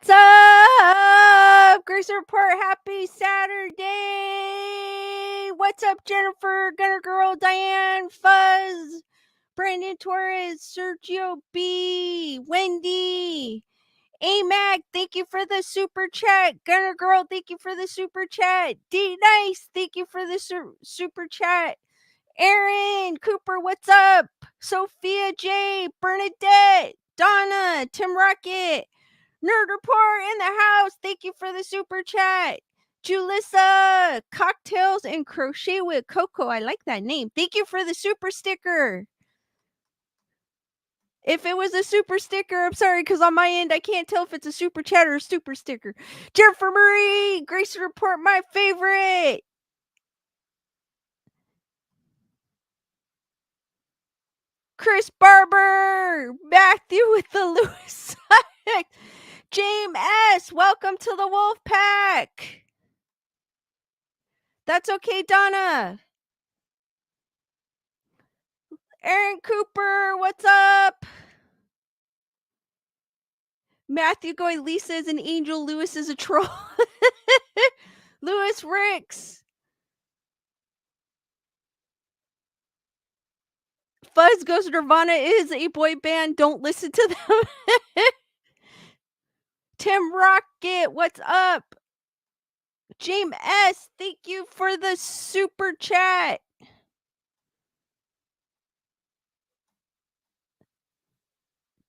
What's up? Grace Report, happy Saturday. What's up, Jennifer, Gunner Girl, Diane, Fuzz, Brandon Torres, Sergio B, Wendy, AMAC, thank you for the super chat. Gunner Girl, thank you for the super chat. D Nice, thank you for the super chat. Aaron Cooper, what's up? Sophia J, Bernadette, Donna, Tim Rocket, Nerd Report in the house. Thank you for the super chat. Julissa, Cocktails and Crochet with Coco. I like that name. Thank you for the super sticker. If it was a super sticker, I'm sorry, because on my end, I can't tell if it's a super chat or a super sticker. Jennifer Marie, Grace Report, my favorite. Chris Barber, Matthew with the Lewis. James S., welcome to the Wolf Pack. That's okay, Donna. Aaron Cooper, what's up? Matthew going, Lisa is an angel, Lewis is a troll. Lewis Ricks. Fuzz Goes Nirvana is a boy band. Don't listen to them. Tim Rocket, what's up? James S., thank you for the super chat.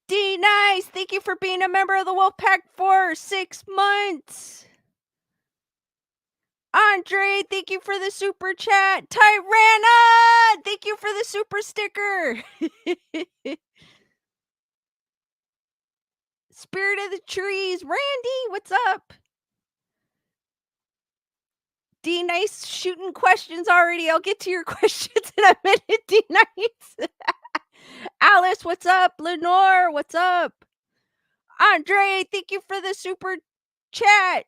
D Nice, thank you for being a member of the Wolfpack for 6 months. Andre, thank you for the super chat. Tyrana, thank you for the super sticker. Spirit of the Trees, Randy, what's up? D Nice shooting questions already. I'll get to your questions in a minute, D Nice. Alice, what's up? Lenore, what's up? Andre, thank you for the super chat.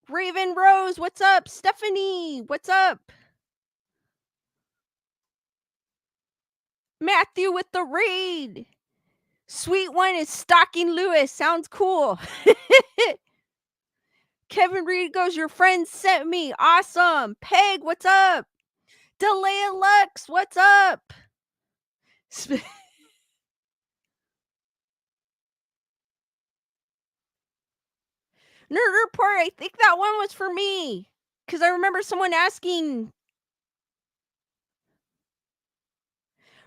Raven Rose, what's up? Stephanie, what's up? Matthew with the raid. Sweet One is stalking Lewis. Sounds cool. Kevin Reed goes, your friend sent me. Awesome. Peg, what's up? Delay Lux, what's up? Nerd Report, I think that one was for me. Because I remember someone asking.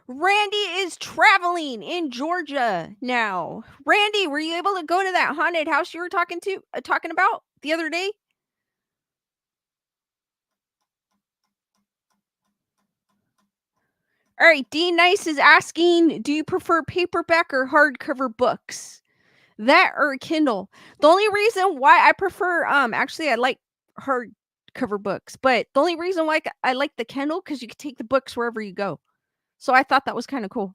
Randy is traveling in Georgia now. Randy, were you able to go to that haunted house you were talking about the other day? All right, D Nice is asking, do you prefer paperback or hardcover books? That or Kindle? The only reason why I prefer, actually, I like hardcover books, but the only reason why I like the Kindle, because you can take the books wherever you go. So I thought that was kind of cool.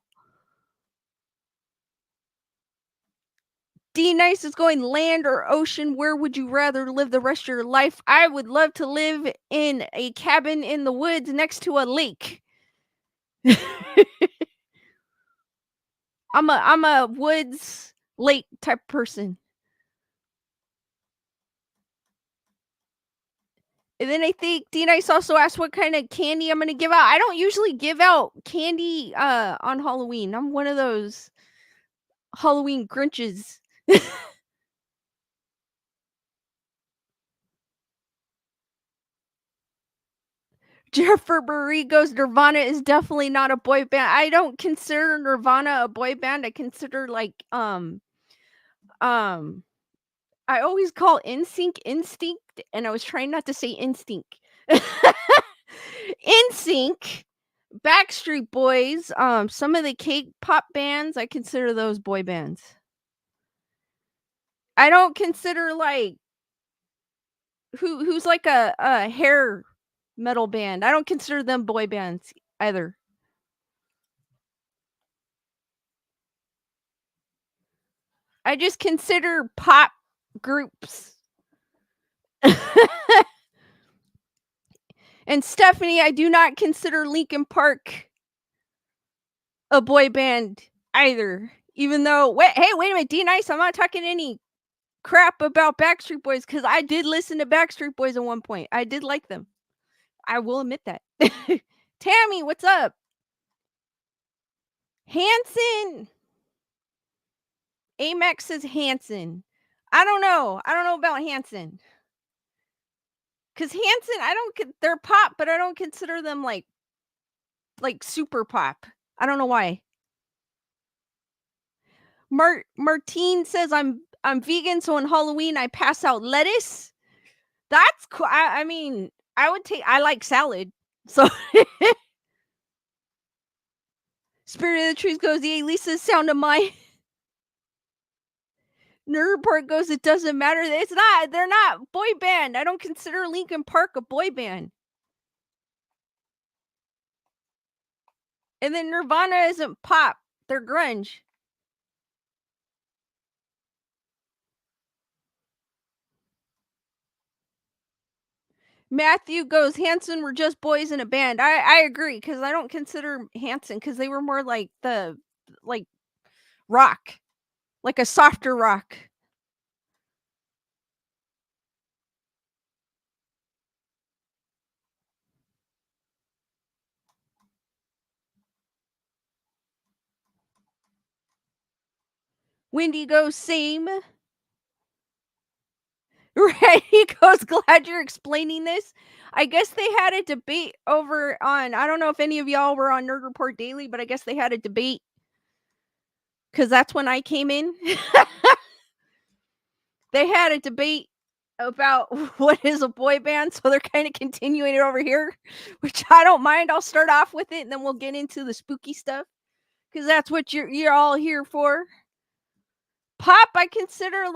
D Nice is going, land or ocean. Where would you rather live the rest of your life? I would love to live in a cabin in the woods next to a lake. I'm a woods lake type person. And then I think D Nice also asked what kind of candy I'm gonna give out. I don't usually give out candy on Halloween. I'm one of those Halloween Grinches. Jennifer Marie goes, Nirvana is definitely not a boy band. I don't consider Nirvana a boy band. I consider like I always call NSYNC instinct, and I was trying not to say instinct. NSYNC, Backstreet Boys, some of the K-pop bands, I consider those boy bands. I don't consider like who's like a hair metal band. I don't consider them boy bands either. I just consider pop groups. And Stephanie, I do not consider Linkin Park a boy band either. Even though, wait a minute, D Nice, I'm not talking any crap about Backstreet Boys because I did listen to Backstreet Boys at one point. I did like them. I will admit that. Tammy, what's up? Hanson. Amex says Hanson. I don't know. I don't know about Hanson. Cause Hanson, I don't. They're pop, but I don't consider them like super pop. I don't know why. Martine says I'm vegan, so on Halloween I pass out lettuce. That's cool. I mean, I like salad. So Spirit of the Trees goes, yay, Lisa's sound of my Nerd Report goes, it doesn't matter. It's not, they're not boy band. I don't consider Linkin Park a boy band. And then Nirvana isn't pop. They're grunge. Matthew goes, Hanson were just boys in a band. I agree, because I don't consider Hanson, because they were more like rock, like a softer rock. Wendy goes, same. Right, he goes, glad you're explaining this. I guess they had a debate over on, I don't know if any of y'all were on Nerd Report Daily, but I guess they had a debate because that's when I came in. They had a debate about what is a boy band, so they're kind of continuing it over here, which I don't mind. I'll start off with it, and then we'll get into the spooky stuff because that's what you're all here for. Pop, I consider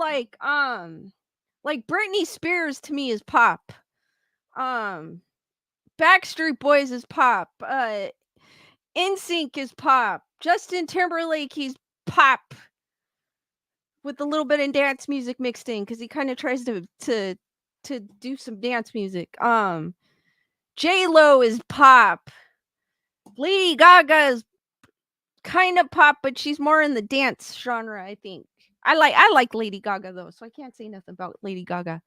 like Britney Spears to me is pop. Backstreet Boys is pop. NSYNC is pop. Justin Timberlake, he's pop with a little bit of dance music mixed in because he kind of tries to do some dance music. J-Lo is pop. Lady Gaga is kind of pop, but she's more in the dance genre, I think. I like Lady Gaga though, so I can't say nothing about Lady Gaga.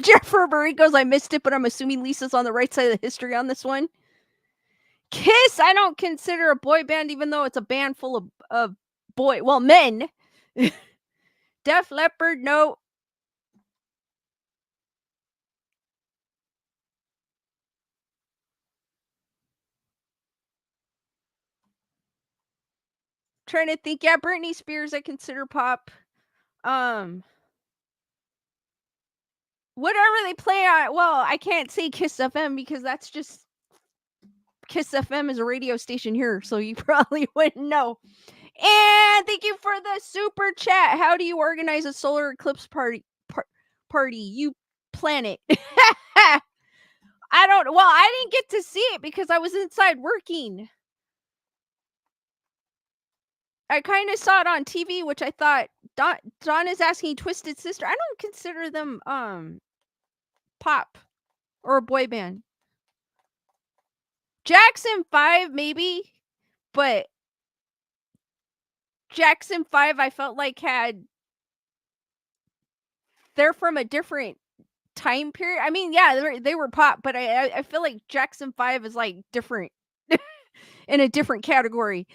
Jeff Burry goes, I missed it, but I'm assuming Lisa's on the right side of the history on this one. Kiss, I don't consider a boy band, even though it's a band full of men. Def Leppard, no. Trying to think, yeah, Britney Spears I consider pop. Whatever they play on, well, I can't say Kiss FM because that's just Kiss FM is a radio station here, so you probably wouldn't know. And thank you for the super chat. How do you organize a solar eclipse party? You plan it. I didn't get to see it because I was inside working. I kind of saw it on TV, which I thought Don is asking Twisted Sister. I don't consider them pop or a boy band. Jackson 5 maybe, but Jackson 5 I felt like they're from a different time period. I mean, yeah, they were pop, but I feel like Jackson 5 is like different in a different category.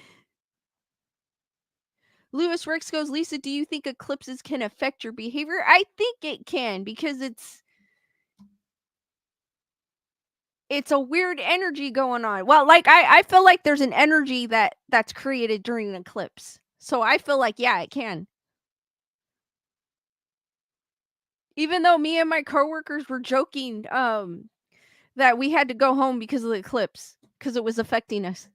Lewis Ricks goes, Lisa, do you think eclipses can affect your behavior? I think it can because it's a weird energy going on. Well, like I feel like there's an energy that's created during an eclipse. So I feel like, yeah, it can. Even though me and my coworkers were joking that we had to go home because of the eclipse because it was affecting us.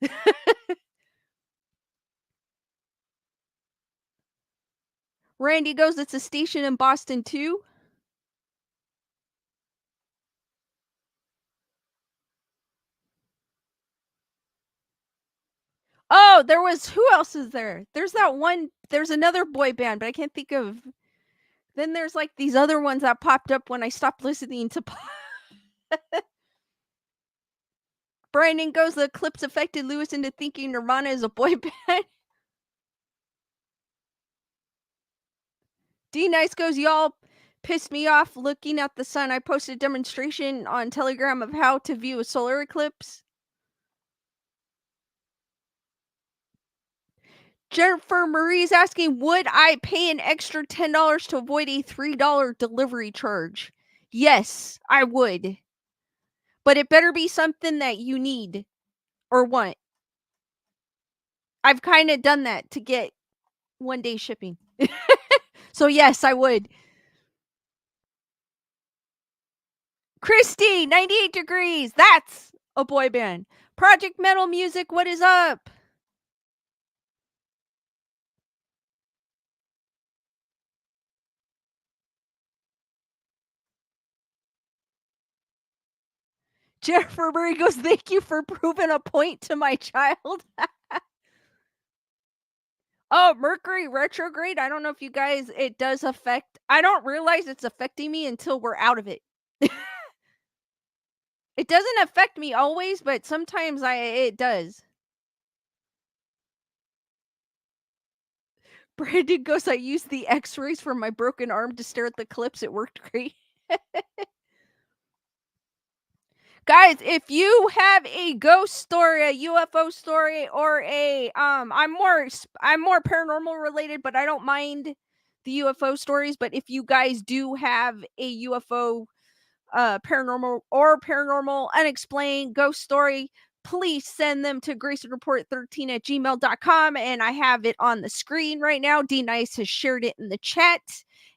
Randy goes, it's a station in Boston too. Oh, there was, who else is there? There's another boy band, but I can't think of. Then there's like these other ones that popped up when I stopped listening to pop. Brandon goes, the eclipse affected Lewis into thinking Nirvana is a boy band. D Nice goes, y'all pissed me off looking at the sun. I posted a demonstration on Telegram of how to view a solar eclipse. Jennifer Marie's asking, would I pay an extra $10 to avoid a $3 delivery charge? Yes, I would. But it better be something that you need or want. I've kind of done that to get 1-day shipping. So yes, I would. Christy, 98 degrees. That's a boy band. Project Metal Music, what is up? Jennifer Murray goes, thank you for proving a point to my child. Oh, Mercury retrograde. I don't know if you guys, it does affect, I don't realize it's affecting me until we're out of it. It doesn't affect me always, but sometimes it does. Brandon goes, I used the x-rays from my broken arm to stare at the eclipse. It worked great. Guys, if you have a ghost story, a UFO story, or a I'm more paranormal related, but I don't mind the UFO stories. But if you guys do have a UFO, paranormal unexplained ghost story, please send them to graysonreport13@gmail.com, and I have it on the screen right now. D Nice has shared it in the chat,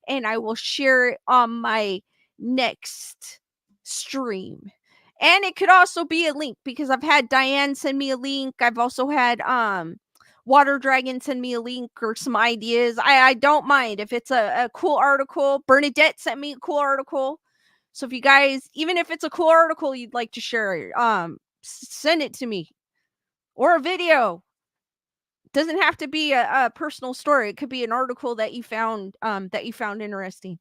and I will share it on my next stream. And it could also be a link, because I've had Diane send me a link. I've also had Water Dragon send me a link or some ideas. I don't mind if it's a cool article. Bernadette sent me a cool article. So if you guys, even if it's a cool article you'd like to share, send it to me. Or a video. Doesn't have to be a personal story. It could be an article that you found interesting.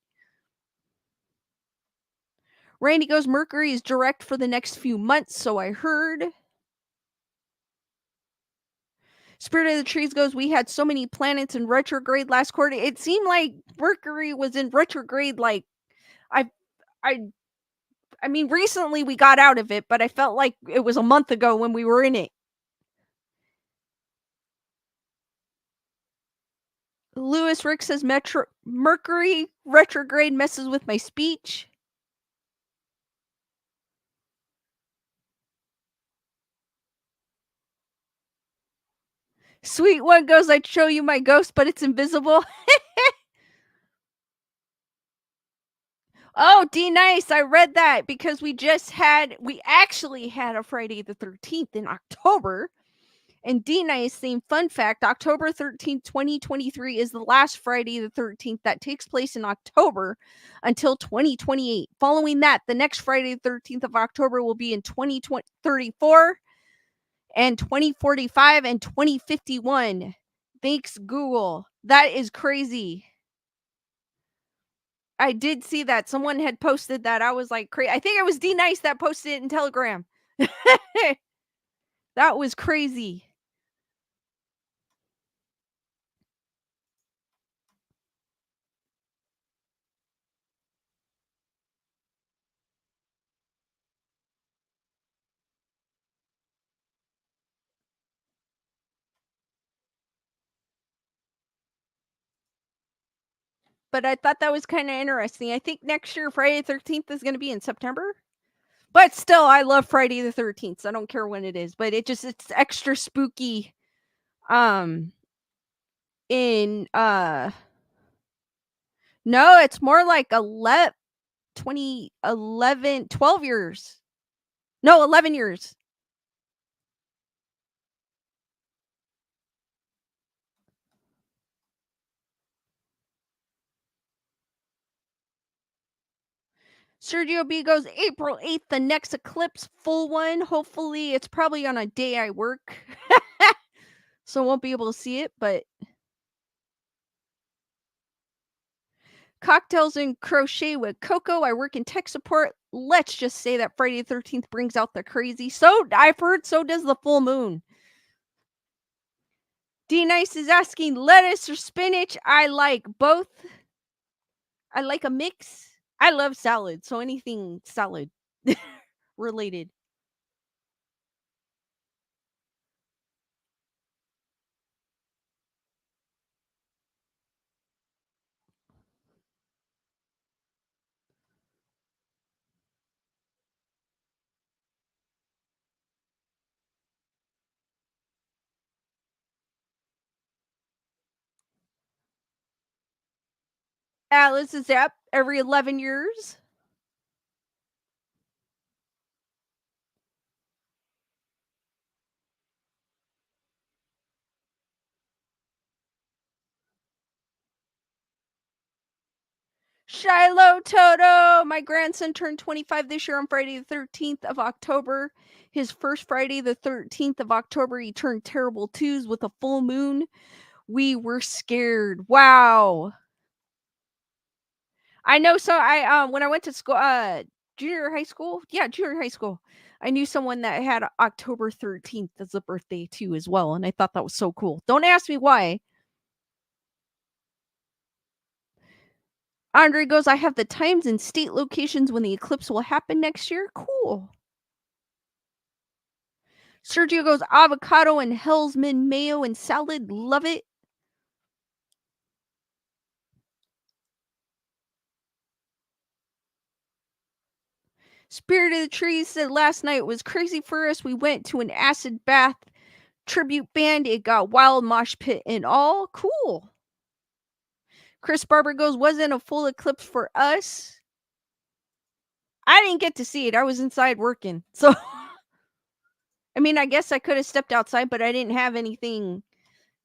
Randy goes, Mercury is direct for the next few months, so I heard. Spirit of the Trees goes, we had so many planets in retrograde last quarter. It seemed like Mercury was in retrograde, like I I mean, recently we got out of it, but I felt like it was a month ago when we were in it. Lewis Rick says, Mercury retrograde messes with my speech. Sweet One goes, I'd show you my ghost, but it's invisible. Oh, D Nice, I read that because we actually had a Friday the 13th in October. And D Nice theme fun fact, October 13th, 2023 is the last Friday the 13th that takes place in October until 2028. Following that, the next Friday the 13th of October will be in 2034 and 2045 and 2051. Thanks, Google. That is crazy. I did see that. Someone had posted that. I was like, I think it was D Nice that posted it in Telegram. That was crazy. But I thought that was kind of interesting. I think next year, Friday the 13th is going to be in September. But still, I love Friday the 13th. So I don't care when it is. But it's extra spooky. In, no, it's more like 12 years. No, 11 years. Sergio B goes, April 8th, the next eclipse, full one. Hopefully, it's probably on a day I work. So I won't be able to see it, but Cocktails and Crochet with Coco. I work in tech support. let's just say that Friday the 13th brings out the crazy. So I've heard so does the full moon. D Nice is asking lettuce or spinach. I like both. I like a mix. I love salad, so anything salad related. Alice is up every 11 years. Shiloh Toto, my grandson turned 25 this year on Friday the 13th of October. His first Friday, the 13th of October, he turned terrible twos with a full moon. We were scared. Wow. I know. So when I went to school, junior high school, junior high school, I knew someone that had October 13th as a birthday too, as well, and I thought that was so cool. Don't ask me why. Andre goes, I have the times and state locations when the eclipse will happen next year. Cool. Sergio goes, avocado and Hellsman mayo and salad. Love it. Spirit of the Trees said last night was crazy for us. We went to an acid bath tribute band. It got wild, mosh pit and all. Cool. Chris Barber goes, wasn't a full eclipse for us. I didn't get to see it. I was inside working. So, I mean, I guess I could have stepped outside, but I didn't have anything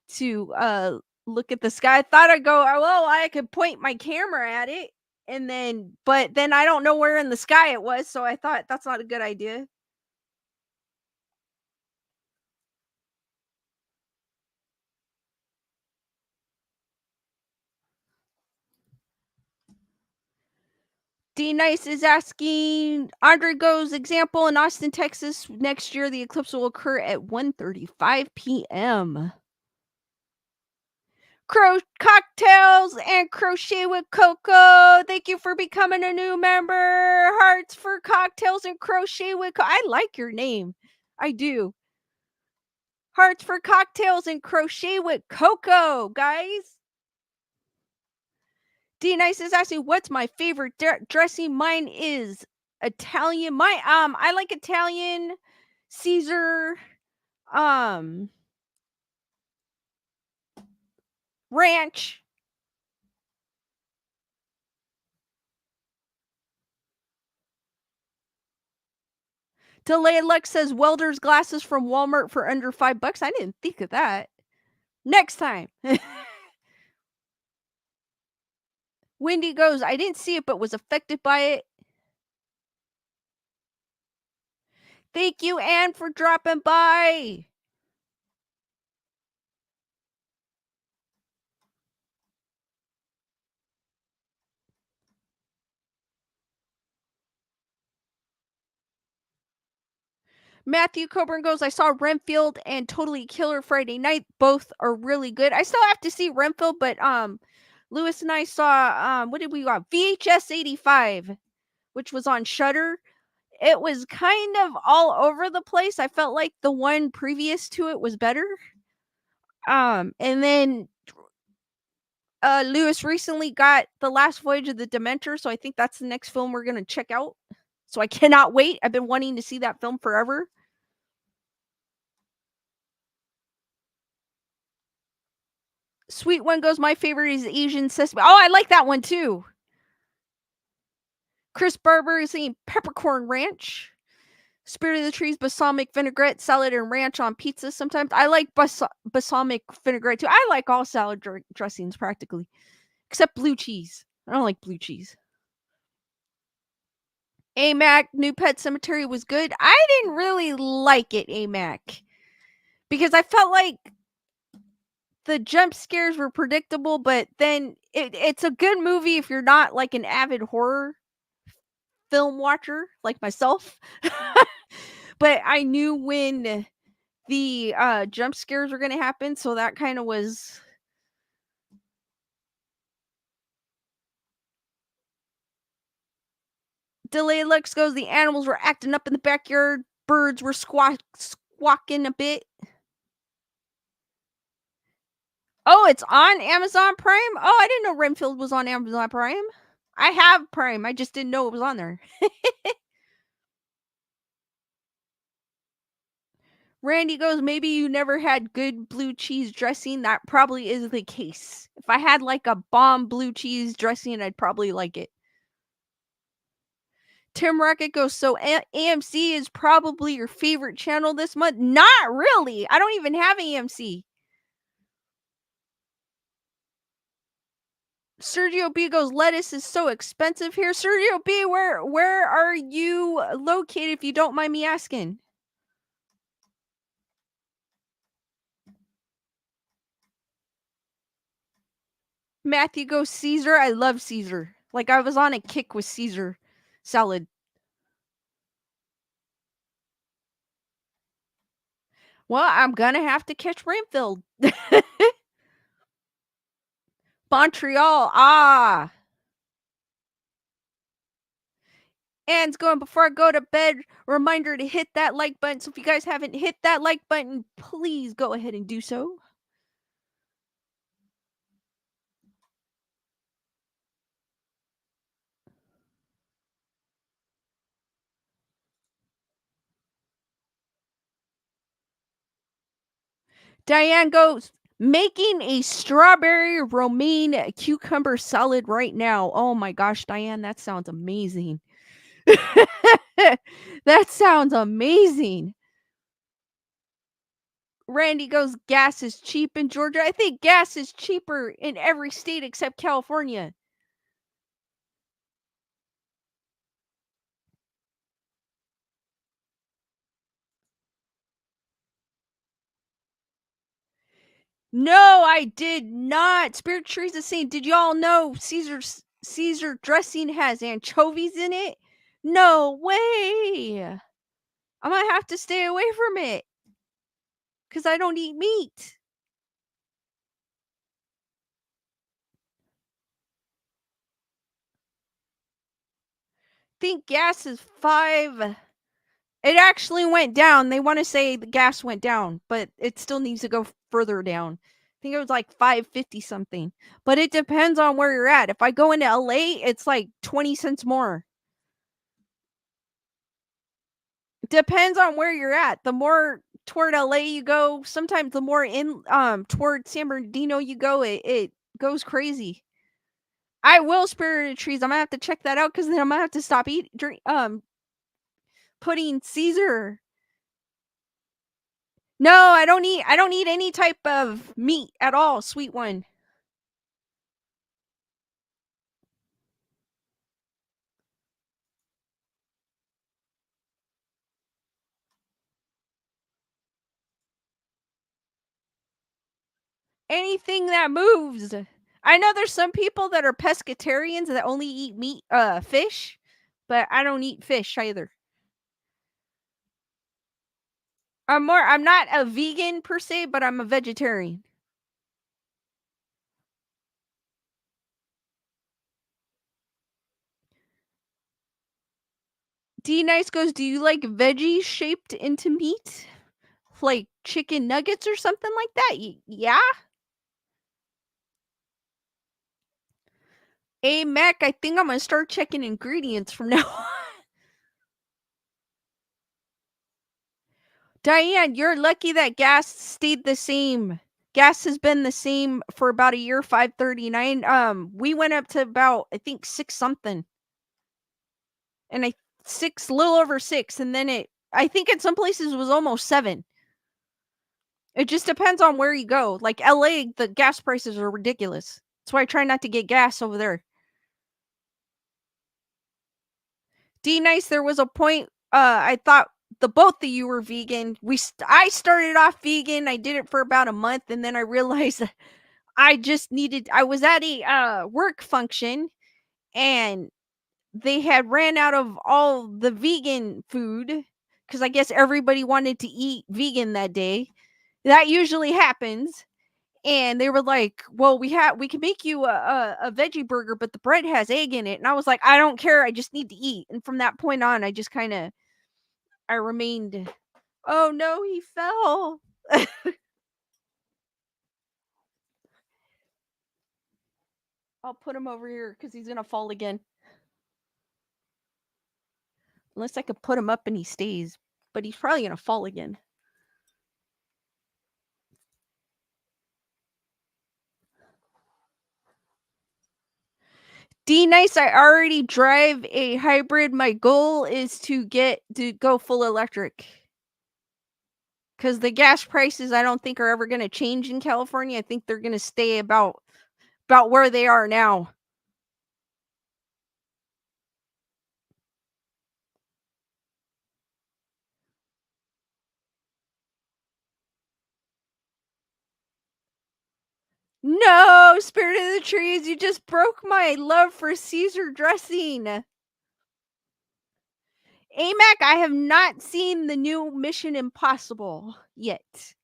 to look at the sky. I thought I'd go, oh, well, I could point my camera at it. But then I don't know where in the sky it was. So I thought that's not a good idea. D Nice is asking, Andre goes, example, in Austin, Texas, next year the eclipse will occur at 1:35 p.m. Cocktails and crochet with Coco. Thank you for becoming a new member. Hearts for cocktails and crochet with I like your name. I do. Hearts for cocktails and crochet with Coco, guys. D Nice is asking, what's my favorite dressing? Mine is Italian. I like Italian, Caesar, um, ranch. Delay Lux says welder's glasses from Walmart for under $5. I didn't think of that. Next time. Wendy goes, I didn't see it, but was affected by it. Thank you, Anne, for dropping by. Matthew Coburn goes, I saw Renfield and Totally Killer Friday night. Both are really good. I still have to see Renfield, but Lewis and I saw what did we got? VHS 85, which was on Shudder. It was kind of all over the place. I felt like the one previous to it was better. And then Lewis recently got The Last Voyage of the Dementor, so I think that's the next film we're gonna check out. So I cannot wait. I've been wanting to see that film forever. Sweet One goes, my favorite is Asian Sesame. Oh, I like that one too. Chris Barber is saying peppercorn ranch. Spirit of the Trees, balsamic vinaigrette, salad, and ranch on pizza sometimes. I like balsamic vinaigrette too. I like all salad dressings practically, except blue cheese. I don't like blue cheese. AMAC, New Pet Cemetery was good. I didn't really like it, AMAC, because I felt like the jump scares were predictable, but then it's a good movie if you're not like an avid horror film watcher like myself. But I knew when the jump scares were gonna happen, so that kind of was. Delayed Lex goes, the animals were acting up in the backyard. Birds were squawking a bit. Oh, it's on Amazon Prime? Oh, I didn't know Renfield was on Amazon Prime. I have Prime. I just didn't know it was on there. Randy goes, maybe you never had good blue cheese dressing. That probably is the case. If I had like a bomb blue cheese dressing, I'd probably like it. Tim Rocket goes, so AMC is probably your favorite channel this month? Not really. I don't even have AMC. Sergio B goes, lettuce is so expensive here. Sergio B, where are you located, if you don't mind me asking? Matthew goes, Caesar. I love Caesar. Like, I was on a kick with Caesar salad. Well, I'm gonna have to catch Renfield. Montreal. Ah. And going, before I go to bed, reminder to hit that like button. So if you guys haven't hit that like button, please go ahead and do so. Diane goes, making a strawberry romaine cucumber salad right now. Oh my gosh, Diane, that sounds amazing. That sounds amazing. Randy goes, gas is cheap in Georgia. I think gas is cheaper in every state except California. No, I did not. Spirit Teresa saying, did y'all know Caesar dressing has anchovies in it? No way. I might have to stay away from it because I don't eat meat. Think gas is 5. It actually went down. They want to say the gas went down, but it still needs to go further down. I think it was like 5.50 something. But it depends on where you're at. If I go into LA, it's like 20 cents more. Depends on where you're at. The more toward LA you go, sometimes the more in toward San Bernardino you go, it goes crazy. I will Spirit of Trees. I'm gonna have to check that out because then I'm gonna have to stop putting Caesar. No, I don't eat any type of meat at all, sweet one. Anything that moves. I know there's some people that are pescatarians that only eat meat fish, but I don't eat fish either. I'm not a vegan per se, but I'm a vegetarian. D Nice goes, do you like veggies shaped into meat? Like chicken nuggets or something like that? Yeah? Hey, Mac, I think I'm going to start checking ingredients from now on. Diane, you're lucky that gas stayed the same. Gas has been the same for about a year, 5.39. We went up to about, I think, 6 something. And I 6, little over 6, and then I think in some places it was almost 7. It just depends on where you go. Like LA, the gas prices are ridiculous. That's why I try not to get gas over there. D Nice, there was a point I thought the both of you were vegan. I started off vegan. I did it for about a month and then I realized I was at a work function and they had ran out of all the vegan food because I guess everybody wanted to eat vegan that day. That usually happens. And they were like, "Well, we can make you a veggie burger, but the bread has egg in it." And I was like, "I don't care. I just need to eat." And from that point on, I just kind of I remained. Oh no, he fell. I'll put him over here because he's gonna fall again. Unless I could put him up and he stays, but he's probably gonna fall again. D nice, I already drive a hybrid. My goal is to go full electric. Cause the gas prices I don't think are ever gonna change in California. I think they're gonna stay about where they are now. No, spirit of the trees, you just broke my love for Caesar dressing. AMAC, I have not seen the new Mission Impossible yet.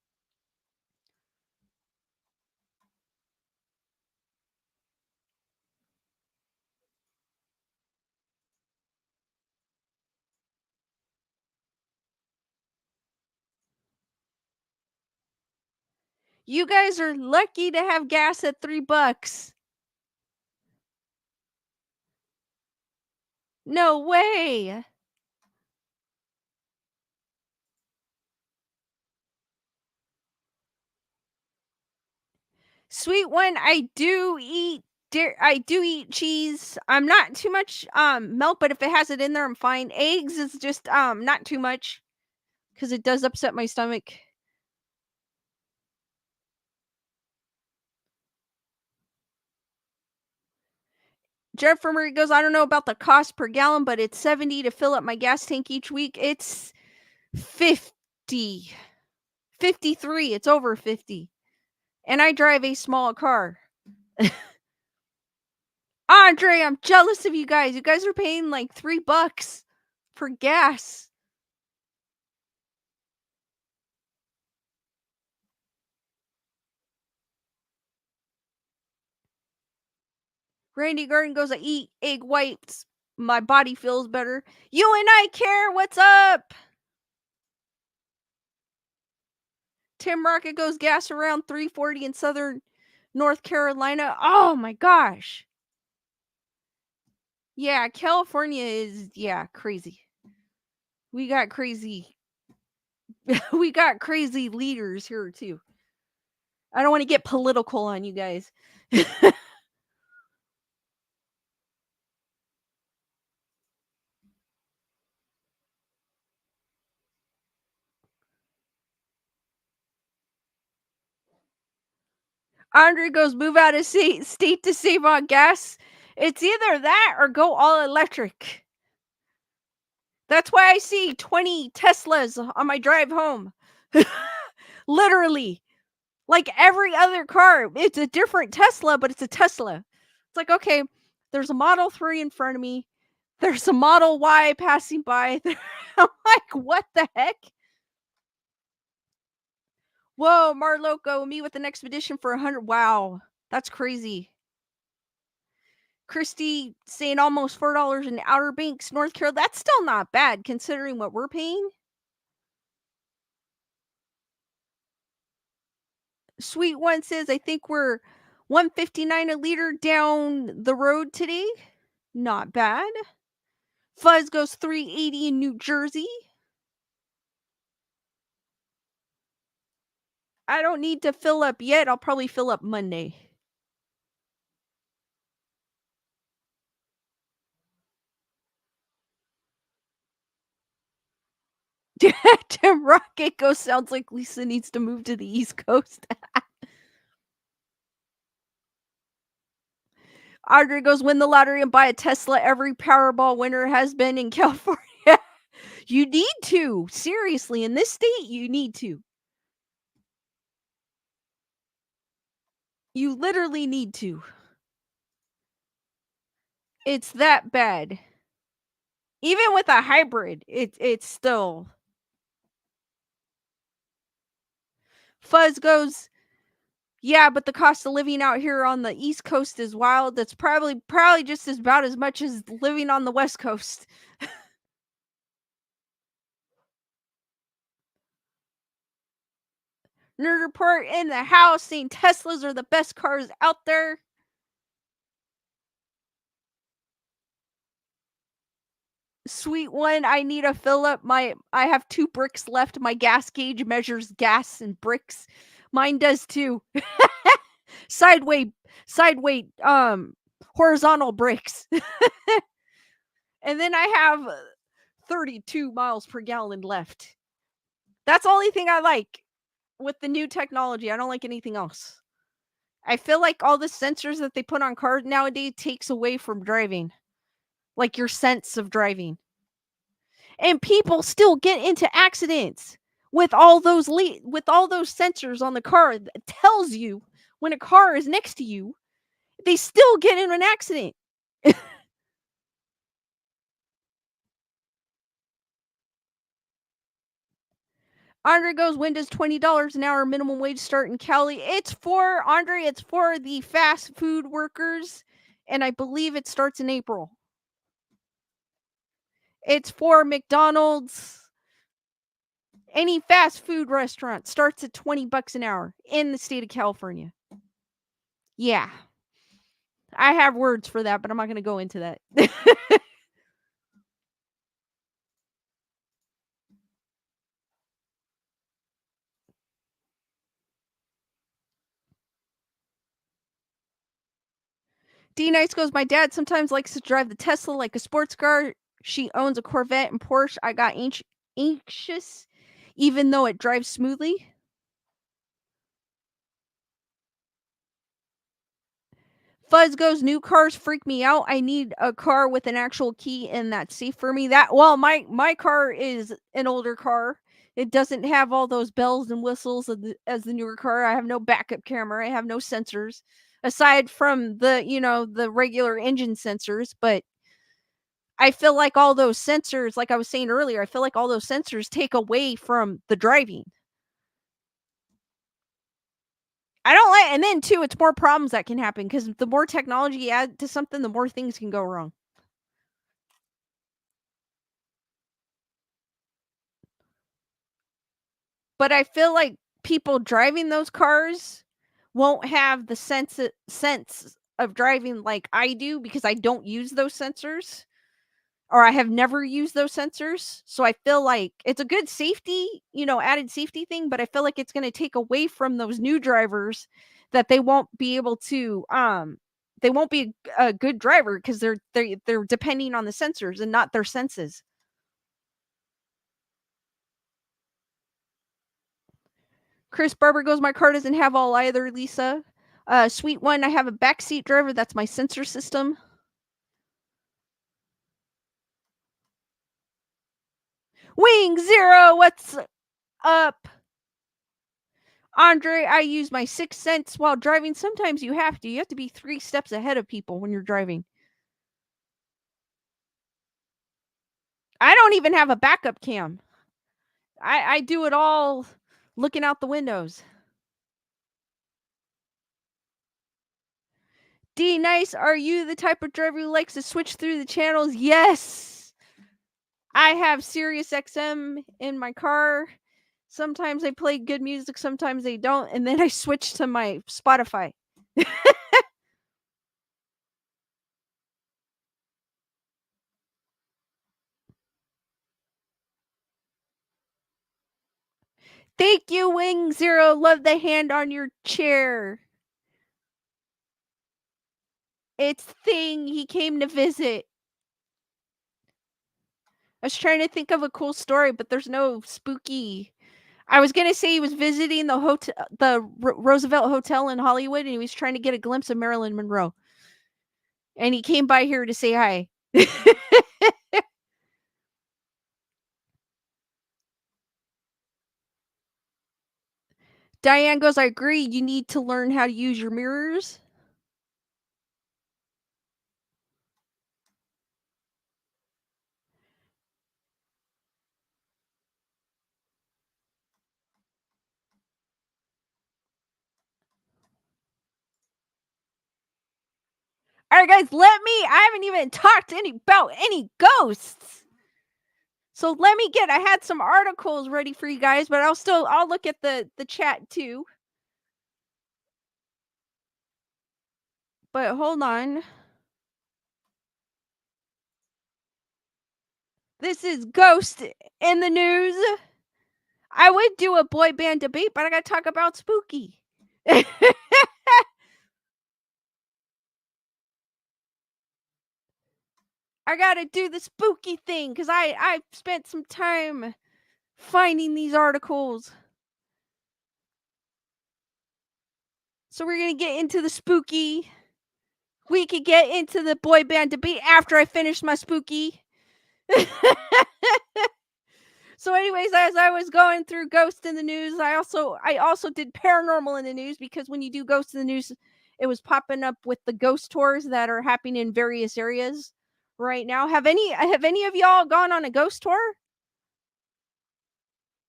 You guys are lucky to have gas at $3. No way. Sweet one, I do eat cheese. I'm not too much milk, but if it has it in there, I'm fine. Eggs is just not too much because it does upset my stomach. Jennifer Murray goes, I don't know about the cost per gallon, but it's 70 to fill up my gas tank each week. It's 50. 53. It's over 50. And I drive a small car. Andre, I'm jealous of you guys. You guys are paying like $3 for gas. Randy Garden goes, I eat egg whites. My body feels better. You and I care. What's up? Tim Rocket goes, gas around 340 in southern North Carolina. Oh my gosh. Yeah, California is, yeah, crazy. We got crazy. We got crazy leaders here too. I don't want to get political on you guys. Andre goes, move out of state to save on gas. It's either that or go all electric. That's why I see 20 Teslas on my drive home. Literally. Like every other car, it's a different Tesla, but it's a Tesla. It's like, okay, there's a Model 3 in front of me. There's a Model Y passing by. I'm like, what the heck? Whoa, Marloco, me with an expedition for 100. Wow, that's crazy. Christy saying almost $4 in Outer Banks, North Carolina. That's still not bad considering what we're paying. Sweet One says, I think we're 159 a liter down the road today. Not bad. Fuzz goes 380 in New Jersey. I don't need to fill up yet. I'll probably fill up Monday. Tim Rocket goes, sounds like Lisa needs to move to the East Coast. Audrey goes, win the lottery and buy a Tesla. Every Powerball winner has been in California. You need to. Seriously, in this state, you need to. You literally need to. It's that bad. Even with a hybrid, it's still Fuzz goes, "Yeah, but the cost of living out here on the East Coast is wild. That's probably just as about as much as living on the West Coast." Nerd report in the house saying Teslas are the best cars out there. Sweet one, I need a fill up. I have 2 bricks left. My gas gauge measures gas and bricks. Mine does too. Sideway sideway horizontal bricks. And then I have 32 miles per gallon left. That's the only thing I like with the new technology. I don't like anything else. I feel like all the sensors that they put on cars nowadays takes away from driving, like your sense of driving. And people still get into accidents with with all those sensors on the car that tells you when a car is next to you. They still get in an accident. Andre goes, when does $20 an hour minimum wage start in Cali? It's for Andre, it's for the fast food workers, and I believe it starts in April. It's for McDonald's. Any fast food restaurant starts at $20 an hour in the state of California. Yeah. I have words for that, but I'm not going to go into that. D Nice goes, my dad sometimes likes to drive the Tesla like a sports car. She owns a Corvette and Porsche. I got anxious, even though it drives smoothly. Fuzz goes, new cars freak me out. I need a car with an actual key and that's safe for me. That well, my car is an older car. It doesn't have all those bells and whistles as the newer car. I have no backup camera. I have no sensors aside from the regular engine sensors, but I feel like all those sensors, like I was saying earlier, I feel like all those sensors take away from the driving. I don't like, and then too, it's more problems that can happen because the more technology you add to something, the more things can go wrong. But I feel like people driving those cars won't have the sense of driving like I do because I don't use those sensors or I have never used those sensors. So I feel like it's a good safety, added safety thing, but I feel like it's going to take away from those new drivers that they won't be able to they won't be a good driver because they're depending on the sensors and not their senses. Chris Barber goes, my car doesn't have all either, Lisa. Sweet one, I have a backseat driver. That's my sensor system. Wing Zero, what's up? Andre, I use my sixth sense while driving. Sometimes you have to. You have to be 3 steps ahead of people when you're driving. I don't even have a backup cam. I do it all looking out the windows. D Nice, are you the type of driver who likes to switch through the channels? Yes. I have Sirius XM in my car. Sometimes they play good music, sometimes they don't, and then I switch to my Spotify. Thank you, Wing Zero. Love the hand on your chair. It's Thing. He came to visit. I was trying to think of a cool story, but there's no spooky. I was gonna say he was visiting the hotel, the Roosevelt Hotel in Hollywood, and he was trying to get a glimpse of Marilyn Monroe. And he came by here to say hi. Diane goes, I agree. You need to learn how to use your mirrors. Alright, guys, I haven't even talked about any ghosts. So I had some articles ready for you guys, but I'll look at the chat too. But hold on. This is Ghost in the News. I would do a boy band debate, but I gotta talk about spooky. I gotta do the spooky thing because I spent some time finding these articles. So we're gonna get into the spooky. We could get into the boy band debate after I finish my spooky. So anyways, as I was going through Ghost in the News, I also did Paranormal in the News, because when you do Ghost in the News, it was popping up with the ghost tours that are happening in various areas right now. Have any of y'all gone on a ghost tour?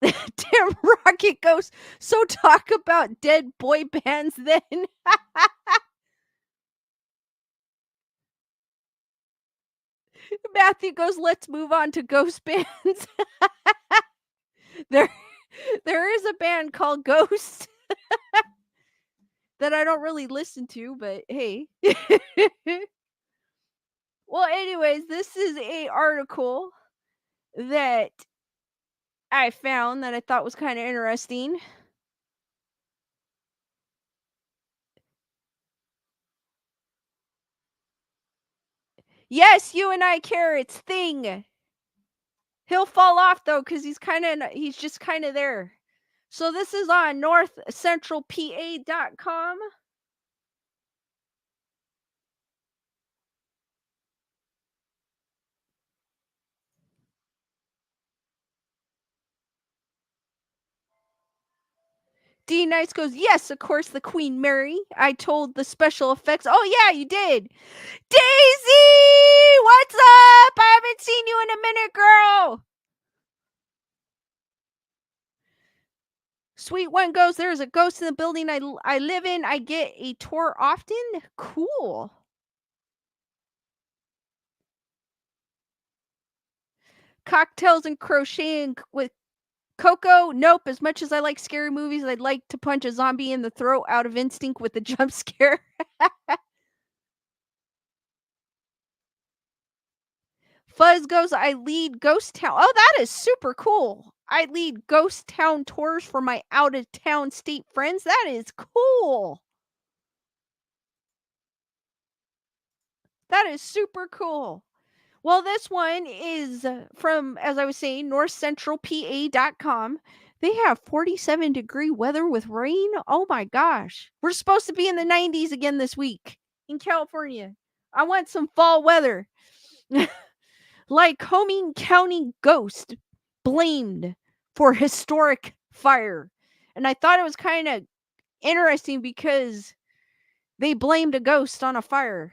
Damn Rocket Ghost. So talk about dead boy bands then. Matthew goes, let's move on to ghost bands. there is a band called Ghost that I don't really listen to, but hey. Well, anyways, this is a article that I found that I thought was kind of interesting. Yes, you and I carrots thing. He'll fall off though, because he's just kind of there. So this is on northcentralpa.com. D Nice goes, yes, of course, the Queen Mary. I told the special effects. Oh yeah, you did. Daisy, what's up? I haven't seen you in a minute, girl. Sweet One goes, there's a ghost in the building I live in. I get a tour often. Cool. Cocktails and crocheting with Coco. Nope. As much as I like scary movies, I'd like to punch a zombie in the throat out of instinct with a jump scare. Fuzz goes, I lead ghost town. Oh, that is super cool. I lead ghost town tours for my out of town state friends. That is cool. That is super cool. Well, this one is from, as I was saying, northcentralpa.com. They have 47-degree weather with rain. Oh my gosh. We're supposed to be in the 90s again this week in California. I want some fall weather. Lycoming County ghost blamed for historic fire. And I thought it was kind of interesting because they blamed a ghost on a fire.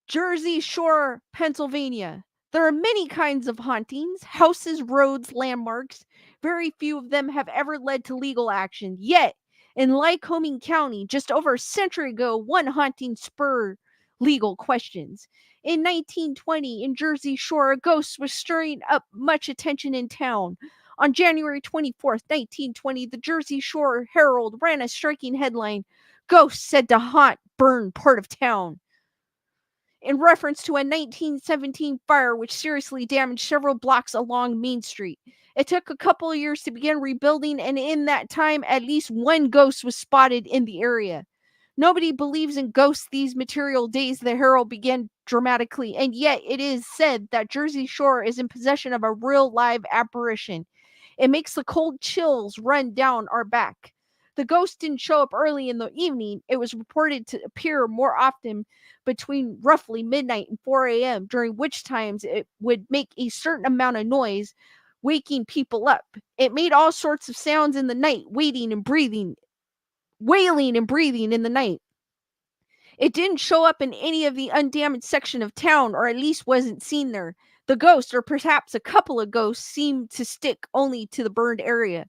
Jersey Shore, Pennsylvania. There are many kinds of hauntings, houses, roads, landmarks. Very few of them have ever led to legal action. Yet, in Lycoming County, just over a century ago, one haunting spurred legal questions. In 1920, in Jersey Shore, a ghost was stirring up much attention in town. On January 24th, 1920, the Jersey Shore Herald ran a striking headline, "Ghost said to haunt burn part of town," in reference to a 1917 fire which seriously damaged several blocks along Main Street. It took a couple of years to begin rebuilding, and in that time, at least one ghost was spotted in the area. Nobody believes in ghosts these material days, the Herald began dramatically, and yet it is said that Jersey Shore is in possession of a real live apparition. It makes the cold chills run down our back. The ghost didn't show up early in the evening. It was reported to appear more often between roughly midnight and 4 a.m., during which times it would make a certain amount of noise, waking people up. It made all sorts of sounds in the night, wailing and breathing in the night. It didn't show up in any of the undamaged section of town, or at least wasn't seen there. The ghost, or perhaps a couple of ghosts, seemed to stick only to the burned area.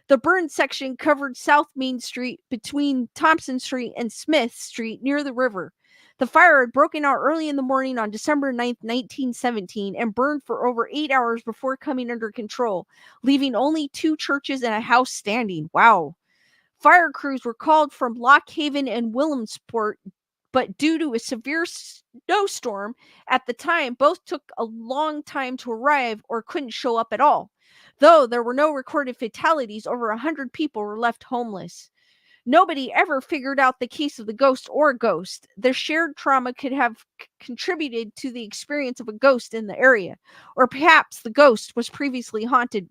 The burned section covered South Main Street between Thompson Street and Smith Street near the river. The fire had broken out early in the morning on December 9th, 1917, and burned for over 8 hours before coming under control, leaving only 2 churches and a house standing. Wow. Fire crews were called from Lock Haven and Williamsport, but due to a severe snowstorm at the time, both took a long time to arrive or couldn't show up at all. Though there were no recorded fatalities, over 100 people were left homeless. Nobody ever figured out the case of the ghost or ghost. Their shared trauma could have contributed to the experience of a ghost in the area, or perhaps the ghost was previously haunting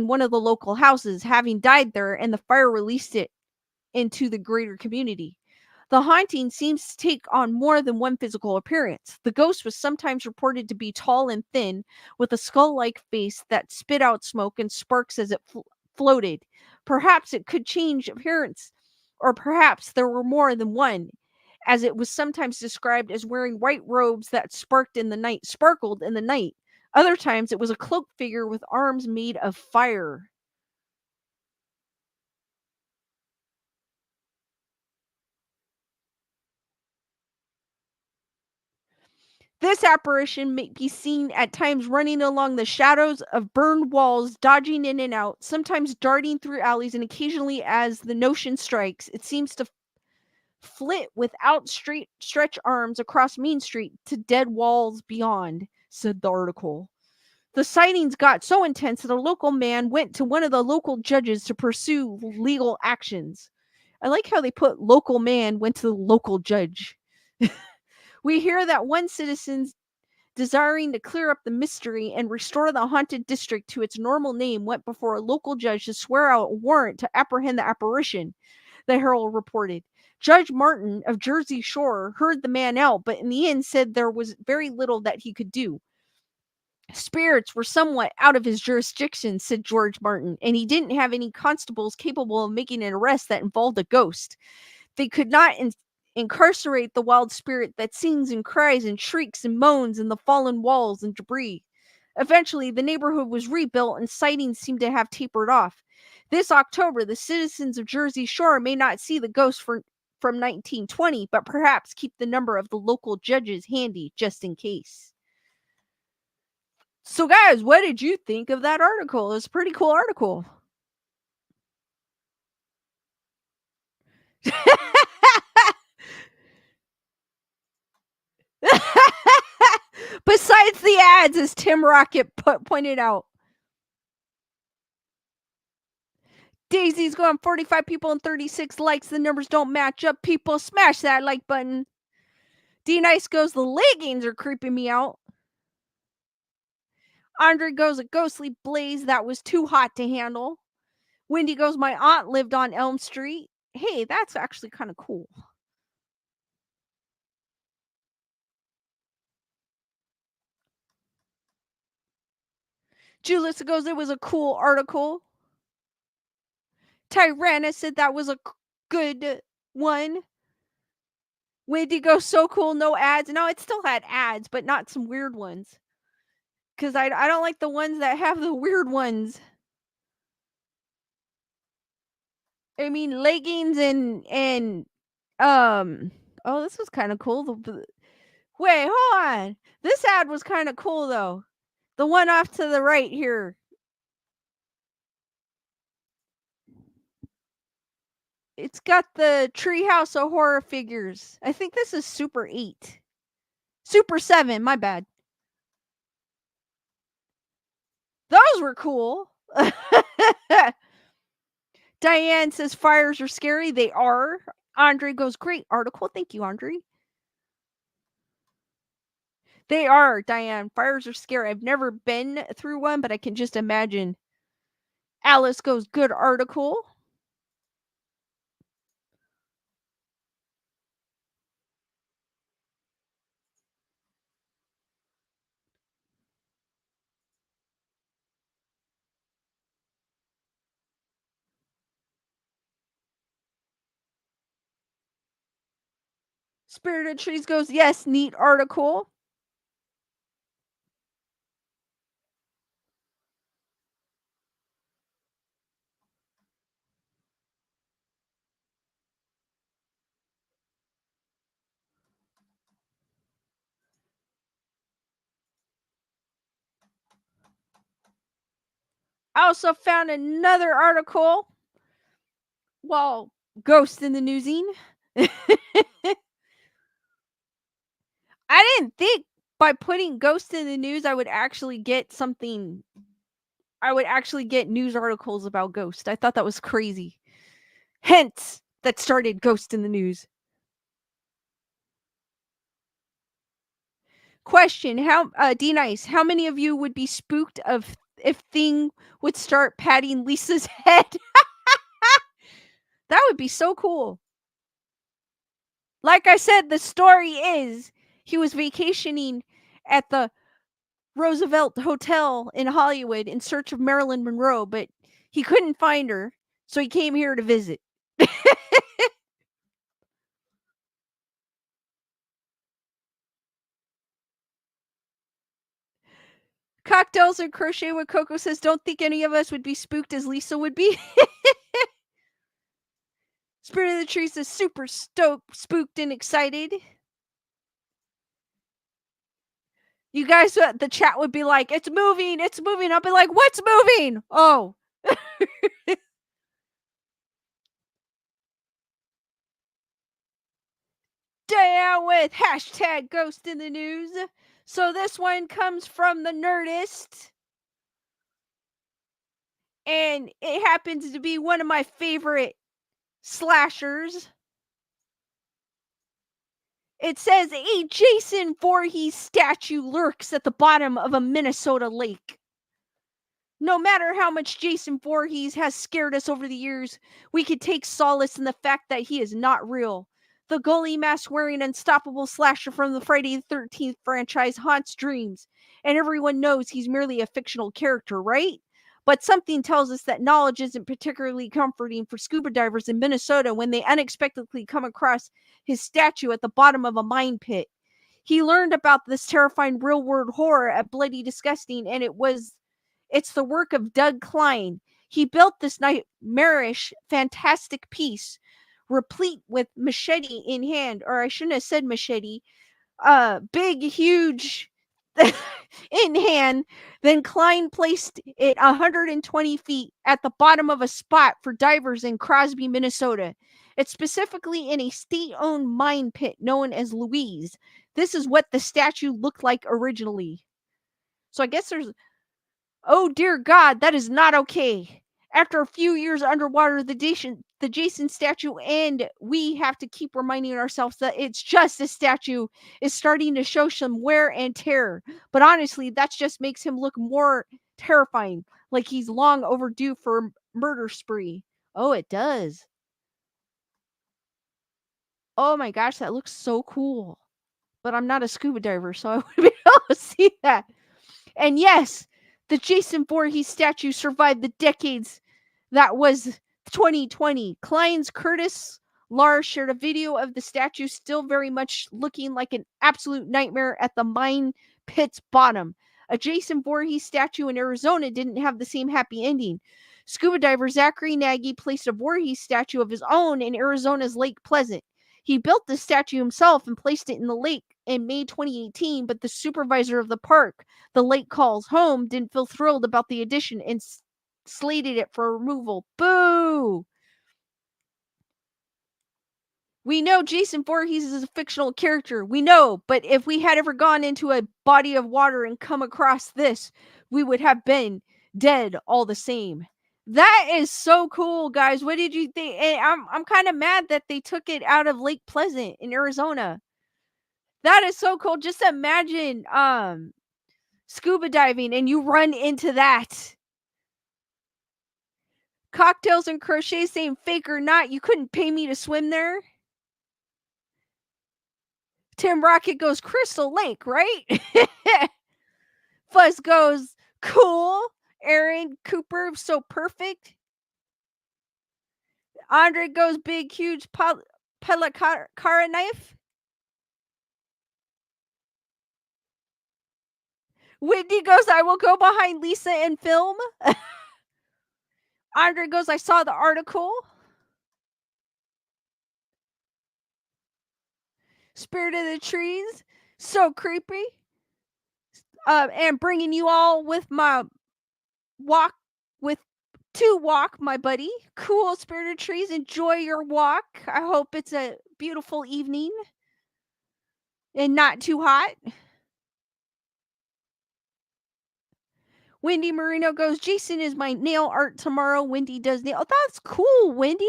one of the local houses, having died there, and the fire released it into the greater community. The haunting seems to take on more than one physical appearance. The ghost was sometimes reported to be tall and thin, with a skull like face that spit out smoke and sparks as it floated. Perhaps it could change appearance, or perhaps there were more than one, as it was sometimes described as wearing white robes that sparkled in the night. Other times it was a cloaked figure with arms made of fire. This apparition may be seen at times running along the shadows of burned walls, dodging in and out, sometimes darting through alleys, and occasionally, as the notion strikes, it seems to flit with outstretched arms across Main Street to dead walls beyond, said the article. The sightings got so intense that a local man went to one of the local judges to pursue legal actions. I like how they put local man went to the local judge. We hear that one citizen desiring to clear up the mystery and restore the haunted district to its normal name, went before a local judge to swear out a warrant to apprehend the apparition, the Herald reported. Judge Martin of Jersey Shore heard the man out, but in the end said there was very little that he could do. Spirits were somewhat out of his jurisdiction, said George Martin, and he didn't have any constables capable of making an arrest that involved a ghost. They could not incarcerate the wild spirit that sings and cries and shrieks and moans in the fallen walls and debris. Eventually, the neighborhood was rebuilt and sightings seemed to have tapered off. This October, the citizens of Jersey Shore may not see the ghost from 1920, but perhaps keep the number of the local judges handy just in case. So, guys, what did you think of that article? It was a pretty cool article. Besides the ads, as Tim Rocket pointed out. Daisy's going 45 people and 36 likes. The numbers don't match up. People, smash that like button. D Nice goes, the leggings are creeping me out. Andre goes, a ghostly blaze that was too hot to handle. Wendy goes, my aunt lived on Elm Street. Hey, that's actually kind of cool. Julissa goes, it was a cool article. Tyranna said that was a good one. Wendy goes, so cool, no ads. No, it still had ads, but not some weird ones. Because I don't like the ones that have the weird ones. I mean, leggings and oh, this was kind of cool. Wait, hold on. This ad was kind of cool though. The one off to the right here. It's got the Treehouse of Horror figures. I think this is Super 8. Super 7, my bad. Those were cool. Diane says fires are scary. They are. Andre goes, great article. Thank you, Andre. They are, Diane. Fires are scary. I've never been through one, but I can just imagine. Alice goes, good article. Spirited Trees goes, yes, neat article. I also found another article. Well, ghost in the newsing. I didn't think by putting ghost in the news I would actually get something. I would actually get news articles about ghost. I thought that was crazy. Hence, that started ghost in the news. Question: How D Nice? How many of you would be spooked of if Thing would start patting Lisa's head? That would be so cool. Like I said, the story is he was vacationing at the Roosevelt Hotel in Hollywood in search of Marilyn Monroe, but he couldn't find her, so he came here to visit. Cocktails and Crochet with Coco says, don't think any of us would be spooked as Lisa would be. Spirit of the Trees is super stoked, spooked, and excited. You guys, the chat would be like, it's moving, it's moving. I'll be like, what's moving? Oh. Down with hashtag ghost in the news. So this one comes from the Nerdist. And it happens to be one of my favorite slashers. It says a Jason Voorhees statue lurks at the bottom of a Minnesota lake. No matter how much Jason Voorhees has scared us over the years, we can take solace in the fact that he is not real. The goalie mask wearing unstoppable slasher from the Friday the 13th franchise haunts dreams, and everyone knows he's merely a fictional character, right? But something tells us that knowledge isn't particularly comforting for scuba divers in Minnesota when they unexpectedly come across his statue at the bottom of a mine pit. He learned about this terrifying real world horror at Bloody Disgusting, and it's the work of Doug Klein. He built this nightmarish, fantastic piece, replete with machete in hand, or I shouldn't have said machete, big, huge in hand. Then Klein placed it 120 feet at the bottom of a spot for divers in Crosby, Minnesota. It's specifically in a state-owned mine pit known as Louise. This is what the statue looked like originally. So I guess there's oh dear God, that is not okay. After a few years underwater, the Jason statue, and we have to keep reminding ourselves that it's just a statue, is starting to show some wear and tear. But honestly, that just makes him look more terrifying, like he's long overdue for a murder spree. Oh, it does. Oh my gosh, that looks so cool. But I'm not a scuba diver, so I wouldn't be able to see that. And yes, the Jason Voorhees statue survived the decades that was 2020. Klein's Curtis Lars shared a video of the statue still very much looking like an absolute nightmare at the mine pit's bottom. A Jason Voorhees statue in Arizona didn't have the same happy ending. Scuba diver Zachary Nagy placed a Voorhees statue of his own in Arizona's Lake Pleasant. He built the statue himself and placed it in the lake in May 2018, but the supervisor of the park, the lake calls home, didn't feel thrilled about the addition and slated it for removal. Boo! We know Jason Voorhees is a fictional character. We know, but if we had ever gone into a body of water and come across this, we would have been dead all the same. That is so cool, guys. What did you think? I'm kind of mad that they took it out of Lake Pleasant in Arizona. That is so cool. Just imagine scuba diving and you run into that. Cocktails and Crochet saying fake or not, you couldn't pay me to swim there. Tim Rocket goes Crystal Lake, right? Fuzz goes cool. Aaron Cooper, so perfect. Andre goes big, huge Pelacara knife. Whitney goes, I will go behind Lisa and film. Andre goes, I saw the article. Spirit of the Trees, so creepy. And bringing you all with my walk with to walk, my buddy. Cool, spirited trees. Enjoy your walk. I hope it's a beautiful evening and not too hot. Wendy Marino goes, Jason is my nail art tomorrow. Wendy does nail. Oh, that's cool, Wendy.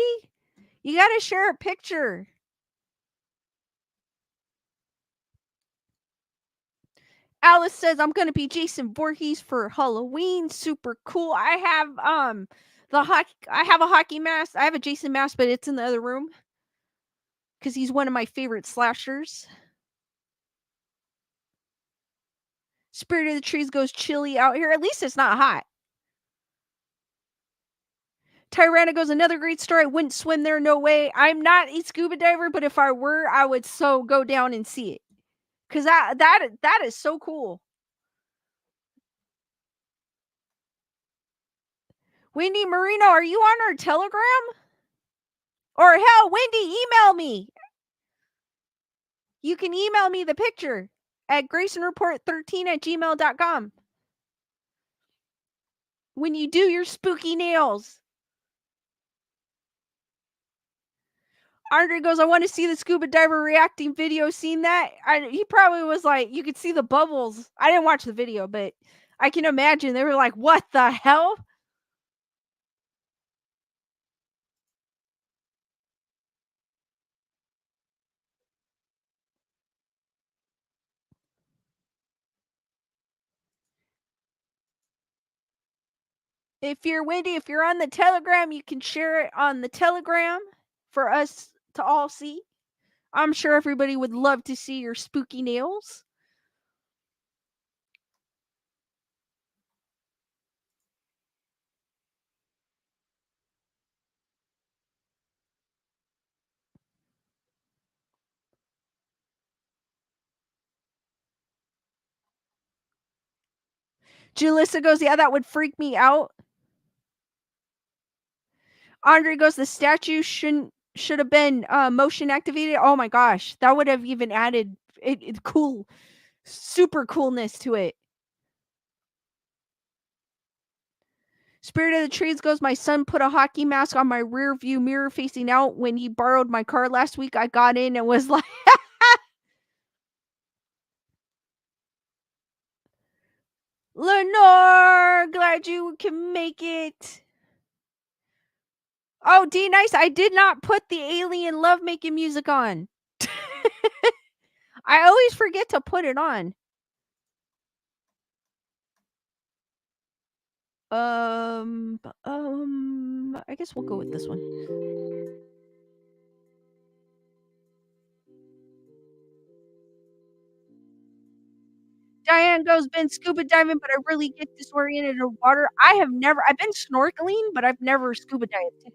You got to share a picture. Alice says I'm gonna be Jason Voorhees for Halloween. Super cool. I have I have a hockey mask. I have a Jason mask, but it's in the other room because he's one of my favorite slashers. Spirit of the Trees goes chilly out here. At least it's not hot. Tyranna goes, another great story. I wouldn't swim there, no way. I'm not a scuba diver, but if I were, I would so go down and see it. Cause that is so cool. Wendy Marino, are you on our Telegram? Or hell, Wendy, email me. You can email me the picture at graysonreport13@gmail.com. When you do your spooky nails. Andre goes, I want to see the scuba diver reacting video. Seen that? He probably was like, you could see the bubbles. I didn't watch the video, but I can imagine they were like, what the hell? If you're Wendy, if you're on the Telegram, you can share it on the Telegram for us to all see. I'm sure everybody would love to see your spooky nails. Julissa goes, yeah, that would freak me out. Andre goes, the statue should have been motion activated. Oh my gosh, that would have even added it cool, super coolness to it. Spirit of the Trees goes, my son put a hockey mask on my rear view mirror facing out when he borrowed my car last week. I got in and was like, Lenore, glad you can make it. Oh, D Nice, I did not put the alien lovemaking music on. I always forget to put it on. I guess we'll go with this one. Diane goes, been scuba diving, but I really get disoriented in water. I've been snorkeling, but I've never scuba dived.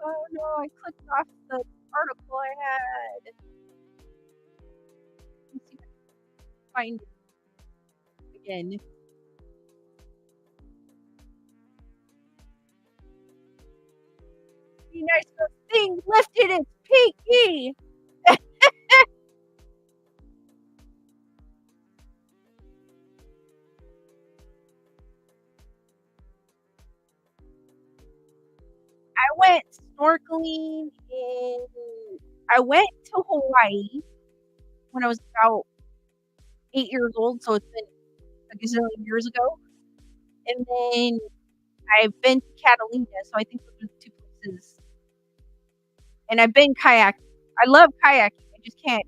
Oh no, I clicked off the article I had. Let's see if I can find it again. Be nice, the thing lifted its pinky. I went snorkeling in. I went to Hawaii when I was about 8 years old, so it's been a gazillion years ago. And then I've been to Catalina, so I think those are the two places. And I've been kayaking. I love kayaking. I just can't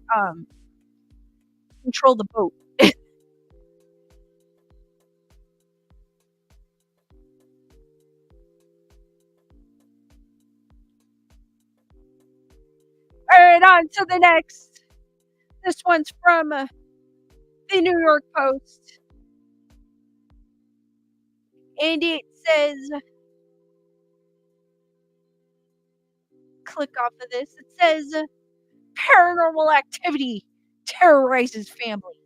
control the boat. Alright, on to the next. This one's from the New York Post. And it says click off of this. It says paranormal activity terrorizes family.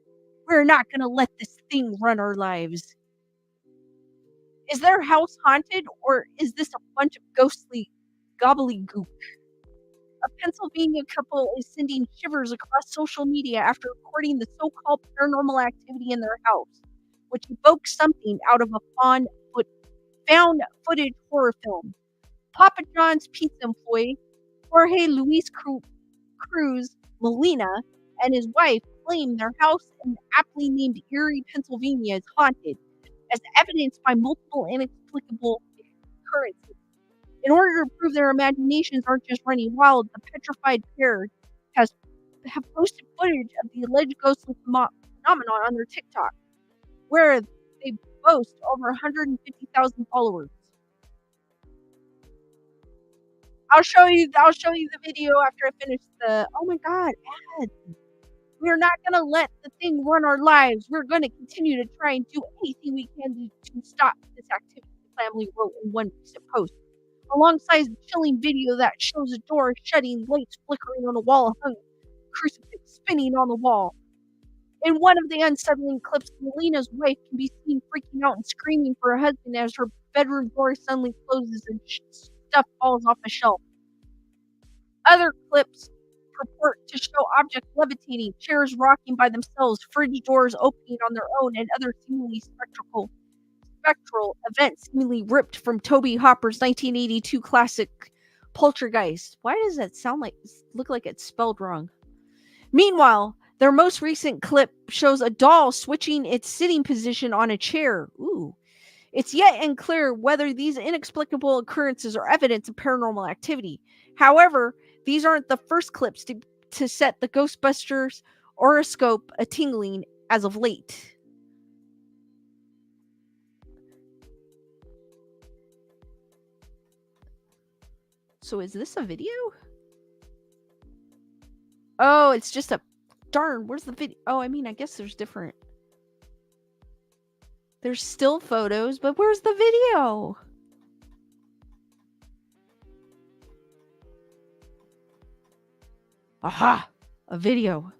We're not going to let this thing run our lives. Is their house haunted, or is this a bunch of ghostly gobbledygook? A Pennsylvania couple is sending shivers across social media after recording the so-called paranormal activity in their house, which evokes something out of a found footage horror film. Papa John's pizza employee Jorge Luis Cruz Molina and his wife claim their house in the aptly named Erie, Pennsylvania is haunted, as evidenced by multiple inexplicable occurrences. In order to prove their imaginations aren't just running wild, the petrified pair have posted footage of the alleged ghostly phenomenon on their TikTok, where they boast over 150,000 followers. I'll show you the video after I finish the. Oh my God, ads! We're not gonna let the thing run our lives. We're gonna continue to try and do anything we can to stop this activity. The family wrote in one recent post, alongside a chilling video that shows a door shutting, lights flickering on the wall, hung crucifix spinning on the wall. In one of the unsettling clips, Melina's wife can be seen freaking out and screaming for her husband as her bedroom door suddenly closes and stuff falls off a shelf. Other clips purport to show objects levitating, chairs rocking by themselves, fridge doors opening on their own, and other seemingly spectral events seemingly ripped from Toby Hopper's 1982 classic Poltergeist. Why does that look like it's spelled wrong? Meanwhile, their most recent clip shows a doll switching its sitting position on a chair. Ooh. It's yet unclear whether these inexplicable occurrences are evidence of paranormal activity. However, these aren't the first clips to set the Ghostbusters horoscope a tingling as of late. So is this a video? Oh, it's just a... Darn, where's the video? Oh, I mean, I guess there's different... There's still photos, but where's the video? Aha! A video.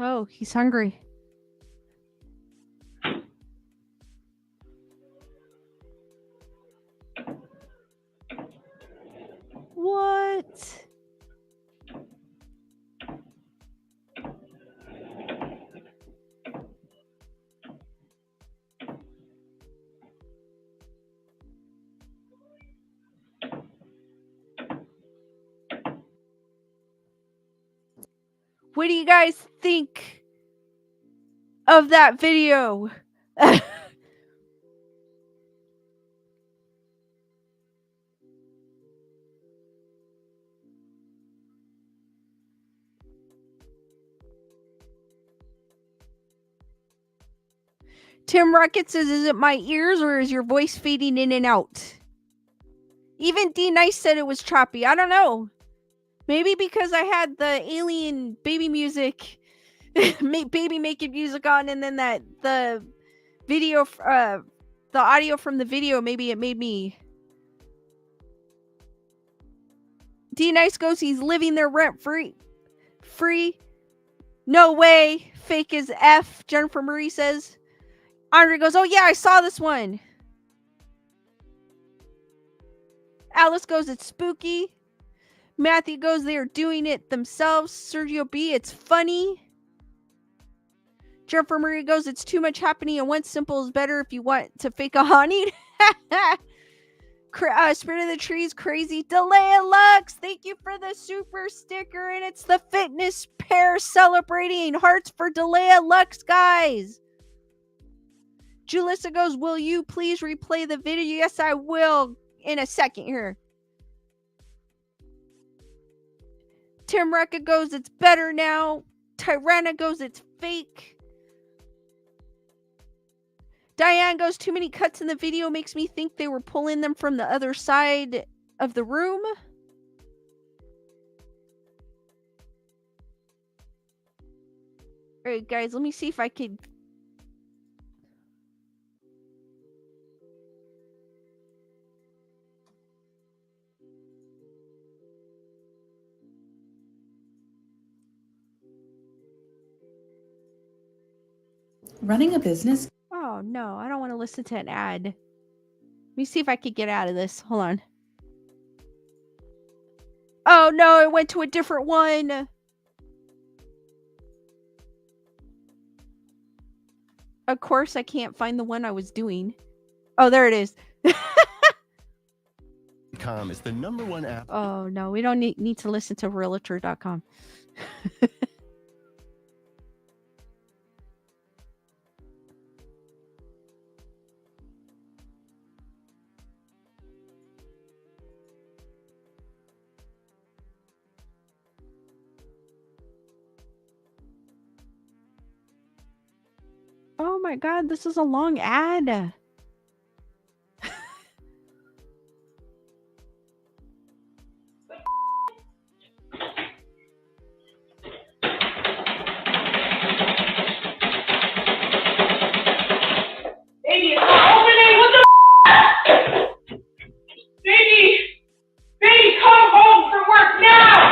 Oh, he's hungry. What? What do you guys think of that video? Tim Rocket says, is it my ears or is your voice fading in and out? Even D Nice said it was choppy. I don't know. Maybe because I had the alien baby music, baby making music on, and then the video, the audio from the video, maybe it made me. D Nice goes, he's living there rent free. No way. Fake as F. Jennifer Marie says. Andre goes, oh yeah, I saw this one. Alice goes, it's spooky. Matthew goes, they are doing it themselves. Sergio B, it's funny. Jennifer Marie goes, it's too much happening and one simple is better if you want to fake a haunting. Spirit of the Trees, crazy. Delay Lux, thank you for the super sticker. And it's the fitness pair celebrating. Hearts for Delay Lux, guys. Julissa goes, will you please replay the video? Yes, I will in a second here. Tim Recca goes, it's better now. Tyranna goes, it's fake. Diane goes, too many cuts in the video makes me think they were pulling them from the other side of the room. Alright, guys, let me see if I could... Running a business. Oh, no, I don't want to listen to an ad. Let me see if I could get out of this. Hold on. Oh, no, it went to a different one. Of course, I can't find the one I was doing. Oh, there it is. .com is the #1 app. Oh, no, we don't need to listen to realtor.com. Oh my god, this is a long ad. Baby, it's not opening! What the Baby! Baby, come home from work now!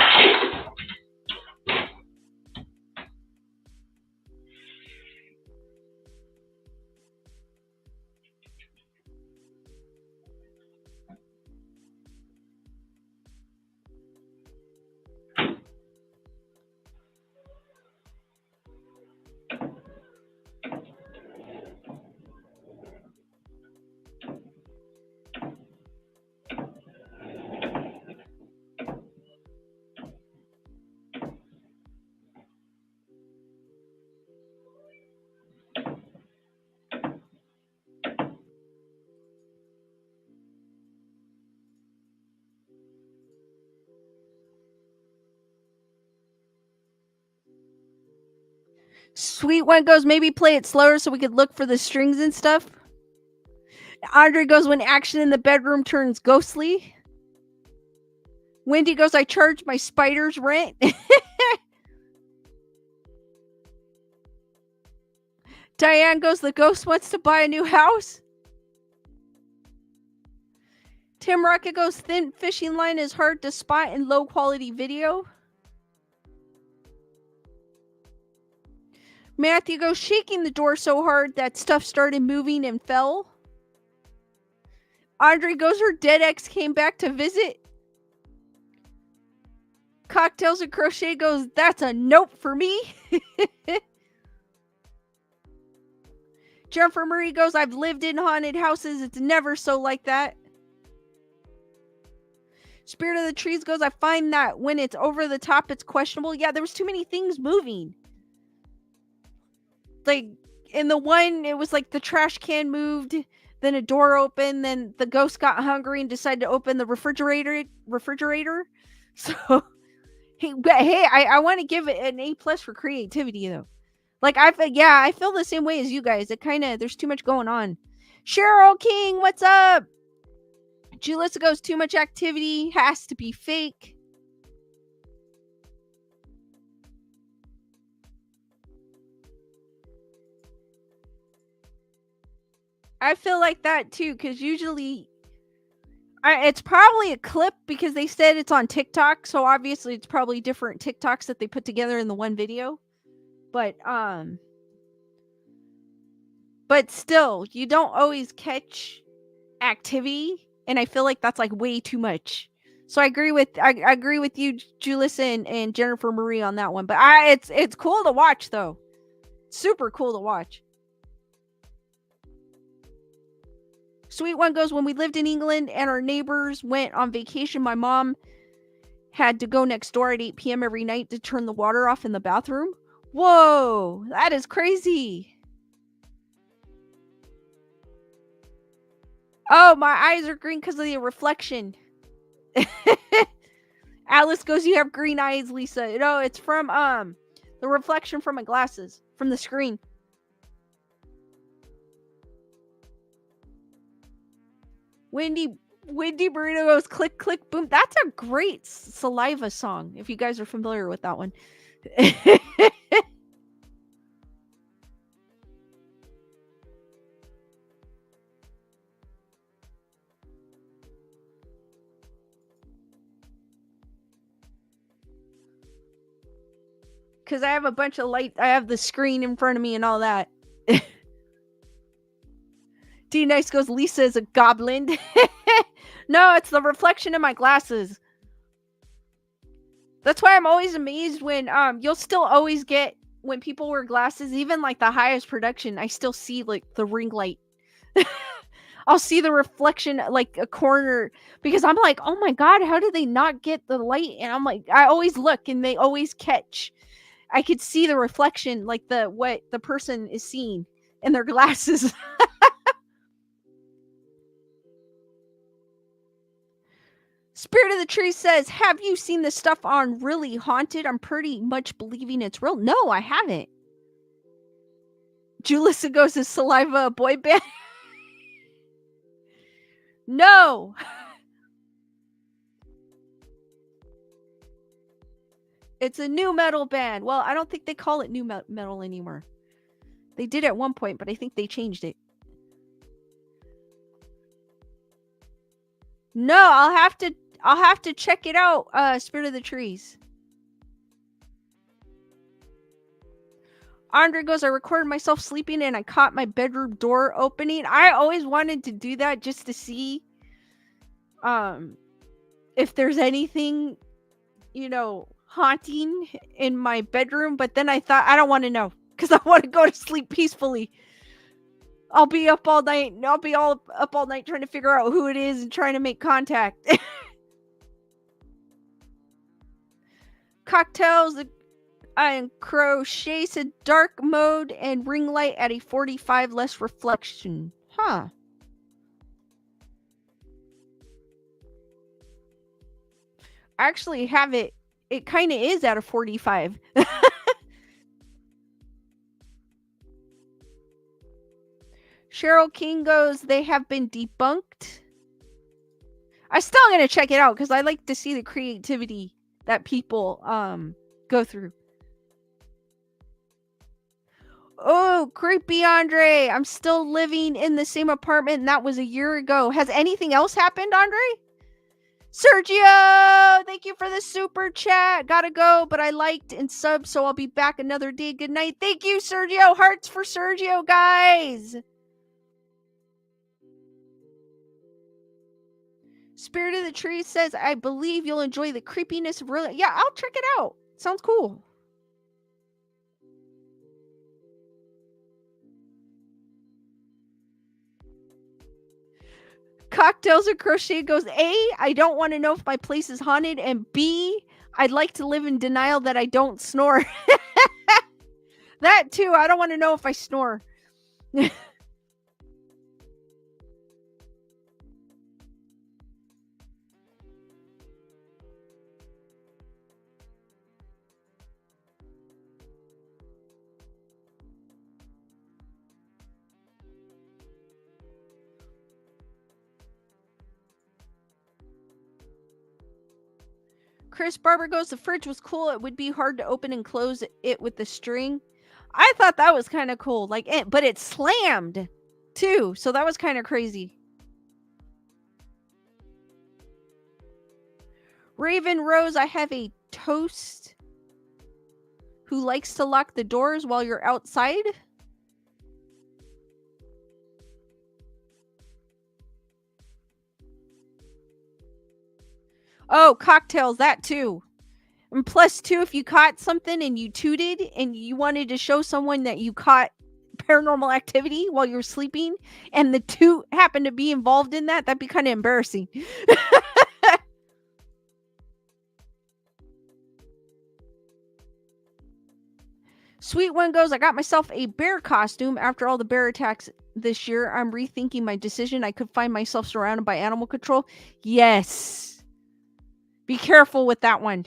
Sweet one goes, maybe play it slower so we could look for the strings and stuff. Andre goes, when action in the bedroom turns ghostly. Wendy goes, I charge my spiders rent. Diane goes, the ghost wants to buy a new house. Tim Rocket goes, thin fishing line is hard to spot in low quality video. Matthew goes, shaking the door so hard that stuff started moving and fell. Andre goes, her dead ex came back to visit. Cocktails and Crochet goes, that's a nope for me. Jennifer Marie goes, I've lived in haunted houses. It's never so like that. Spirit of the Trees goes, I find that when it's over the top, it's questionable. Yeah, there was too many things moving. Like, in the one, it was like the trash can moved, then a door opened, then the ghost got hungry and decided to open the refrigerator. So, I want to give it an A+ for creativity, though. Like, I feel the same way as you guys. It kind of, there's too much going on. Cheryl King, what's up? Julissa goes, too much activity, has to be fake. I feel like that too, because usually it's probably a clip because they said it's on TikTok, so obviously it's probably different TikToks that they put together in the one video. But still, you don't always catch activity, and I feel like that's like way too much. So I agree with you, Julissa and Jennifer Marie on that one. But it's cool to watch though. Super cool to watch. Sweet One goes, when we lived in England and our neighbors went on vacation, my mom had to go next door at 8 p.m. every night to turn the water off in the bathroom. Whoa, that is crazy. Oh, my eyes are green because of the reflection. Alice goes, you have green eyes, Lisa. No, it's from the reflection from my glasses, from the screen. Windy Burrito goes, click, click, boom. That's a great saliva song, if you guys are familiar with that one. Because I have a bunch of light. I have the screen in front of me and all that. D Nice goes, Lisa is a goblin. No, it's the reflection in my glasses. That's why I'm always amazed when you'll still always get, when people wear glasses, even like the highest production, I still see like the ring light. I'll see the reflection like a corner, because I'm like, oh my god, how did they not get the light? And I'm like, I always look and they always catch. I could see the reflection, like what the person is seeing in their glasses. Spirit of the Tree says, have you seen this stuff on Really Haunted? I'm pretty much believing it's real. No, I haven't. Julissa goes, is Saliva a boy band? No. It's a new metal band. Well, I don't think they call it new metal anymore. They did at one point, but I think they changed it. No, I'll have to check it out, Spirit of the Trees. Andre goes, I recorded myself sleeping and I caught my bedroom door opening. I always wanted to do that just to see if there's anything, haunting in my bedroom. But then I thought, I don't want to know, because I want to go to sleep peacefully. I'll be up all night. I'll be all up all night trying to figure out who it is and trying to make contact. Cocktails and crochet said dark mode and ring light at a 45 less reflection. Huh. I actually have it. It kind of is at a 45. Cheryl King goes, they have been debunked. I still am going to check it out because I like to see the creativity that people go through. Oh, creepy Andre. I'm still living in the same apartment and that was a year ago. Has anything else happened, Andre? Sergio, thank you for the super chat. Gotta go, but I liked and subbed, so I'll be back another day. Good night. Thank you, Sergio. Hearts for Sergio, guys. Spirit of the Tree says, I believe you'll enjoy the creepiness of really. Yeah, I'll check it out. Sounds cool. Cocktails and crochet goes, A, I don't want to know if my place is haunted, and B, I'd like to live in denial that I don't snore. That too, I don't want to know if I snore. Chris Barber goes, the fridge was cool. It would be hard to open and close it with the string. I thought that was kind of cool. But it slammed too. So that was kind of crazy. Raven Rose, I have a toast who likes to lock the doors while you're outside. Oh, cocktails, that too. And plus, too, if you caught something and you tooted and you wanted to show someone that you caught paranormal activity while you're sleeping and the two happen to be involved in that, that'd be kind of embarrassing. Sweet One goes, I got myself a bear costume after all the bear attacks this year. I'm rethinking my decision. I could find myself surrounded by animal control. Yes. Be careful with that one.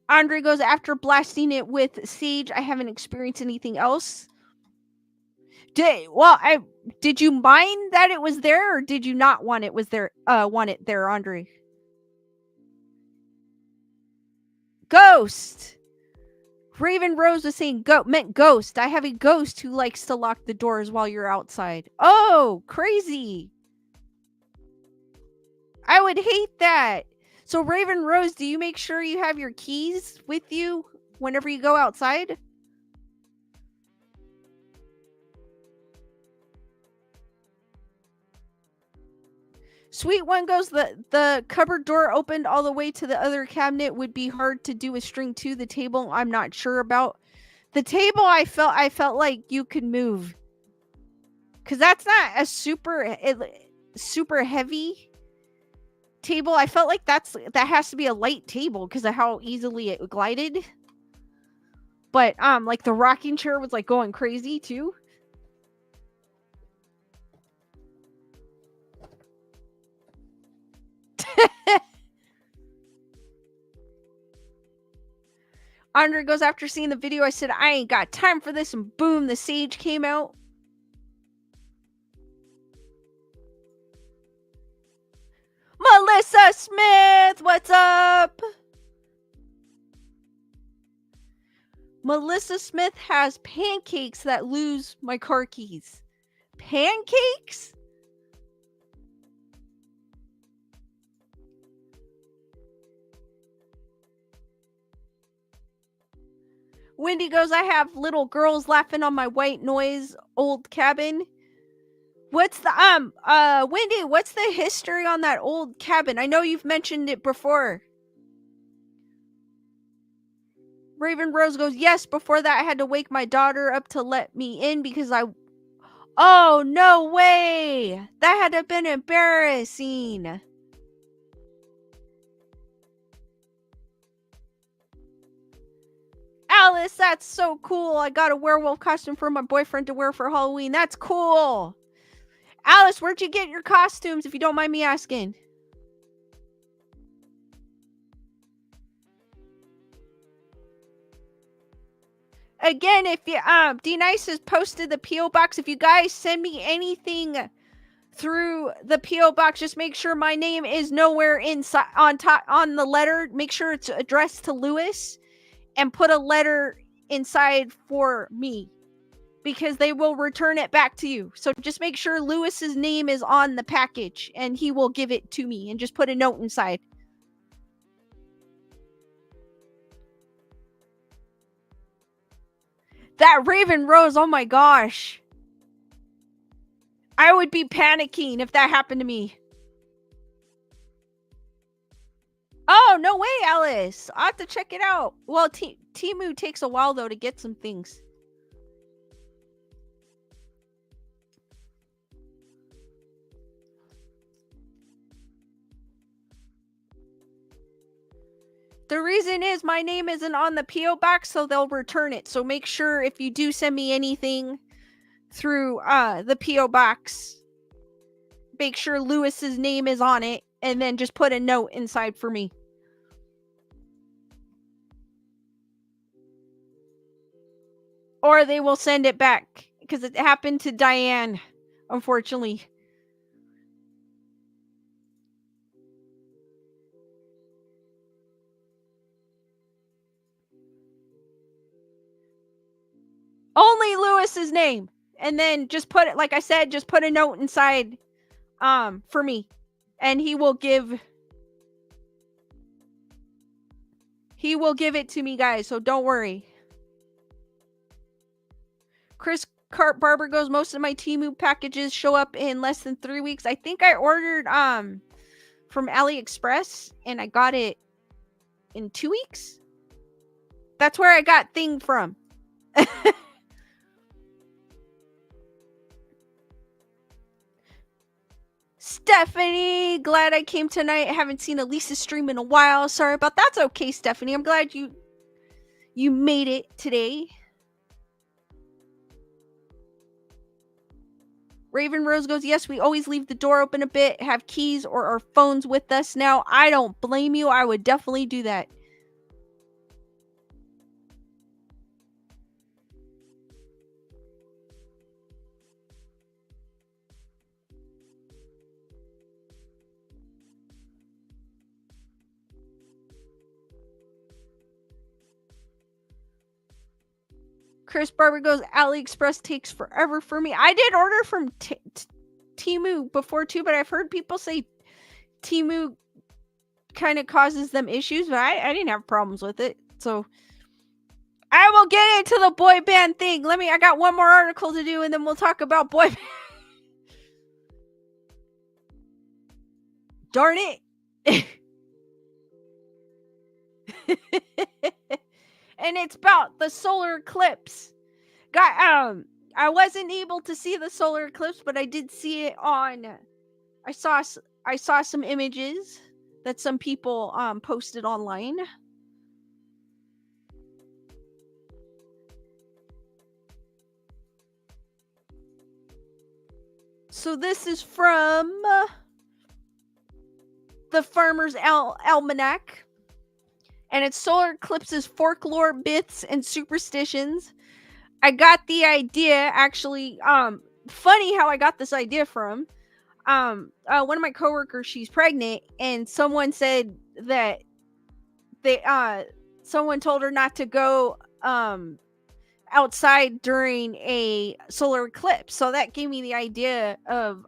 Andre goes, after blasting it with sage, I haven't experienced anything else. Did you mind that it was there, or did you not want it there, Andre? Ghost. Raven Rose was saying meant ghost. I have a ghost who likes to lock the doors while you're outside. Oh, crazy. I would hate that. So Raven Rose, do you make sure you have your keys with you whenever you go outside? Sweet One goes, the cupboard door opened all the way to the other cabinet would be hard to do with string to. The table I'm not sure about. The table I felt like you could move. Cause that's not a super heavy table. I felt like that has to be a light table because of how easily it glided. But like the rocking chair was like going crazy too. Andre goes, after seeing the video, I said, I ain't got time for this, and boom, the sage came out. Melissa Smith, what's up? Melissa Smith has pancakes that lose my car keys. Pancakes? Wendy goes, I have little girls laughing on my white noise old cabin. What's the Wendy, what's the history on that old cabin? I know you've mentioned it before. Raven Rose goes, yes, before that I had to wake my daughter up to let me in because oh, no way. That had to have been embarrassing. Alice, that's so cool. I got a werewolf costume for my boyfriend to wear for Halloween. That's cool. Alice, where'd you get your costumes, if you don't mind me asking? Again, if you D-Nice has posted the P.O. box. If you guys send me anything through the P.O. box, just make sure my name is nowhere inside on the letter. Make sure it's addressed to Lewis and put a letter inside for me, because they will return it back to you. So just make sure Lewis's name is on the package and he will give it to me, and just put a note inside. That Raven Rose, oh my gosh. I would be panicking if that happened to me. Oh, no way, Alice. I'll have to check it out. Well, Temu takes a while, though, to get some things. The reason is my name isn't on the P.O. box, so they'll return it. So make sure if you do send me anything through the P.O. box, make sure Lewis's name is on it, and then just put a note inside for me. Or they will send it back, because it happened to Diane, unfortunately. Only Lewis's name. And then just put it, like I said, just put a note inside for me. And he will give it to me, guys, so don't worry. Chris Barber goes, most of my Temu packages show up in less than 3 weeks. I think I ordered from AliExpress and I got it in 2 weeks. That's where I got thing from. Stephanie, glad I came tonight. I haven't seen Elisa's stream in a while. Sorry about that. That's okay, Stephanie. I'm glad you made it today. Raven Rose goes, yes, we always leave the door open a bit, have keys or our phones with us now. I don't blame you. I would definitely do that. Chris Barber goes, AliExpress takes forever for me. I did order from Temu before too, but I've heard people say Temu kind of causes them issues, but I didn't have problems with it. So I will get into the boy band thing. I got one more article to do and then we'll talk about boy band. Darn it. And it's about the solar eclipse. I wasn't able to see the solar eclipse, but I did see it on. I saw some images that some people posted online. So this is from the Farmer's Almanac. And it's solar eclipses, folklore, myths, and superstitions. I got the idea, actually, funny how I got this idea from. One of my coworkers, she's pregnant, and someone said that someone told her not to go outside during a solar eclipse. So that gave me the idea of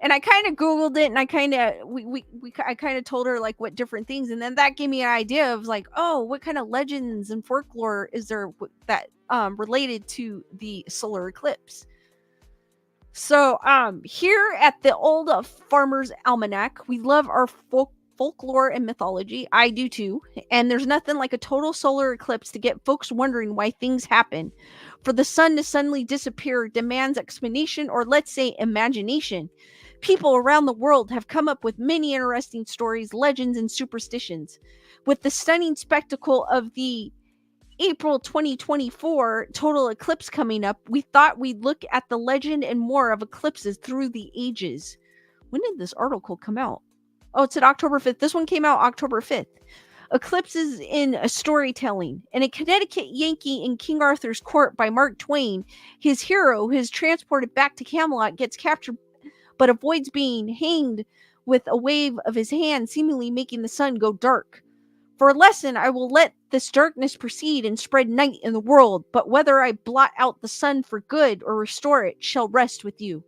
and I kind of Googled it, and I kind of told her like what different things, and then that gave me an idea of like, oh, what kind of legends and folklore is there that related to the solar eclipse. So here at the old Farmer's Almanac, we love our folklore and mythology. I do too. And there's nothing like a total solar eclipse to get folks wondering why things happen. For the sun to suddenly disappear demands explanation, or let's say imagination. People around the world have come up with many interesting stories, legends, and superstitions. With the stunning spectacle of the April 2024 total eclipse coming up, we thought we'd look at the legend and more of eclipses through the ages. When did this article come out? Oh, it's at October 5th. This one came out October 5th. Eclipses in a Storytelling. In a Connecticut Yankee in King Arthur's Court by Mark Twain, his hero, who is transported back to Camelot, gets captured but avoids being hanged with a wave of his hand, seemingly making the sun go dark. For a lesson, I will let this darkness proceed and spread night in the world, but whether I blot out the sun for good or restore it shall rest with you.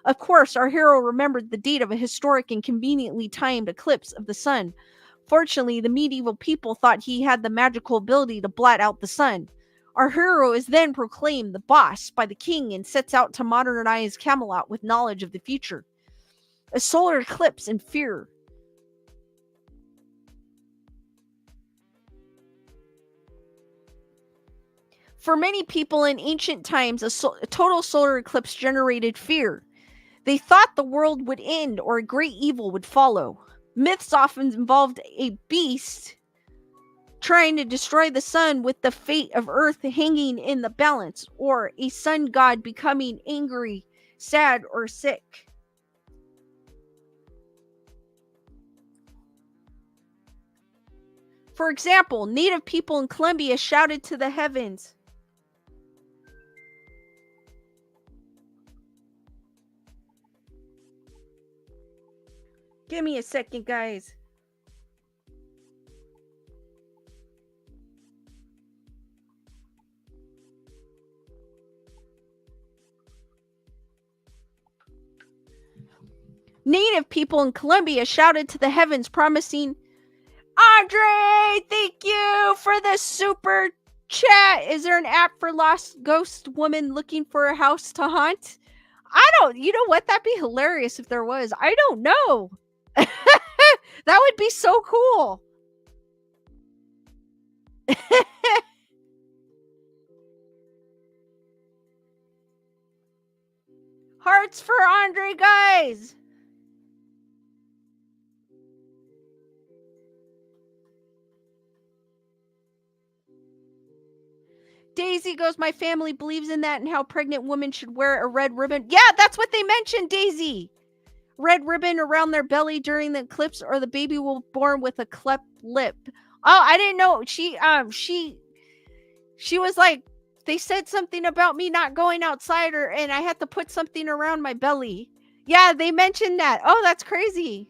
Of course, our hero remembered the date of a historic and conveniently timed eclipse of the sun. Fortunately, the medieval people thought he had the magical ability to blot out the sun. Our hero is then proclaimed the boss by the king and sets out to modernize Camelot with knowledge of the future. A solar eclipse and fear. For many people in ancient times, a total solar eclipse generated fear. They thought the world would end or a great evil would follow. Myths often involved a beast trying to destroy the sun, with the fate of Earth hanging in the balance, or a sun god becoming angry, sad, or sick. For example, native people in Colombia shouted to the heavens. Give me a second, guys. Native people in Colombia shouted to the heavens, promising, Andre, thank you for the super chat. Is there an app for lost ghost woman looking for a house to haunt? You know what? That'd be hilarious if there was. I don't know. That would be so cool. Hearts for Andre, guys. Daisy goes, my family believes in that and how pregnant women should wear a red ribbon. Yeah, that's what they mentioned, Daisy. Red ribbon around their belly during the eclipse, or the baby will be born with a cleft lip. Oh, I didn't know. She was like, they said something about me not going outside, and I had to put something around my belly. Yeah, they mentioned that. Oh, that's crazy.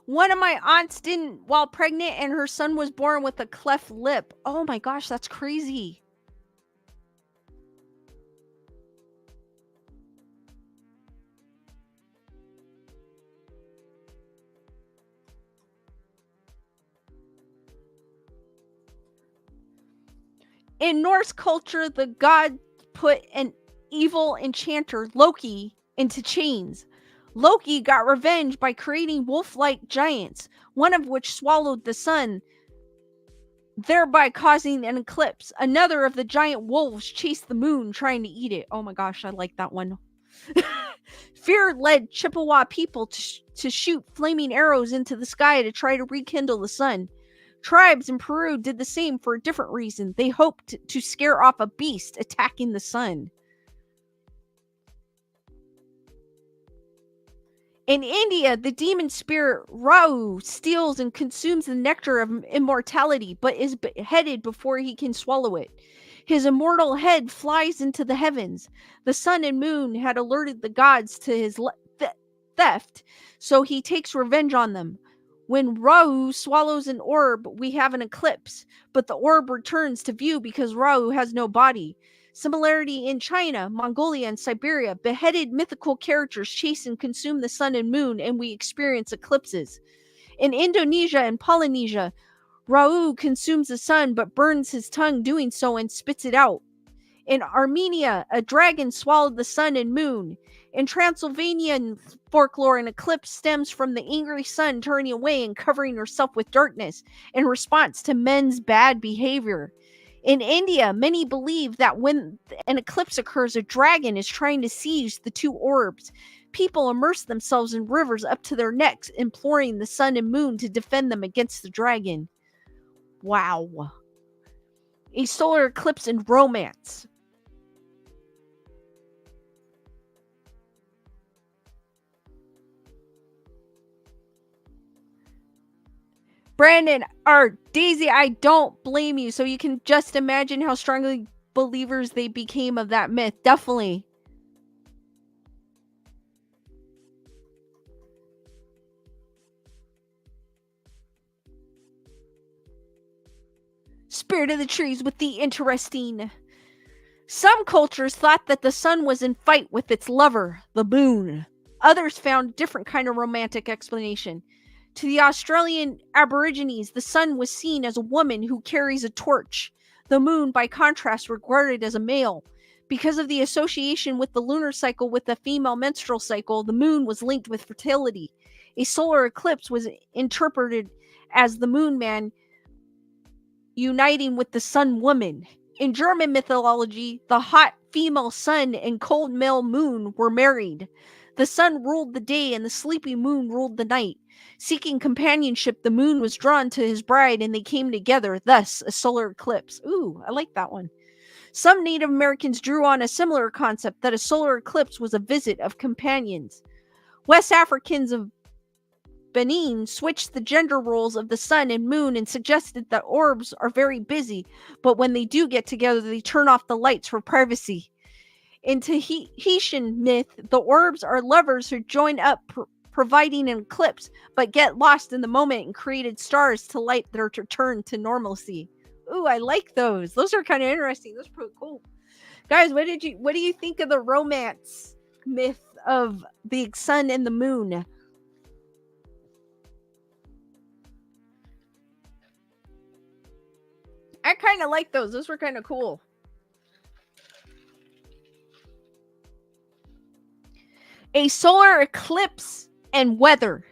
One of my aunts didn't while pregnant, and her son was born with a cleft lip. Oh my gosh, that's crazy. In Norse culture, the god put an evil enchanter, Loki, into chains. Loki got revenge by creating wolf-like giants, one of which swallowed the sun, thereby causing an eclipse. Another of the giant wolves chased the moon, trying to eat it. Oh my gosh, I like that one. Fear led Chippewa people to shoot flaming arrows into the sky to try to rekindle the sun. Tribes in Peru did the same for a different reason. They hoped to scare off a beast attacking the sun. In India, the demon spirit Rahu steals and consumes the nectar of immortality, but is beheaded before he can swallow it. His immortal head flies into the heavens. The sun and moon had alerted the gods to his theft, so he takes revenge on them. When Rahu swallows an orb, we have an eclipse, but the orb returns to view because Rahu has no body. Similarity in China, Mongolia, and Siberia, beheaded mythical characters chase and consume the sun and moon, and we experience eclipses. In Indonesia and Polynesia, Rahu consumes the sun but burns his tongue doing so and spits it out. In Armenia, a dragon swallowed the sun and moon. In Transylvanian folklore, an eclipse stems from the angry sun turning away and covering herself with darkness in response to men's bad behavior. In India, many believe that when an eclipse occurs, a dragon is trying to seize the two orbs. People immerse themselves in rivers up to their necks, imploring the sun and moon to defend them against the dragon. Wow. A solar eclipse in romance. Brandon, or Daisy, I don't blame you. So you can just imagine how strongly believers they became of that myth. Definitely. Spirit of the trees with the interesting. Some cultures thought that the sun was in fight with its lover, the moon. Others found a different kind of romantic explanation. To the Australian Aborigines, the sun was seen as a woman who carries a torch. The moon, by contrast, regarded as a male. Because of the association with the lunar cycle with the female menstrual cycle, the moon was linked with fertility. A solar eclipse was interpreted as the moon man uniting with the sun woman. In German mythology, the hot female sun and cold male moon were married. The sun ruled the day and the sleepy moon ruled the night. Seeking companionship, the moon was drawn to his bride and they came together, thus a solar eclipse. Ooh, I like that one. Some Native Americans drew on a similar concept that a solar eclipse was a visit of companions. West Africans of Benin switched the gender roles of the sun and moon and suggested that orbs are very busy, but when they do get together, they turn off the lights for privacy. In Tahitian myth, the orbs are lovers who join up, providing an eclipse, but get lost in the moment and created stars to light their return to normalcy. Ooh, I like those. Those are kind of interesting. Those are pretty cool. Guys, what do you think of the romance myth of the sun and the moon? I kind of like those. Those were kind of cool. A solar eclipse and weather.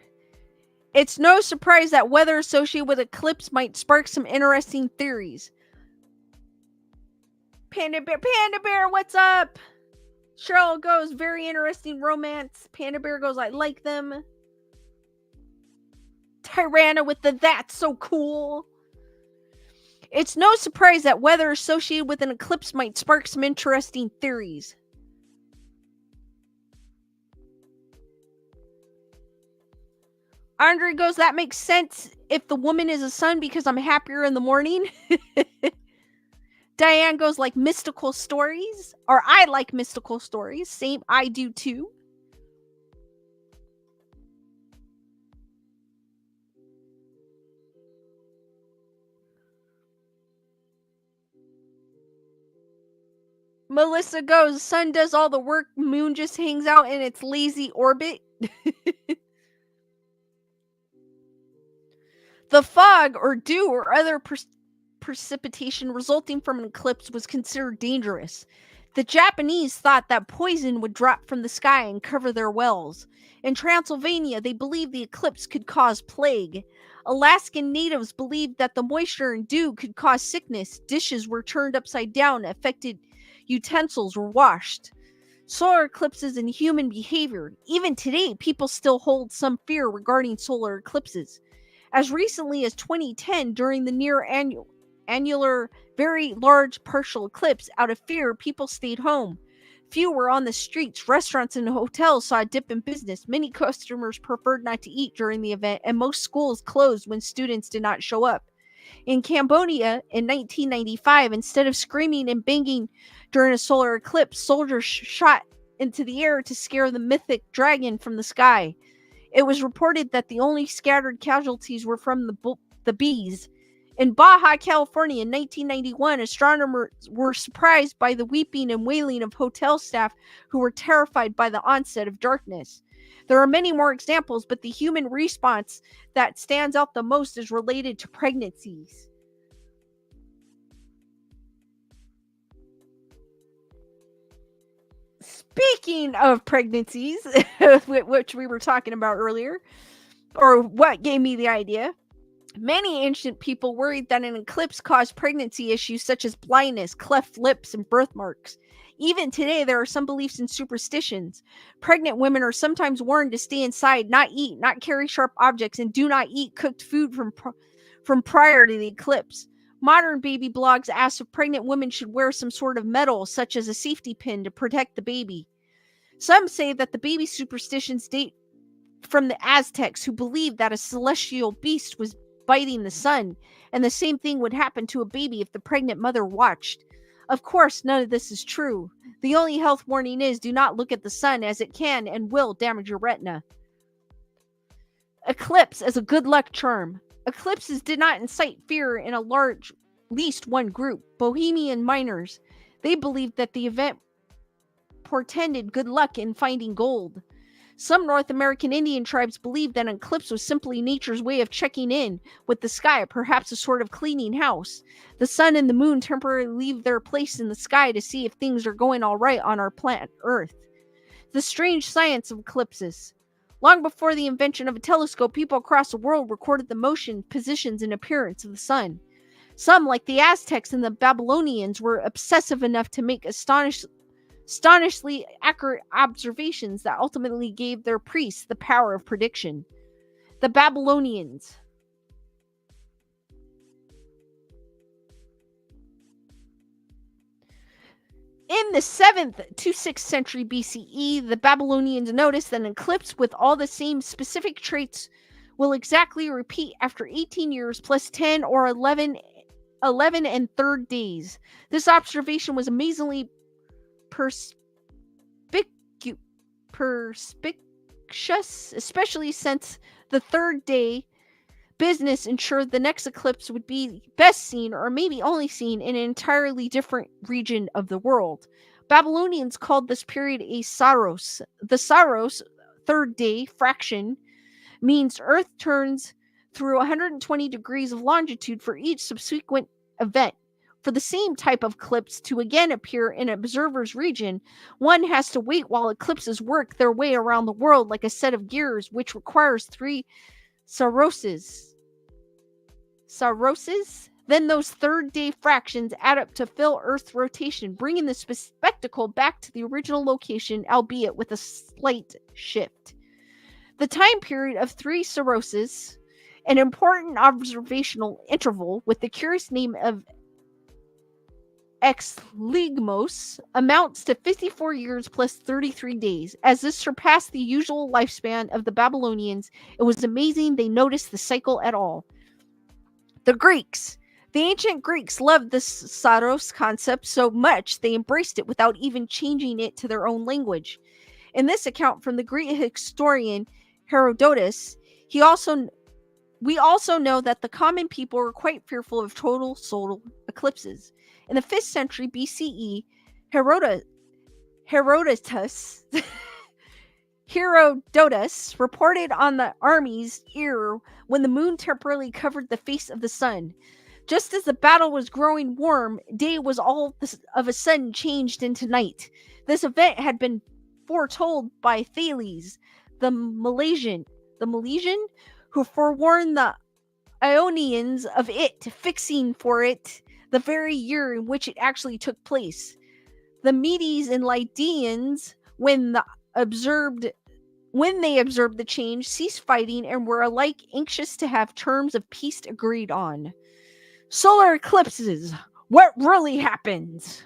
It's no surprise that weather associated with eclipse might spark some interesting theories. Panda Bear, what's up? Cheryl goes, very interesting romance. Panda Bear goes, I like them. Tyranna with the that's so cool. It's no surprise that weather associated with an eclipse might spark some interesting theories. Andre goes, that makes sense if the woman is a sun because I'm happier in the morning. Diane goes, like mystical stories. Or I like mystical stories. Same, I do too. Melissa goes, sun does all the work, moon just hangs out in its lazy orbit. The fog or dew or other precipitation resulting from an eclipse was considered dangerous. The Japanese thought that poison would drop from the sky and cover their wells. In Transylvania, they believed the eclipse could cause plague. Alaskan natives believed that the moisture and dew could cause sickness. Dishes were turned upside down, affected utensils were washed. Solar eclipses and human behavior. Even today, people still hold some fear regarding solar eclipses. As recently as 2010, during the near annular, very large partial eclipse, out of fear, people stayed home. Few were on the streets. Restaurants and hotels saw a dip in business. Many customers preferred not to eat during the event, and most schools closed when students did not show up. In Cambodia, in 1995, instead of screaming and banging during a solar eclipse, soldiers shot into the air to scare the mythic dragon from the sky. It was reported that the only scattered casualties were from the bees. In Baja California in 1991, astronomers were surprised by the weeping and wailing of hotel staff who were terrified by the onset of darkness. There are many more examples, but the human response that stands out the most is related to pregnancies. Speaking of pregnancies, which we were talking about earlier, or what gave me the idea, many ancient people worried that an eclipse caused pregnancy issues such as blindness, cleft lips, and birthmarks. Even today, there are some beliefs in superstitions. Pregnant women are sometimes warned to stay inside, not eat, not carry sharp objects, and do not eat cooked food from prior to the eclipse. Modern baby blogs ask if pregnant women should wear some sort of metal, such as a safety pin, to protect the baby. Some say that the baby superstitions date from the Aztecs, who believed that a celestial beast was biting the sun, and the same thing would happen to a baby if the pregnant mother watched. Of course, none of this is true. The only health warning is do not look at the sun, as it can and will damage your retina. Eclipse as a good luck charm. Eclipses did not incite fear in a large, at least one group, Bohemian miners. They believed that the event portended good luck in finding gold. Some North American Indian tribes believed that an eclipse was simply nature's way of checking in with the sky, perhaps a sort of cleaning house. The sun and the moon temporarily leave their place in the sky to see if things are going all right on our planet Earth. The strange science of eclipses. Long before the invention of a telescope, people across the world recorded the motion, positions, and appearance of the sun. Some, like the Aztecs and the Babylonians, were obsessive enough to make astonishingly accurate observations that ultimately gave their priests the power of prediction. The Babylonians. In the 7th to 6th century BCE, the Babylonians noticed that an eclipse with all the same specific traits will exactly repeat after 18 years plus 10 or 11 and third days. This observation was amazingly perspicacious, especially since the third day business ensured the next eclipse would be best seen, or maybe only seen, in an entirely different region of the world. Babylonians called this period a Saros. The Saros, third day fraction, means Earth turns through 120 degrees of longitude for each subsequent event. For the same type of eclipse to again appear in an observer's region, one has to wait while eclipses work their way around the world like a set of gears, which requires 3 Saroses. Then those third-day fractions add up to fill Earth's rotation, bringing the spectacle back to the original location, albeit with a slight shift. The time period of 3 Sarosis, an important observational interval with the curious name of Exligmos, amounts to 54 years plus 33 days. As this surpassed the usual lifespan of the Babylonians, it was amazing they noticed the cycle at all. The Greeks. The ancient Greeks loved the Saros concept so much they embraced it without even changing it to their own language. In this account from the Greek historian Herodotus, we also know that the common people were quite fearful of total solar eclipses. In the 5th century BCE, Herodotus reported on the army's era when the moon temporarily covered the face of the sun. Just as the battle was growing warm, day was all of a sudden changed into night. This event had been foretold by Thales, the Milesian, who forewarned the Ionians of it fixing for it the very year in which it actually took place. The Medes and Lydians, when they observed the change, ceased fighting and were alike anxious to have terms of peace agreed on. Solar eclipses. What really happens?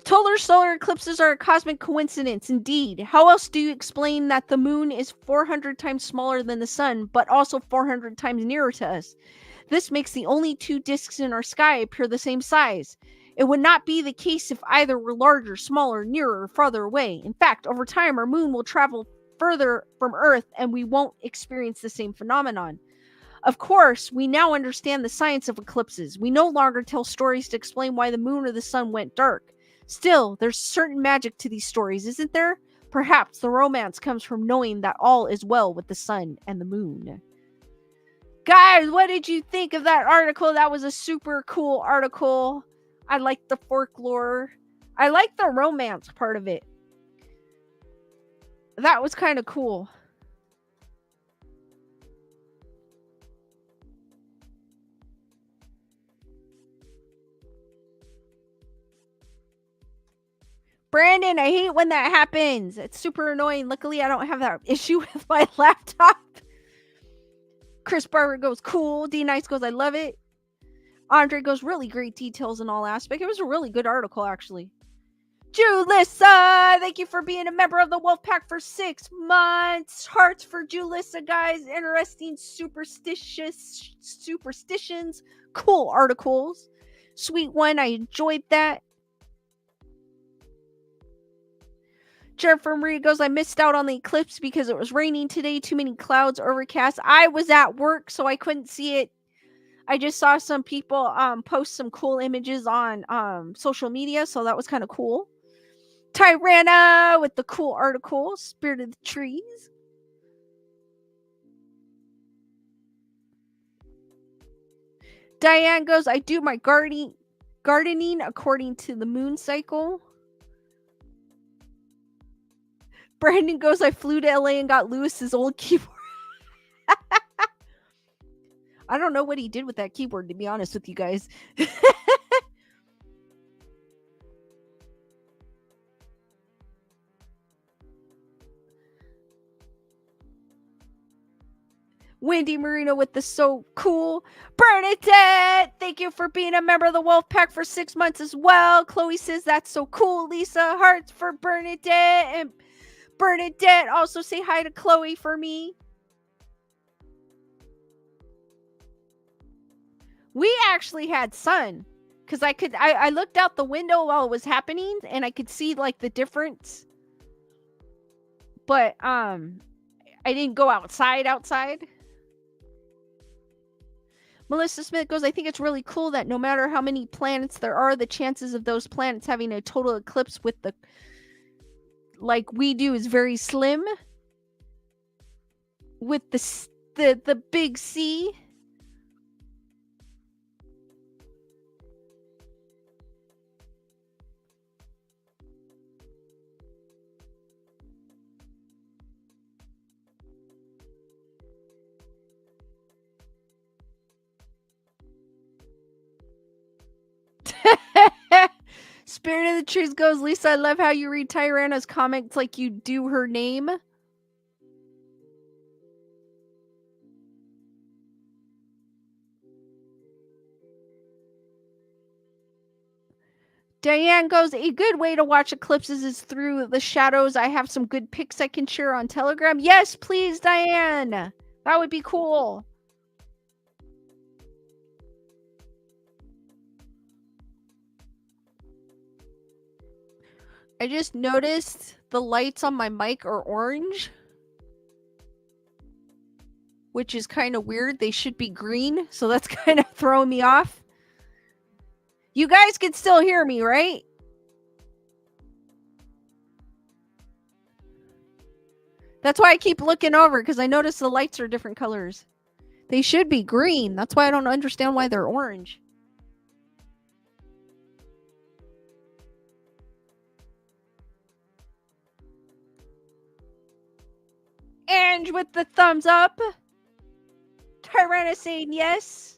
Total solar eclipses are a cosmic coincidence, indeed. How else do you explain that the moon is 400 times smaller than the sun, but also 400 times nearer to us? This makes the only 2 disks in our sky appear the same size. It would not be the case if either were larger, smaller, nearer, or farther away. In fact, over time, our moon will travel further from Earth and we won't experience the same phenomenon. Of course, we now understand the science of eclipses. We no longer tell stories to explain why the moon or the sun went dark. Still, there's certain magic to these stories, isn't there? Perhaps the romance comes from knowing that all is well with the sun and the moon. Guys, what did you think of that article? That was a super cool article. I like the folklore. I like the romance part of it. That was kind of cool. Brandon, I hate when that happens. It's super annoying. Luckily, I don't have that issue with my laptop. Chris Barber goes, cool. D Nice goes, I love it. Andre goes, really great details in all aspects. It was a really good article, actually. Julissa, thank you for being a member of the Wolfpack for 6 months. Hearts for Julissa, guys. Interesting superstitions. Cool articles. Sweet one. I enjoyed that. Jennifer Marie goes, I missed out on the eclipse because it was raining today. Too many clouds, overcast. I was at work, so I couldn't see it. I just saw some people post some cool images on social media, so that was kind of cool. Tyranna with the cool article, Spirit of the Trees. Diane goes, I do my gardening according to the moon cycle. Brandon goes, I flew to LA and got Lewis's old keyboard. I don't know what he did with that keyboard, to be honest with you guys. Wendy Marino with the so cool. Bernadette, thank you for being a member of the Wolfpack for 6 months as well. Chloe says, that's so cool. Lisa, hearts for Bernadette. And Bernadette, also say hi to Chloe for me. We actually had sun because I looked out the window while it was happening and I could see like the difference. But I didn't go outside. Melissa Smith goes, I think it's really cool that no matter how many planets there are, the chances of those planets having a total eclipse with the like we do is very slim. With the big C. Spirit of the Trees goes, Lisa, I love how you read Tyrana's comics like you do her name. Diane goes, a good way to watch eclipses is through the shadows. I have some good pics I can share on Telegram. Yes, please, Diane. That would be cool. I just noticed the lights on my mic are orange, which is kind of weird. They should be green, so that's kind of throwing me off. You guys can still hear me, right? That's why I keep looking over, because I notice the lights are different colors. They should be green. That's why I don't understand why they're orange. And with the thumbs up. Tyrannus saying yes.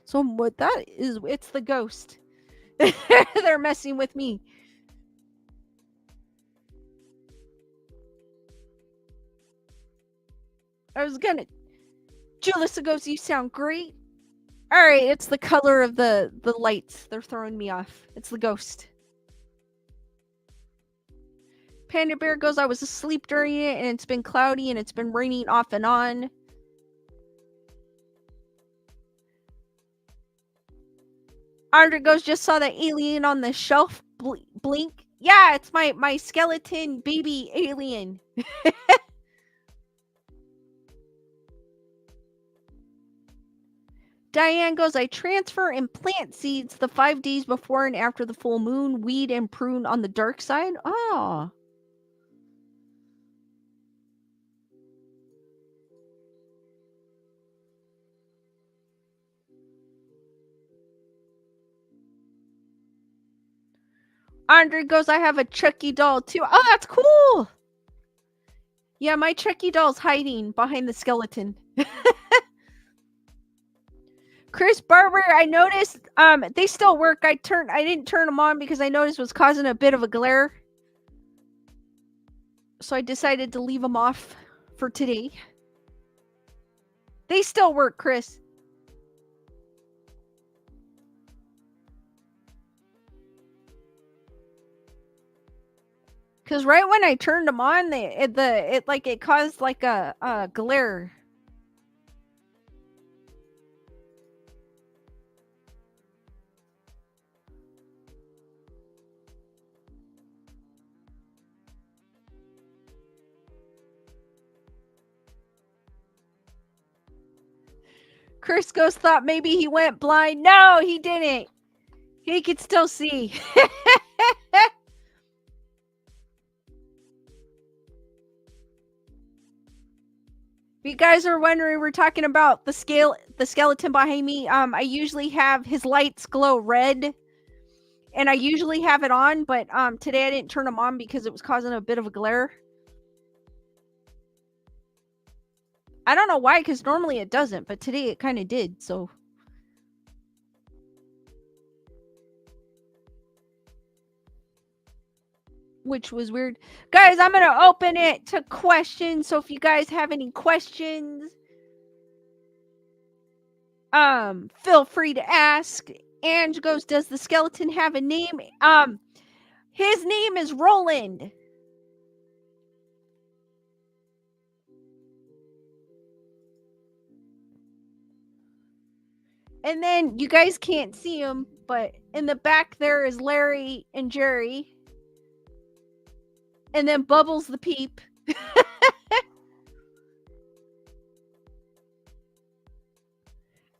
So what that is, it's the ghost. They're messing with me. I was gonna... Julissa goes, you sound great. Alright, it's the color of the lights. They're throwing me off. It's the ghost. Panda Bear goes, I was asleep during it, and it's been cloudy, and it's been raining off and on. Andre goes, just saw the alien on the shelf blink. Yeah, it's my skeleton baby alien. Diane goes, I transfer and plant seeds the 5 days before and after the full moon, weed and prune on the dark side. Oh. Andre goes, I have a Chucky doll too. Oh, that's cool. Yeah, my Chucky doll's hiding behind the skeleton. Chris Barber, I noticed they still work. I didn't turn them on because I noticed it was causing a bit of a glare. So I decided to leave them off for today. They still work, Chris. Cause right when I turned them on, it caused like a glare. Chris Ghost thought maybe he went blind. No, he didn't. He could still see. If you guys are wondering, we're talking about the skeleton behind me. I usually have his lights glow red, and I usually have it on, but today I didn't turn them on because it was causing a bit of a glare. I don't know why, because normally it doesn't, but today it kind of did, so. Which was weird. Guys, I'm going to open it to questions, so if you guys have any questions, feel free to ask. Ange goes, does the skeleton have a name? His name is Roland. And then you guys can't see him, but in the back there is Larry and Jerry. And then Bubbles the Peep.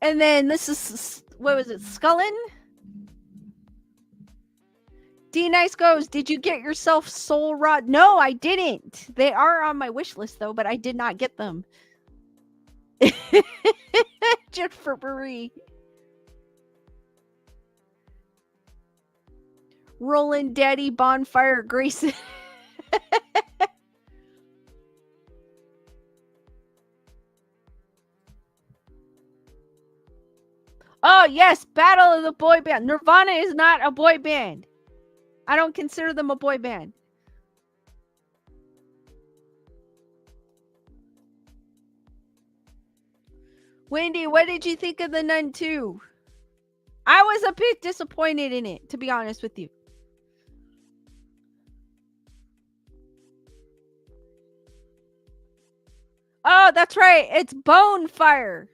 And then this is, what was it, Scullin? D-Nice goes, did you get yourself Soul Rod? No, I didn't. They are on my wish list, though, but I did not get them. Jennifer Marie. Roland Daddy Bonfire Grayson. Oh, yes, Battle of the Boy Band. Nirvana is not a boy band. I don't consider them a boy band. Wendy, what did you think of The Nun 2? I was a bit disappointed in it, to be honest with you. Oh, that's right. It's Bonefire.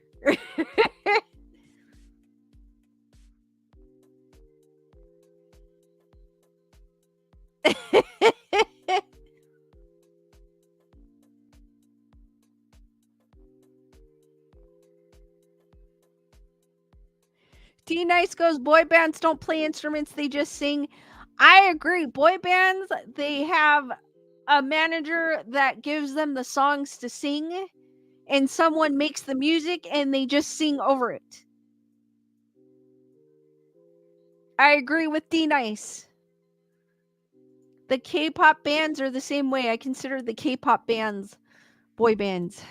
D Nice goes, boy bands don't play instruments, they just sing. I agree. Boy bands, they have a manager that gives them the songs to sing, and someone makes the music and they just sing over it. I agree with D Nice. The K-pop bands are the same way. I consider the K-pop bands boy bands.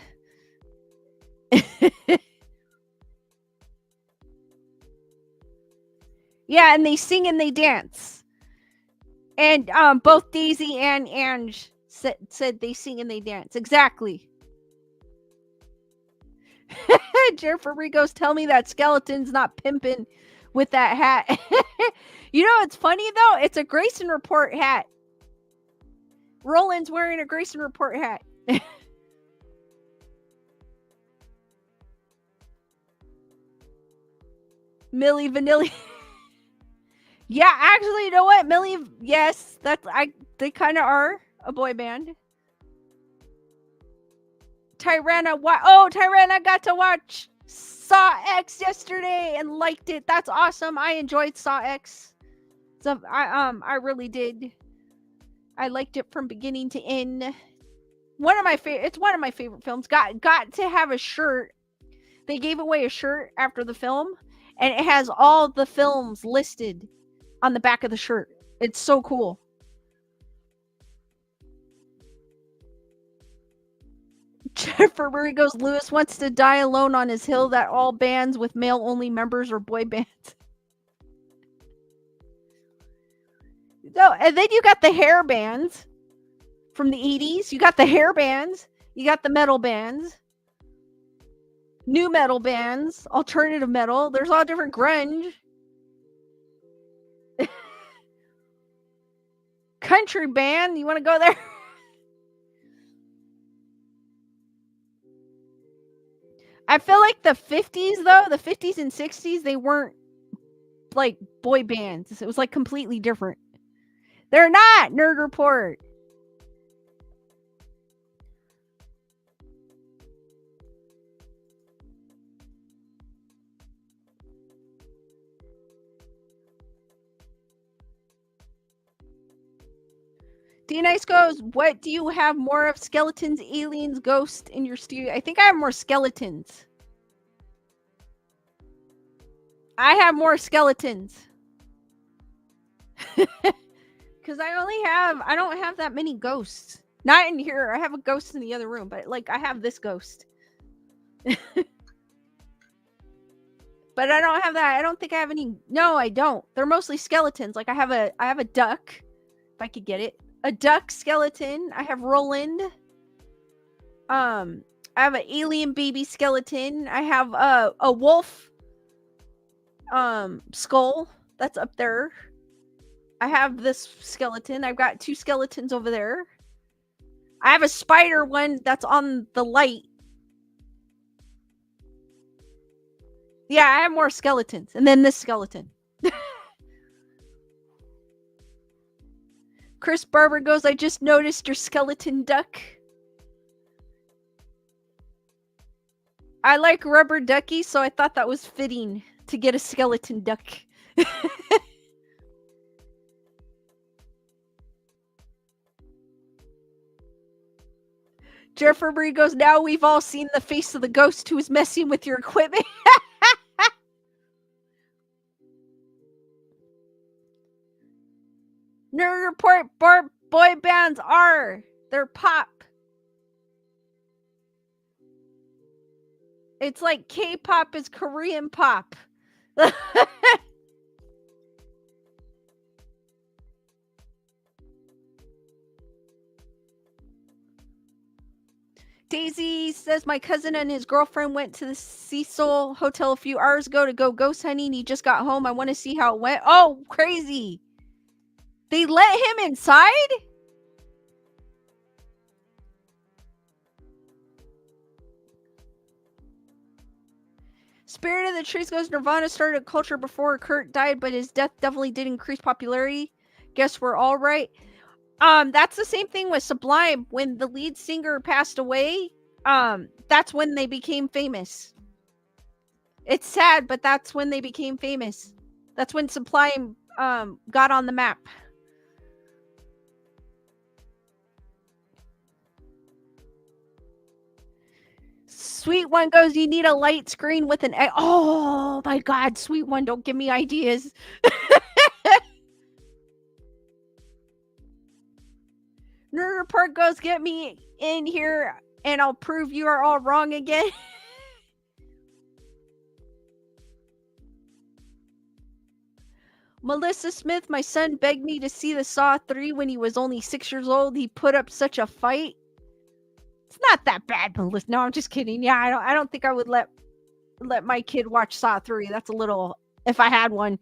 Yeah, and they sing and they dance. And both Daisy and Ange said they sing and they dance. Exactly. Jennifer Rigos, tell me that skeleton's not pimping with that hat. You know, it's funny though. It's a Grayson Report hat. Roland's wearing a Grayson Report hat. Millie Vanilli. Yeah, actually, you know what? Millie, yes, they kind of are a boy band. Tyranna, Tyranna got to watch Saw X yesterday and liked it. That's awesome. I enjoyed Saw X. So I really did. I liked it from beginning to end. It's one of my favorite films. Got to have a shirt. They gave away a shirt after the film, and it has all the films listed on the back of the shirt. It's so cool. Jennifer Murray goes, Lewis wants to die alone on his hill that all bands with male-only members are boy bands. No, and then you got the hair bands from the 80s. You got the hair bands. You got the metal bands. New metal bands. Alternative metal. There's all different grunge. Country band. You want to go there? I feel like the 50s, though, the 50s and 60s, they weren't like boy bands. It was like completely different. They're not. Nerd Report. D-Nice goes, what do you have more of? Skeletons, aliens, ghosts in your studio? I think I have more skeletons. I have more skeletons. Because I don't have that many ghosts. Not in here. I have a ghost in the other room, but like I have this ghost. But I don't have that. I don't think I have any. No, I don't. They're mostly skeletons. Like I have a duck, if I could get it. A duck skeleton. I have Roland. I have an alien baby skeleton. I have a wolf skull that's up there. I have this skeleton. I've got 2 skeletons over there. I have a spider one that's on the light. Yeah, I have more skeletons. And then this skeleton. Chris Barber goes, I just noticed your skeleton duck. I like rubber duckies, so I thought that was fitting to get a skeleton duck. Jennifer Marie goes, now we've all seen the face of the ghost who is messing with your equipment. Nerd Report boy bands are. They're pop. It's like K-pop is Korean pop. Daisy says my cousin and his girlfriend went to the Cecil Hotel a few hours ago to go ghost hunting. He just got home. I want to see how it went. Oh, crazy. They let him inside? Spirit of the Trees goes, Nirvana started a culture before Kurt died, but his death definitely did increase popularity. Guess we're all right. That's the same thing with Sublime. When the lead singer passed away, that's when they became famous. It's sad, but that's when they became famous. That's when Sublime got on the map. Sweet One goes, you need a light screen with an... Oh my god, Sweet One, don't give me ideas. Nerd Report goes, get me in here and I'll prove you are all wrong again. Melissa Smith, my son begged me to see the Saw 3 when he was only 6 years old. He put up such a fight. It's not that bad, Melissa. No, I'm just kidding. Yeah, I don't think I would let my kid watch Saw 3. That's a little, if I had one.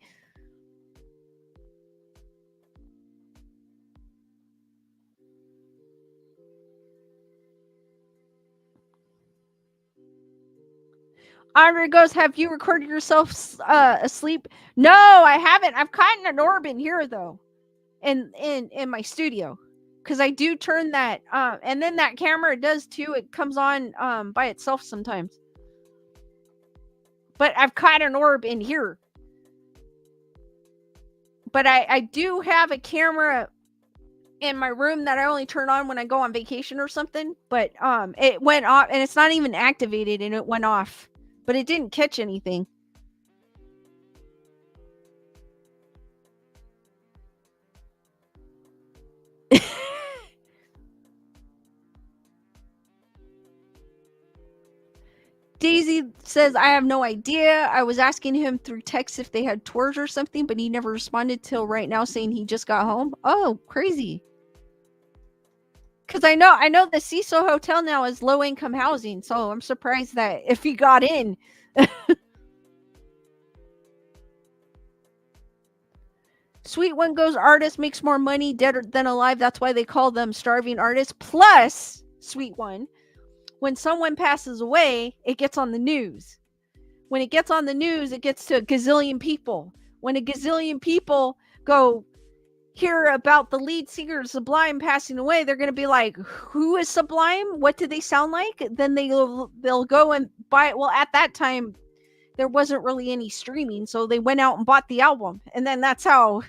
Andre goes, have you recorded yourself asleep? No, I haven't. I've caught an orb in here though. In my studio. Because I do turn that and then that camera does too. It comes on by itself sometimes. But I've caught an orb in here. But I do have a camera in my room that I only turn on when I go on vacation or something. But it went off and it's not even activated and it went off. But it didn't catch anything. Daisy says, I have no idea. I was asking him through text if they had tours or something, but he never responded till right now saying he just got home. Oh, crazy. Because I know the Cecil Hotel now is low-income housing, so I'm surprised that if he got in. Sweet One goes, artist makes more money dead than alive. That's why they call them starving artists. Plus, Sweet One, when someone passes away, it gets on the news. When it gets on the news, it gets to a gazillion people. When a gazillion people go hear about the lead singer of Sublime passing away, they're going to be like, who is Sublime? What do they sound like? Then they'll go and buy it. Well, at that time, there wasn't really any streaming, so they went out and bought the album. And then that's how...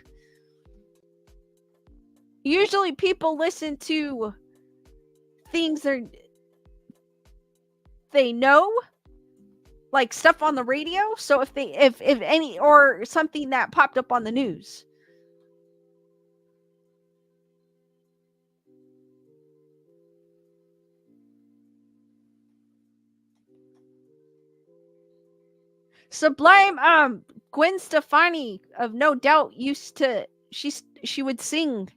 Usually people listen to things they know, like stuff on the radio. So if any, or something that popped up on the news. Sublime, Gwen Stefani of No Doubt used to, she would sing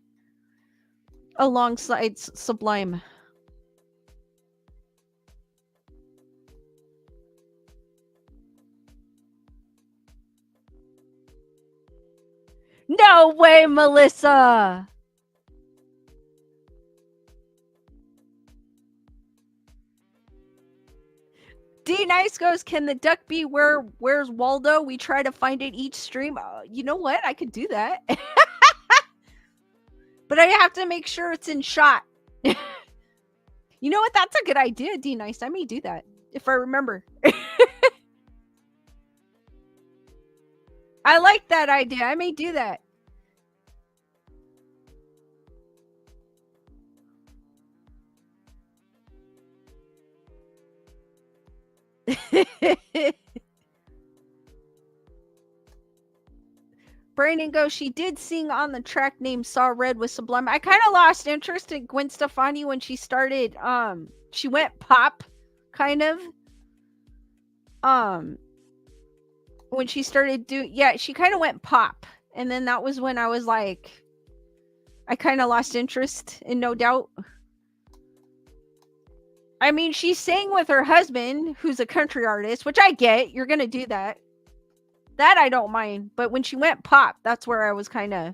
alongside Sublime. No way, Melissa. D Nice goes, can the duck be where's Waldo? We try to find it each stream. You know what? I could do that. But I have to make sure it's in shot. You know what? That's a good idea, D Nice. I may do that if I remember. I like that idea. I may do that. Brandon goes, she did sing on the track named Saw Red with Sublime. I kind of lost interest in Gwen Stefani when she started, she went pop, kind of. When she started she kind of went pop. And then that was when I was like, I kind of lost interest in No Doubt. I mean, she sang with her husband, who's a country artist, which I get. You're gonna do that. That I don't mind. But when she went pop, that's where I was kind of.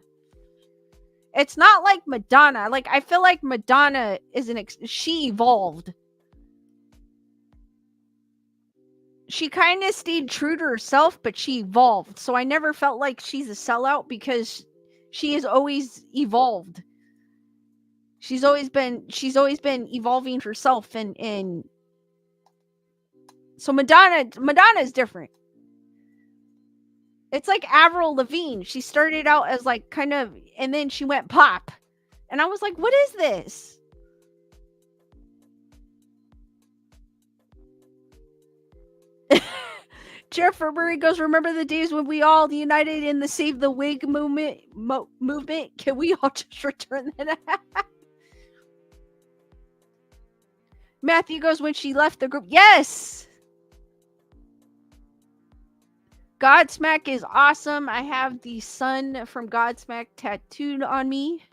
It's not like Madonna. Like, I feel like Madonna is she evolved. She kind of stayed true to herself, but she evolved. So I never felt like she's a sellout because she has always evolved. She's always been evolving herself, and so Madonna is different. It's like Avril Lavigne. She started out as like kind of, and then she went pop. And I was like, what is this? Jeff Murray goes, remember the days when we all united in the Save the Wig movement? Can we all just return that? Matthew goes, when she left the group. Yes! Godsmack is awesome. I have the sun from Godsmack tattooed on me.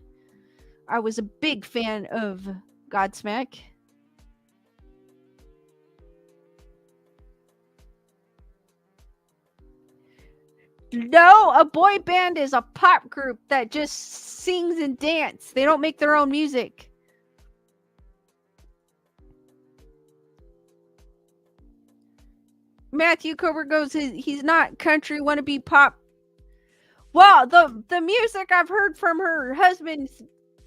I was a big fan of Godsmack. No, a boy band is a pop group that just sings and dance. They don't make their own music. Matthew Cooper goes, he's not country, wannabe pop. Well, the music I've heard from her husband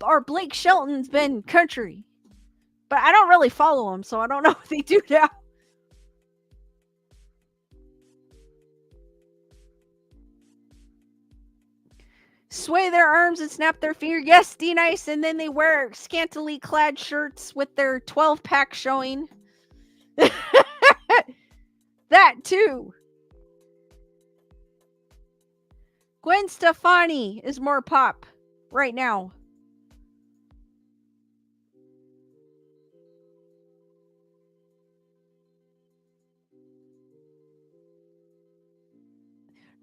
or Blake Shelton's been country. But I don't really follow them, so I don't know what they do now. Sway their arms and snap their fingers. Yes, D-Nice. And then they wear scantily clad shirts with their 12-pack showing. That too. Gwen Stefani is more pop right now.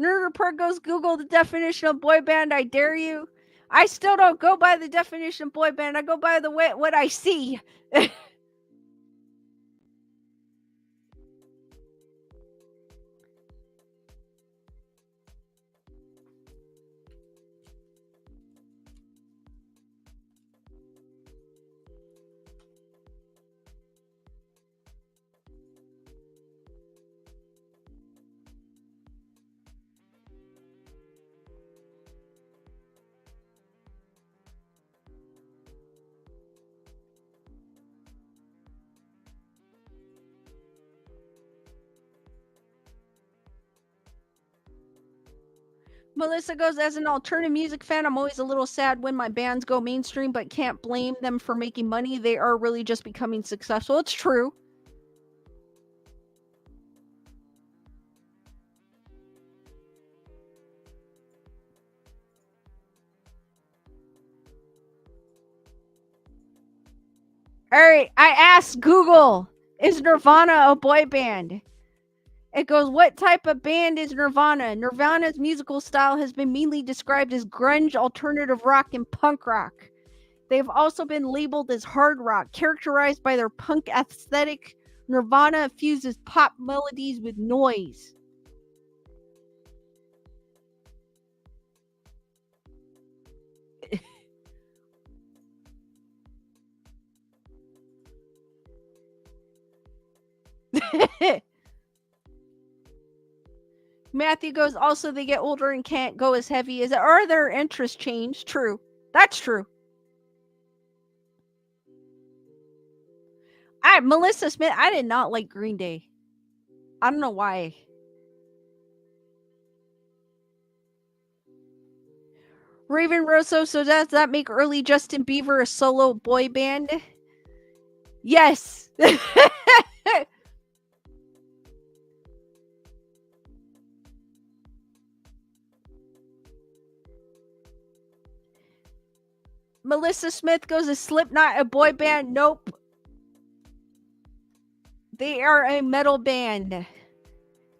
Nerd Report goes, Google the definition of boy band. I dare you. I still don't go by the definition of boy band. I go by the way what I see. Melissa goes, as an alternative music fan, I'm always a little sad when my bands go mainstream, but can't blame them for making money. They are really just becoming successful. It's true. All right, I asked Google, is Nirvana a boy band? It goes, what type of band is Nirvana? Nirvana's musical style has been mainly described as grunge, alternative rock, and punk rock. They've also been labeled as hard rock, characterized by their punk aesthetic. Nirvana fuses pop melodies with noise. Matthew goes, also they get older and can't go as heavy as it, or their interests change. True. That's true. Melissa Smith, I did not like Green Day. I don't know why. Raven Rosso, so does that make early Justin Bieber a solo boy band? Yes. Melissa Smith goes, is Slipknot a boy band? Nope. They are a metal band.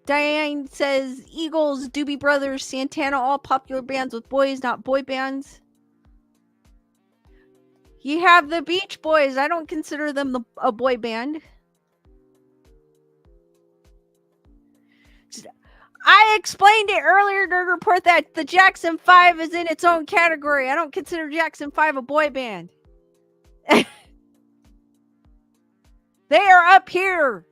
Diane says, Eagles, Doobie Brothers, Santana, all popular bands with boys, not boy bands. You have the Beach Boys. I don't consider them a boy band. I explained it earlier to report that the Jackson 5 is in its own category. I don't consider Jackson 5 a boy band. They are up here.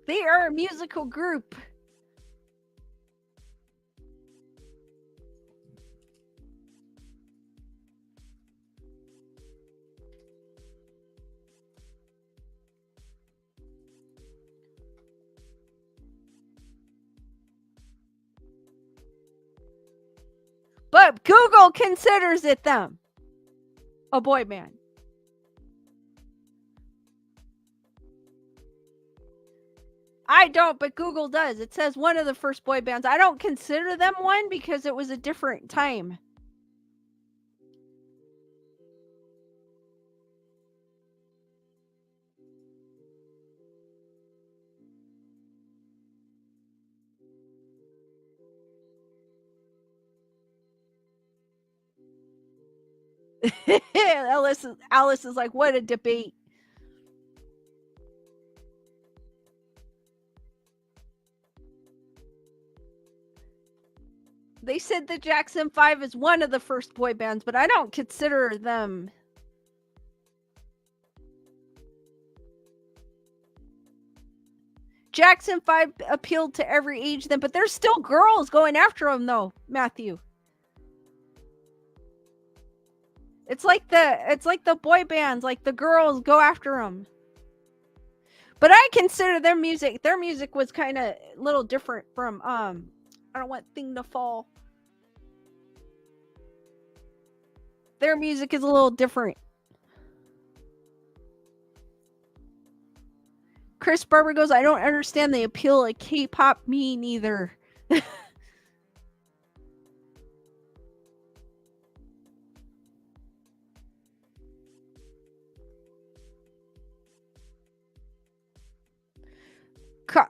They are a musical group. But Google considers it them a boy band. I don't, but Google does. It says one of the first boy bands. I don't consider them one because it was a different time. Alice is like, what a debate. They said the Jackson 5 is one of the first boy bands, but I don't consider them. Jackson 5 appealed to every age then, but there's still girls going after them though, Matthew. It's like the boy bands, like the girls go after them. But I consider their music was kind of a little different from I don't want thing to fall. Their music is a little different. Chris Barber goes, I don't understand the appeal of K-pop, me neither.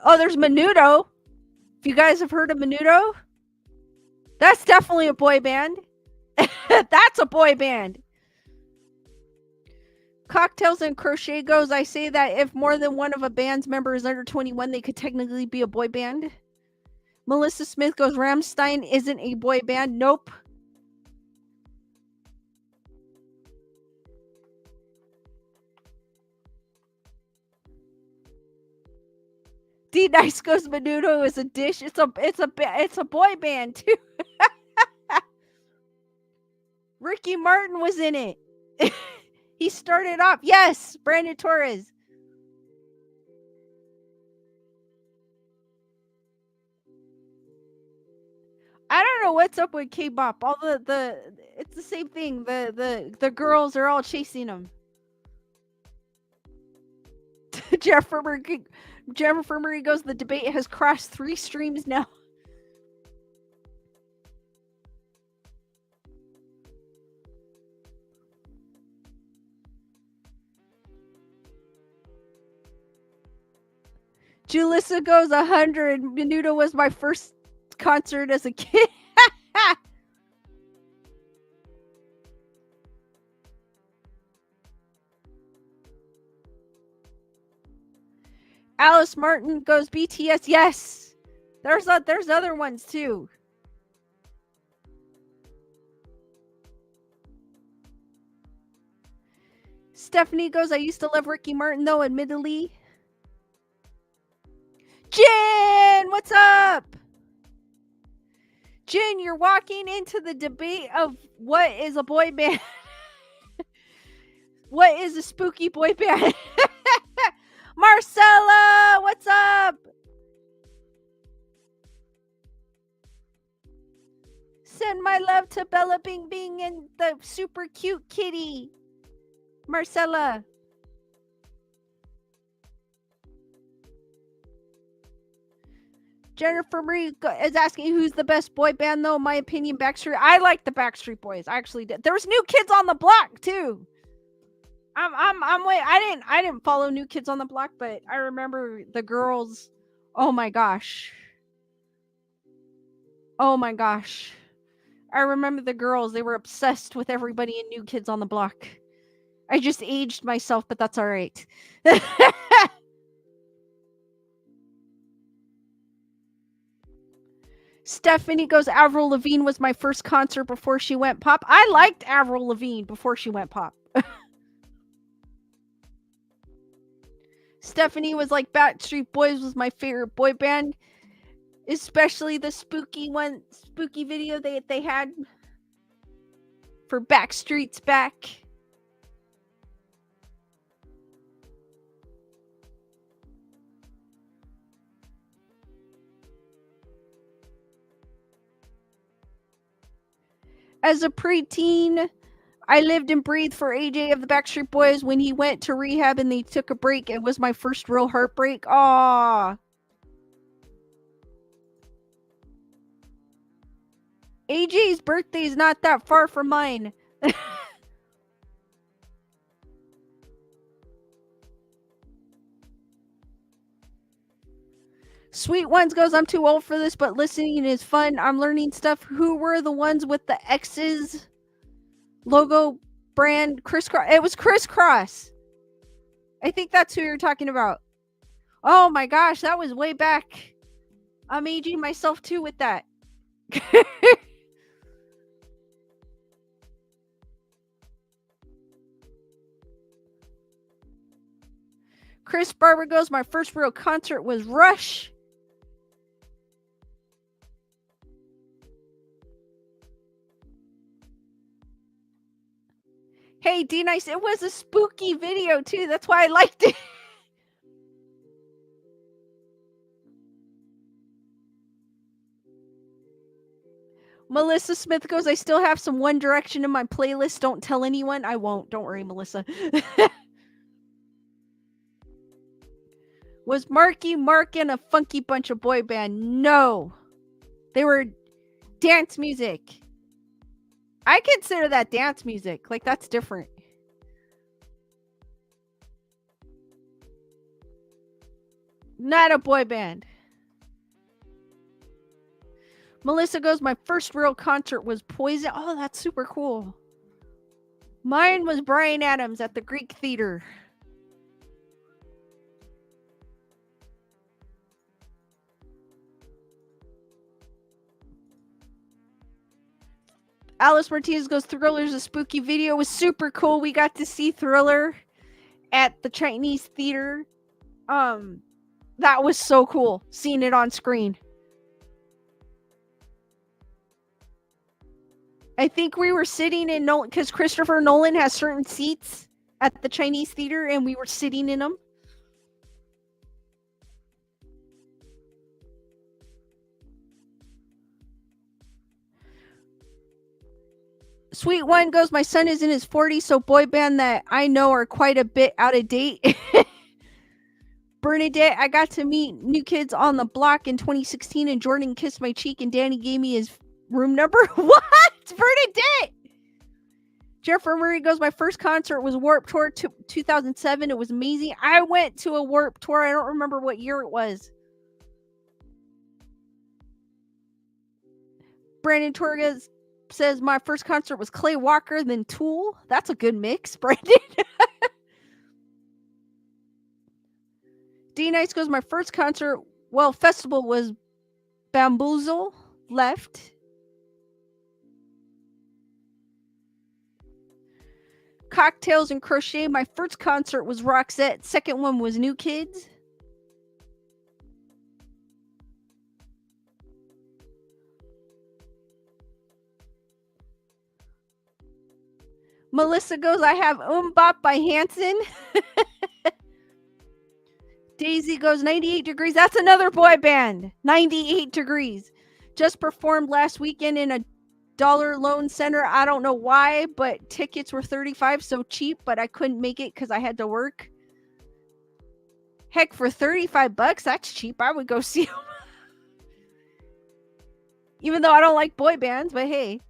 Oh, there's Menudo. If you guys have heard of Menudo, that's definitely a boy band. That's a boy band. Cocktails and Crochet goes, I say that if more than one of a band's member is under 21, they could technically be a boy band. Melissa Smith goes, Rammstein isn't a boy band. Nope. D Nice goes, Menudo is a dish. It's a boy band too. Ricky Martin was in it. He started off. Yes, Brandon Torres. I don't know what's up with K-pop. All the it's the same thing. The girls are all chasing them. Jennifer Murray goes, the debate has crossed 3 streams now. Julissa goes 100. Menudo was my first concert as a kid. Alice Martin goes BTS. Yes. There's other ones too. Stephanie goes, I used to love Ricky Martin though, admittedly. Jen, what's up? Jen, you're walking into the debate of what is a boy band. What is a spooky boy band? Marcella, what's up? Send my love to Bella Bing Bing and the super cute kitty. Marcella. Jennifer Marie is asking who's the best boy band though. In my opinion, Backstreet. I like the Backstreet Boys. I actually did. There's New Kids on the Block too. I'm wait. I didn't follow New Kids on the Block, but I remember the girls Oh my gosh. Oh my gosh. I remember the girls. They were obsessed with everybody in New Kids on the Block. I just aged myself, but that's all right. Stephanie goes, Avril Lavigne was my first concert before she went pop. I liked Avril Lavigne before she went pop. Stephanie was like, Backstreet Boys was my favorite boy band, especially the spooky video they had for Backstreet's Back. As a preteen, I lived and breathed for AJ of the Backstreet Boys. When he went to rehab and they took a break, it was my first real heartbreak. Aww. AJ's birthday is not that far from mine. Sweet Ones goes, I'm too old for this, but listening is fun. I'm learning stuff. Who were the ones with the X's logo brand? Crisscross. It was Crisscross. I think that's who you're talking about. Oh my gosh, that was way back. I'm aging myself too with that. Chris Barber goes, my first real concert was Rush. Hey, D-Nice, it was a spooky video too. That's why I liked it. Melissa Smith goes, I still have some One Direction in my playlist. Don't tell anyone. I won't. Don't worry, Melissa. Was Marky Mark and a Funky Bunch of boy band? No. They were dance music. I consider that dance music. Like, that's different. Not a boy band. Melissa goes, my first real concert was Poison. Oh, that's super cool. Mine was Bryan Adams at the Greek Theater. Alice Martinez goes, Thriller's a spooky video. It was super cool. We got to see Thriller at the Chinese theater. That was so cool, seeing it on screen. I think we were sitting in Nolan, because Christopher Nolan has certain seats at the Chinese theater, and we were sitting in them. Sweet One goes, my son is in his 40s, so boy band that I know are quite a bit out of date. Bernadette, I got to meet New Kids on the Block in 2016, and Jordan kissed my cheek, and Danny gave me his room number. What? Bernadette! Jennifer Murray goes, my first concert was Warped Tour 2007. It was amazing. I went to a Warped Tour. I don't remember what year it was. Brandon Torres says, my first concert was Clay Walker, then Tool. That's a good mix, Brandon. D Nice goes, my first concert, festival was Bamboozle, Left. Cocktails and Crochet. My first concert was Roxette. Second one was New Kids. Melissa goes, I have Bop by Hanson. Daisy goes, 98 Degrees. That's another boy band. 98 Degrees. Just performed last weekend in a Dollar Loan Center. I don't know why, but tickets were $35, so cheap, but I couldn't make it because I had to work. Heck, for $35, that's cheap. I would go see them. Even though I don't like boy bands, but hey.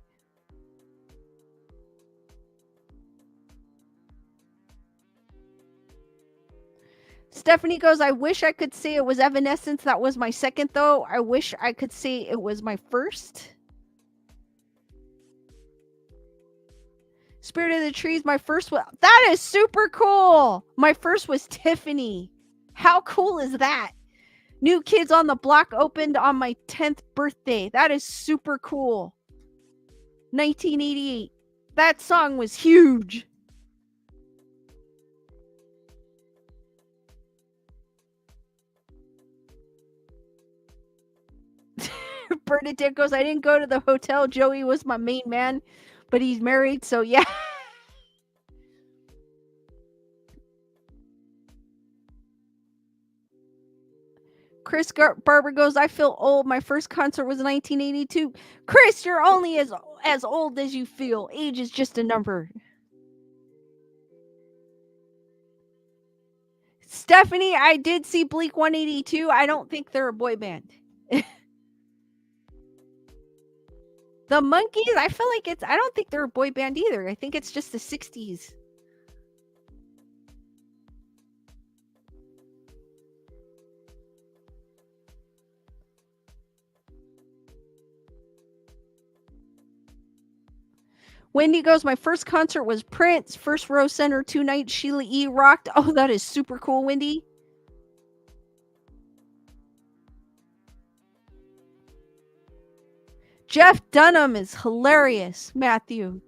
Stephanie goes, I wish I could say it was Evanescence. That was my second, though. I wish I could say it was my first. Spirit of the Trees, my first one. That is super cool. My first was Tiffany. How cool is that? New Kids on the Block opened on my 10th birthday. That is super cool. 1988. That song was huge. Bernadette goes, I didn't go to the hotel. Joey was my main man, but he's married, so yeah. Chris Barber goes, I feel old. My first concert was 1982. Chris, you're only as old as you feel. Age is just a number. Stephanie, I did see Bleak 182. I don't think they're a boy band. The Monkees, I feel like I don't think they're a boy band either. I think it's just the 60s. Wendy goes, my first concert was Prince, first row center, 2 nights, Sheila E. rocked. Oh, that is super cool, Wendy. Jeff Dunham is hilarious, Matthew.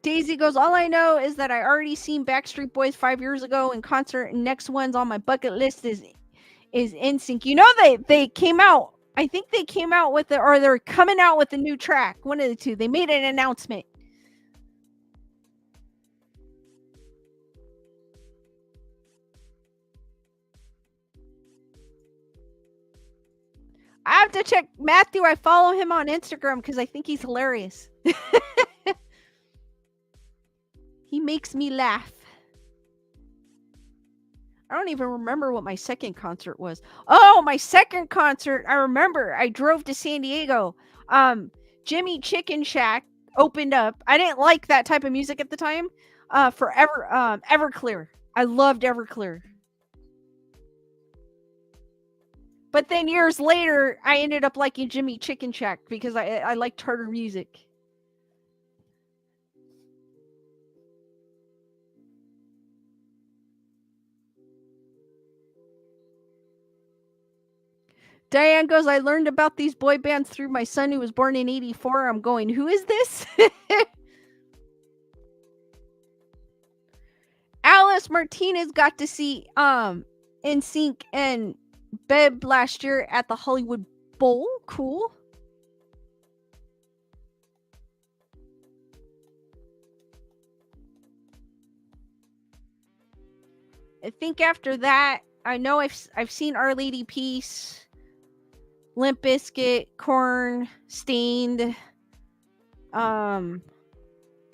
Daisy goes, all I know is that I already seen Backstreet Boys 5 years ago in concert, and next one's on my bucket list is NSYNC. You know they came out. I think they came out with or they're coming out with a new track. One of the two. They made an announcement. I have to check Matthew. I follow him on Instagram because I think he's hilarious. He makes me laugh. I don't even remember what my second concert was. Oh, my second concert. I remember. I drove to San Diego. Jimmy Chicken Shack opened up. I didn't like that type of music at the time. Everclear. I loved Everclear. But then years later, I ended up liking Jimmy Chicken Shack because I liked harder music. Diane goes, I learned about these boy bands through my son who was born in 84. I'm going, who is this? Alice Martinez got to see NSYNC and Beb last year at the Hollywood Bowl. Cool. I think after that, I know I've seen Our Lady Peace, Limp Bizkit, Korn, Stained. I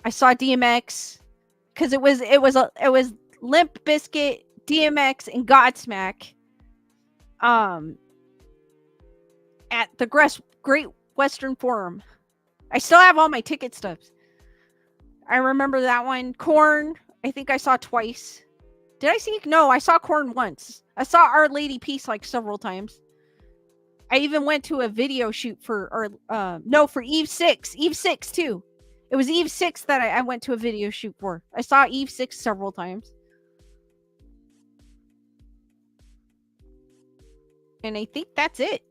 saw DMX because it was Limp Bizkit, DMX, and Godsmack. At the Great Western Forum. I still have all my ticket stubs. I remember that one. Korn, I think I saw twice. Did I see? No, I saw Korn once. I saw Our Lady Peace like several times. I even went to a video shoot for Eve 6. Eve 6 too. It was Eve 6 that I went to a video shoot for. I saw Eve 6 several times. And I think that's it.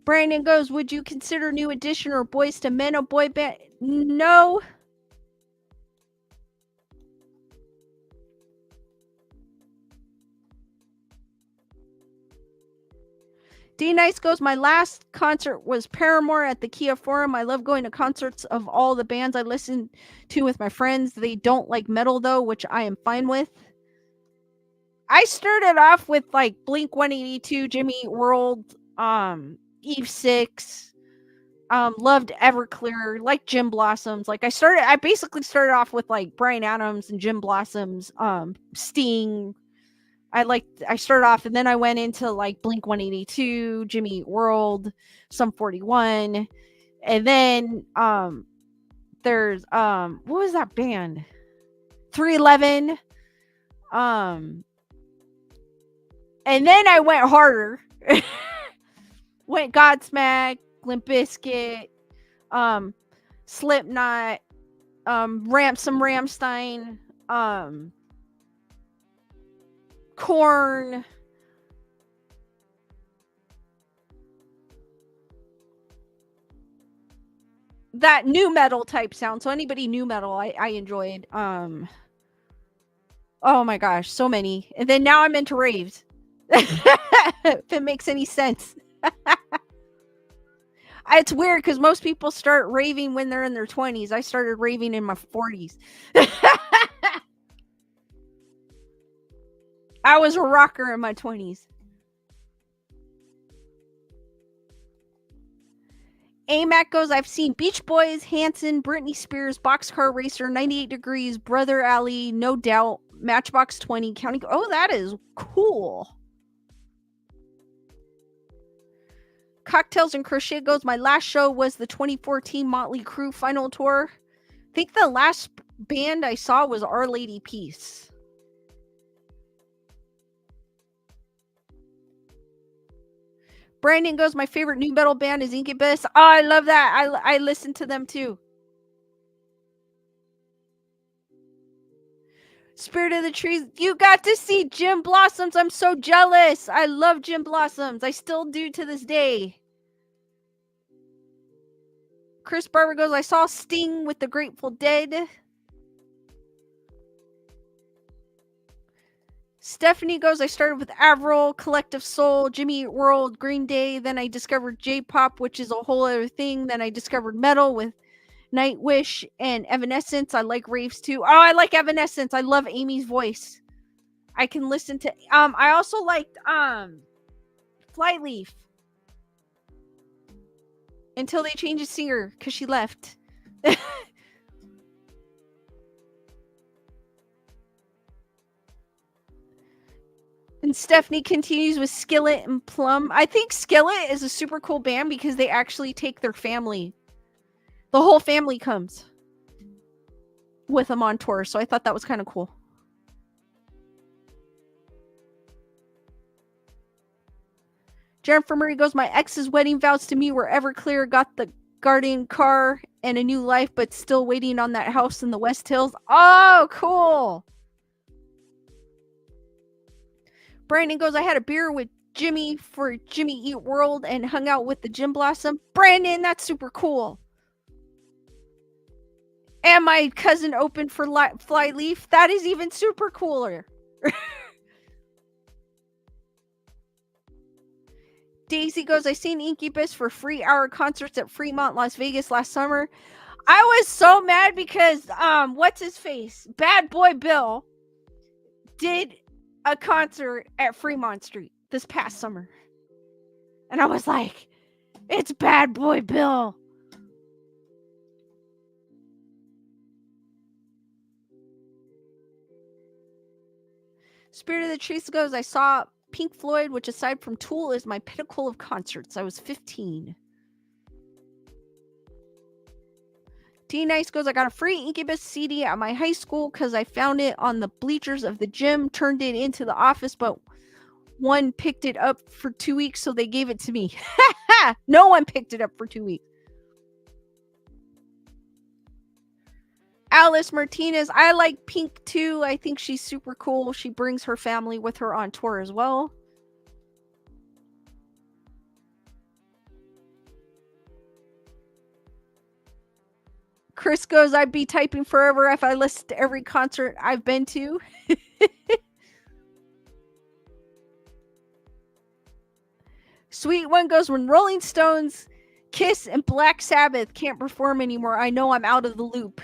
Brandon goes, would you consider New Edition or Boys to Men a boy band? No. D Nice goes, my last concert was Paramore at the Kia Forum. I love going to concerts of all the bands I listen to with my friends. They don't like metal though, which I am fine with. I started off with like Blink 182, Jimmy Eat World, Eve 6, loved Everclear, like Jim Blossoms. Like I basically started off with like Bryan Adams and Jim Blossoms, Sting, I started off, and then I went into like Blink 182, Jimmy Eat World, Sum 41, and then there's what was that band? 311. And then I went harder. Went Godsmack, Limp Bizkit, Slipknot, Rammstein, Korn. That new metal type sound. So anybody new metal, I enjoyed. Oh my gosh, so many. And then now I'm into raves. If it makes any sense. It's weird because most people start raving when they're in their 20s. I started raving in my 40s. I was a rocker in my 20s. AMAC goes, I've seen Beach Boys, Hanson, Britney Spears, Boxcar Racer, 98 Degrees, Brother Alley, No Doubt, Matchbox 20, County. Oh, that is cool. Cocktails and Crochet goes, my last show was the 2014 Motley Crue final tour. I think the last band I saw was Our Lady Peace. Brandon goes, my favorite new metal band is Incubus. Oh, I love that. I listen to them too. Spirit of the Trees, you got to see Jim Blossoms. I'm so jealous. I love Jim Blossoms. I still do to this day. Chris Barber goes, I saw Sting with the Grateful Dead. Stephanie goes, I started with Avril, Collective Soul, Jimmy Eat World, Green Day. Then I discovered J-pop, which is a whole other thing. Then I discovered metal with Nightwish and Evanescence. I like raves too. Oh, I like Evanescence. I love Amy's voice. I can listen to I also liked Flyleaf. Until they changed the singer because she left. And Stephanie continues with Skillet and Plum. I think Skillet is a super cool band because they actually take their family. The whole family comes with them on tour. So I thought that was kind of cool. Jennifer Murray goes, my ex's wedding vows to me were Everclear, got the Guardian car and a new life, but still waiting on that house in the West Hills. Oh, cool. Brandon goes, I had a beer with Jimmy for Jimmy Eat World and hung out with the Jim Blossom. Brandon, that's super cool. And my cousin opened for Flyleaf. That is even super cooler. Daisy goes, I seen Incubus for free hour concerts at Fremont, Las Vegas last summer. I was so mad because what's his face? Bad Boy Bill did a concert at Fremont Street this past summer. And I was like, it's Bad Boy Bill. Spirit of the Trees goes, I saw Pink Floyd, which aside from Tool is my pinnacle of concerts. I was 15. T Nice goes, I got a free Incubus CD at my high school because I found it on the bleachers of the gym, turned it into the office, but one picked it up for 2 weeks, so they gave it to me. No one picked it up for 2 weeks. Alice Martinez, I like Pink too. I think she's super cool. She brings her family with her on tour as well. Chris goes, I'd be typing forever if I listened to every concert I've been to. Sweet One goes, when Rolling Stones, Kiss, and Black Sabbath can't perform anymore, I know I'm out of the loop.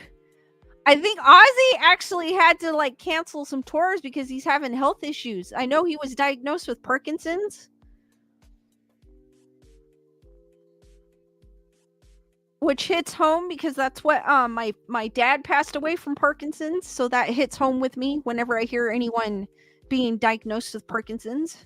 I think Ozzy actually had to cancel some tours because he's having health issues. I know he was diagnosed with Parkinson's, which hits home because that's what my dad passed away from Parkinson's, so that hits home with me whenever I hear anyone being diagnosed with Parkinson's.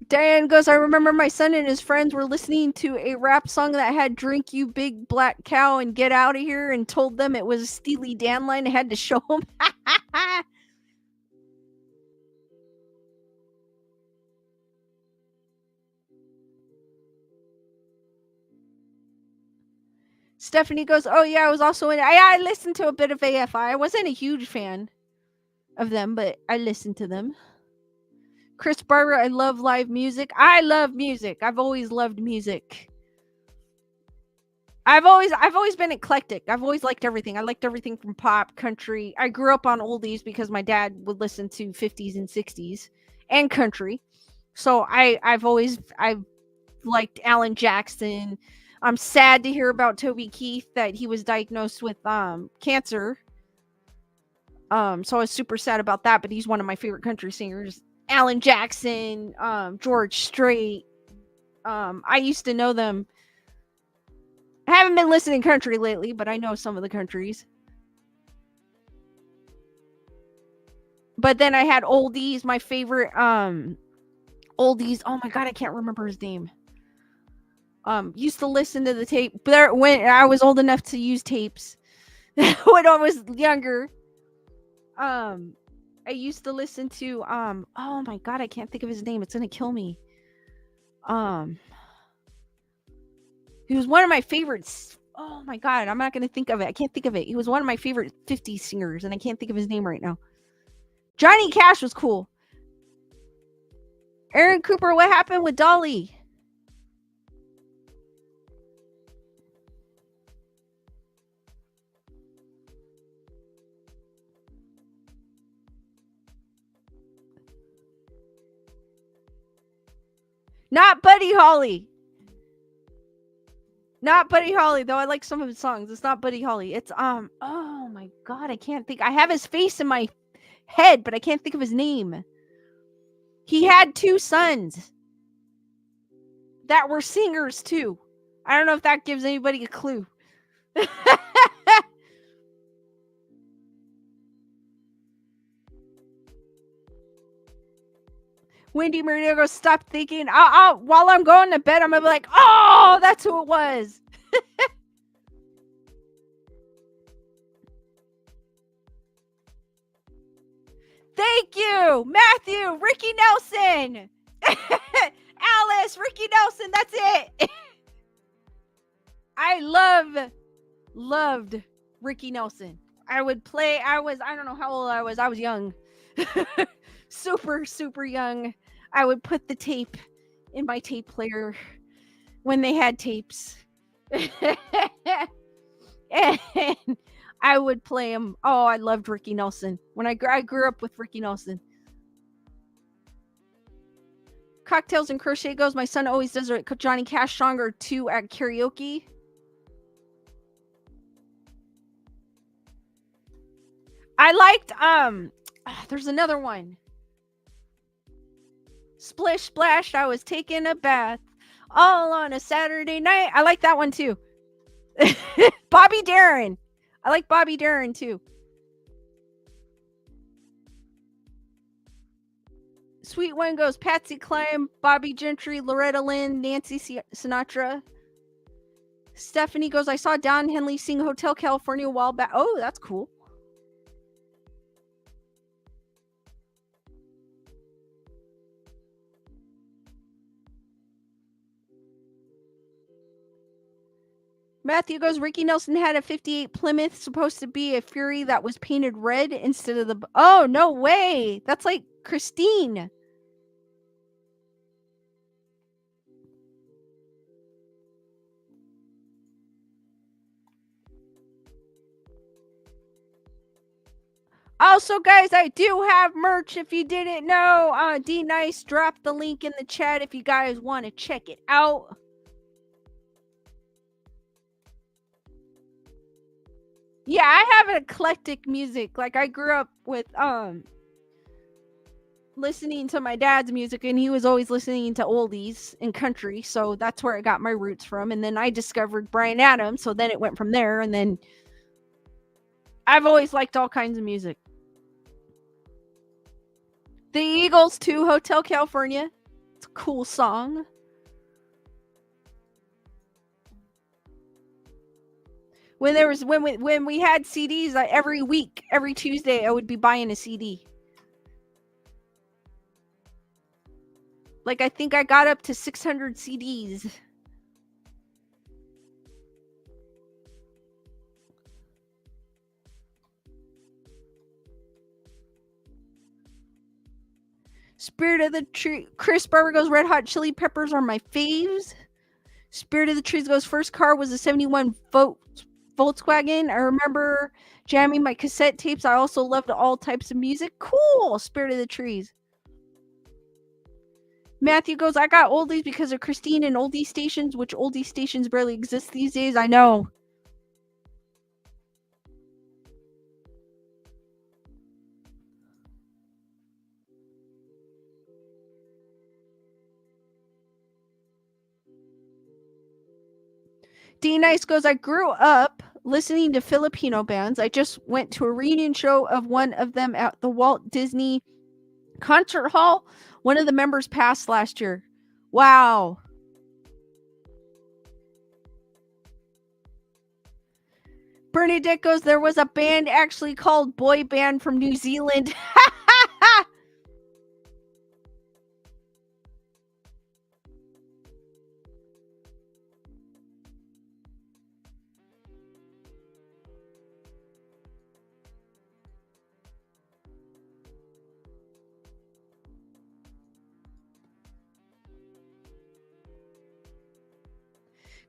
Diane goes, I remember my son and his friends were listening to a rap song that had Drink You Big Black Cow and Get Out of Here, and told them it was a Steely Dan line. I had to show them. Stephanie goes, oh yeah, I was also in I listened to a bit of AFI. I wasn't a huge fan of them, but I listened to them. Chris Barber, I love live music. I love music. I've always loved music. I've always been eclectic. I've always liked everything. I liked everything from pop, country. I grew up on oldies because my dad would listen to 50s and 60s and country. So I've liked Alan Jackson. I'm sad to hear about Toby Keith, that he was diagnosed with cancer. So I was super sad about that, but he's one of my favorite country singers. Alan Jackson, George Strait. I used to know them. I haven't been listening country lately, but I know some of the countries. But then I had oldies. My favorite oldies. Oh my god, I can't remember his name. Used to listen to the tape there when I was old enough to use tapes. When I was younger. I used to listen to oh my god, I can't think of his name. It's gonna kill me. He was one of my favorites. Oh my god, I'm not gonna think of it. I can't think of it. He was one of my favorite 50s singers, and I can't think of his name right now. Johnny Cash was cool. Aaron Cooper, what happened with Dolly? Not Buddy Holly. Not Buddy Holly, though I like some of his songs. It's not Buddy Holly. It's oh my god, I can't think. I have his face in my head, but I can't think of his name. He had 2 sons that were singers too. I don't know if that gives anybody a clue. Wendy Maria goes, stop thinking. While I'm going to bed, I'm gonna be like, oh, that's who it was. Thank you, Matthew, Ricky Nelson, Alice, Ricky Nelson. That's it. I loved Ricky Nelson. I don't know how old I was young. super young. I would put the tape in my tape player when they had tapes. And I would play him. Oh, I loved Ricky Nelson. When I grew up with Ricky Nelson. Cocktails and Crochet goes, my son always does a Johnny Cash song or 2 at karaoke. I liked there's another one. Splish Splash, I was taking a bath all on a Saturday night. I like that one too. Bobby Darin. I like Bobby Darin too. Sweet One goes Patsy Cline, Bobby Gentry, Loretta Lynn, Nancy Sinatra. Stephanie goes, I saw Don Henley sing Hotel California a while back. Oh, that's cool. Matthew goes, Ricky Nelson had a 58 Plymouth, supposed to be a Fury that was painted red instead of the... Oh, no way. That's like Christine. Also, guys, I do have merch if you didn't know. D Nice dropped the link in the chat if you guys want to check it out. Yeah, I have an eclectic music. Like I grew up with listening to my dad's music, and he was always listening to oldies and country, so that's where I got my roots from. And then I discovered Bryan Adams, so then it went from there. And then I've always liked all kinds of music. The Eagles too, Hotel California. It's a cool song. When we had CDs, every week, every Tuesday, I would be buying a CD. Like, I think I got up to 600 CDs. Spirit of the Tree. Chris Barber goes, Red Hot Chili Peppers are my faves. Spirit of the Trees goes, first car was a 71 Volkswagen. I remember jamming my cassette tapes. I also loved all types of music. Cool. Spirit of the Trees. Matthew goes, I got oldies because of Christine and oldie stations, which oldie stations barely exist these days. I know. D Nice goes, I grew up listening to Filipino bands. I just went to a reunion show of one of them at the Walt Disney Concert Hall. One of the members passed last year. Wow. Bernadette goes, there was a band actually called Boy Band from New Zealand.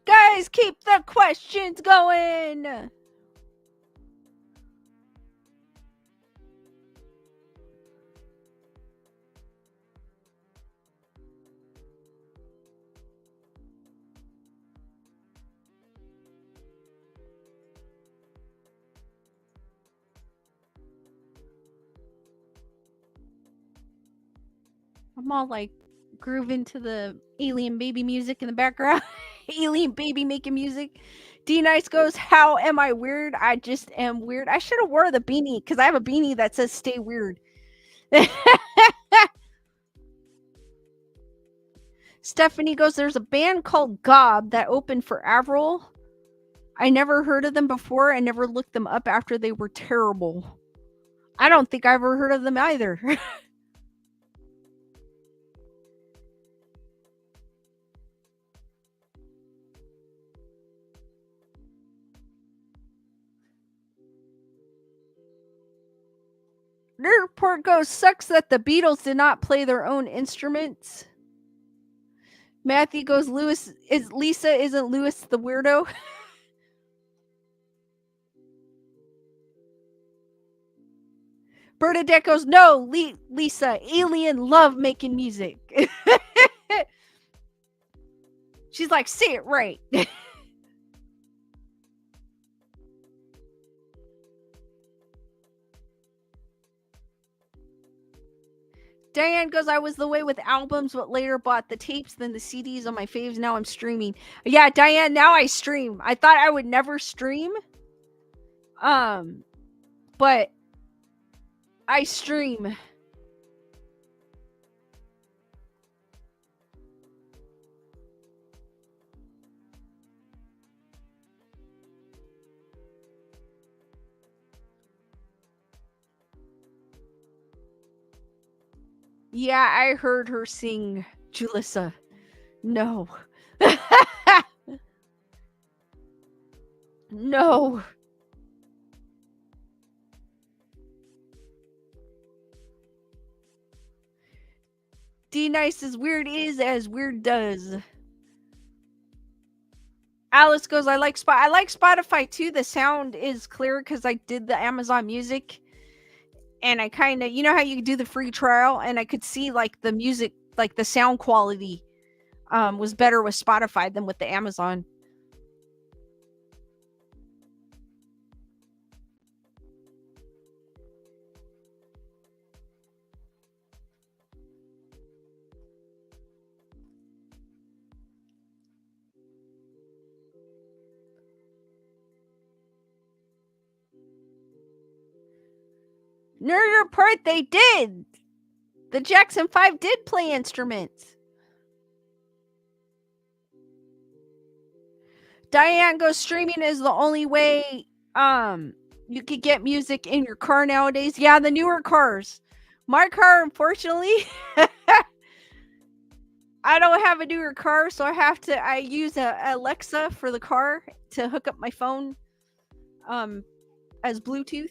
Guys, keep the questions going. I'm all like grooving to the alien baby music in the background. Alien baby making music. D Nice goes, how am I weird? I just am weird. I should have wore the beanie because I have a beanie that says stay weird. Stephanie goes, there's a band called Gob that opened for Avril. I never heard of them before and never looked them up after they were terrible. I don't think I ever heard of them either. Nerd Report goes, sucks that the Beatles did not play their own instruments. Matthew goes, Lisa isn't Lewis the weirdo? Bernadette goes, no, Lisa, alien love making music. She's like, say it right. Diane goes, I was the way with albums, but later bought the tapes, then the CDs on my faves. Now I'm streaming. Yeah, Diane, now I stream. I thought I would never stream. But I stream. Yeah, I heard her sing Julissa. No. No. D Nice as weird is as weird does. Alice goes, I like Spotify too. The sound is clear because I did the Amazon Music. And I kind of, you know how you do the free trial, and I could see like the music, like the sound quality was better with Spotify than with the Amazon. Nerd Report, they did. The Jackson 5 did play instruments. Diane goes, streaming is the only way you could get music in your car nowadays. Yeah, the newer cars. My car, unfortunately, I don't have a newer car, so I use a Alexa for the car to hook up my phone as Bluetooth.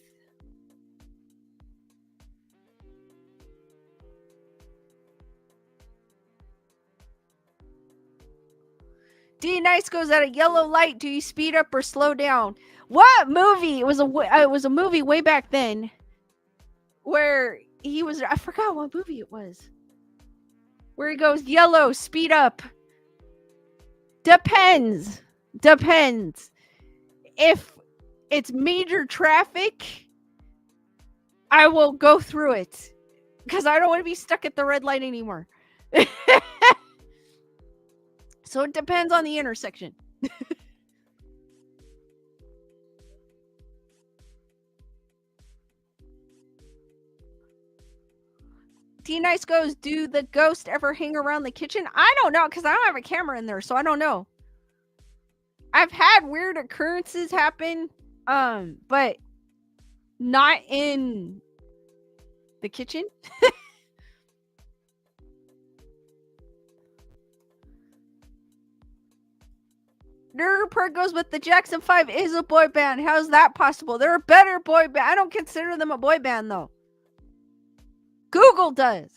D Nice goes, at a yellow light, do you speed up or slow down? What movie? It was a movie way back then where he was, I forgot what movie it was. Where he goes, yellow, speed up. Depends. If it's major traffic, I will go through it because I don't want to be stuck at the red light anymore. So it depends on the intersection. T Nice goes, do the ghost ever hang around the kitchen? I don't know because I don't have a camera in there, so I don't know. I've had weird occurrences happen, but not in the kitchen. Nerd Report goes, but the Jackson 5 is a boy band. How's that possible? They're a better boy band. I don't consider them a boy band, though. Google does.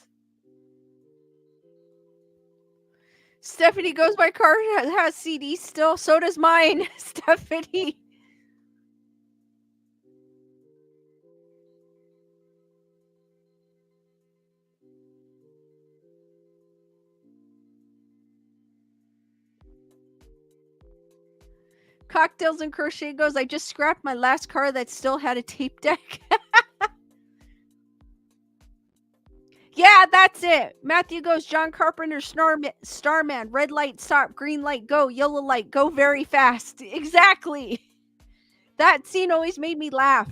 Stephanie goes, my car has CDs still. So does mine, Stephanie. Cocktails and Crochet goes, I just scrapped my last car that still had a tape deck. Yeah, that's it. Matthew goes, John Carpenter, Starman, red light, stop, green light, go, yellow light, go very fast. Exactly. That scene always made me laugh.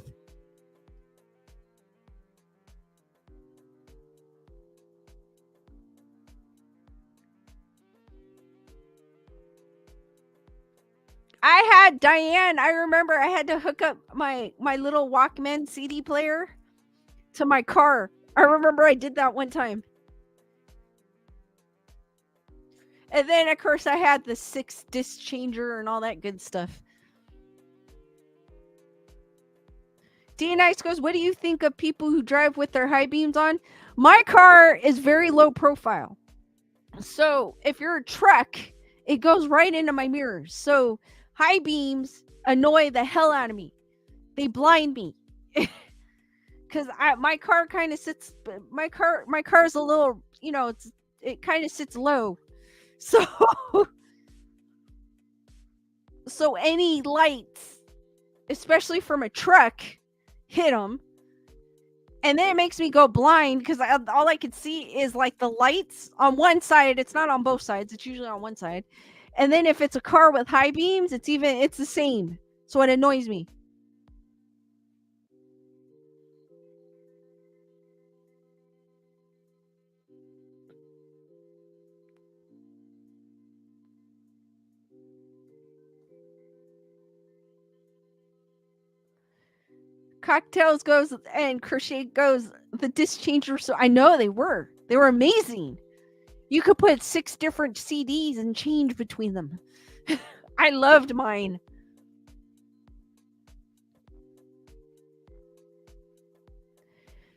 I had Diane. I remember I had to hook up my little Walkman CD player to my car. I remember I did that one time. And then, of course, I had the 6-disc changer and all that good stuff. D Nice goes, what do you think of people who drive with their high beams on? My car is very low profile. So if you're a truck, it goes right into my mirrors. So high beams annoy the hell out of me. They blind me. Because my car kind of sits, my car's a little, it kind of sits low. So any lights, especially from a truck, hit them. And then it makes me go blind because all I can see is like the lights on one side. It's not on both sides. It's usually on one side. And then if it's a car with high beams, it's the same. So it annoys me. Cocktails goes and Crochet goes, the disc changer. So I know they were amazing. You could put 6 different CDs and change between them. I loved mine.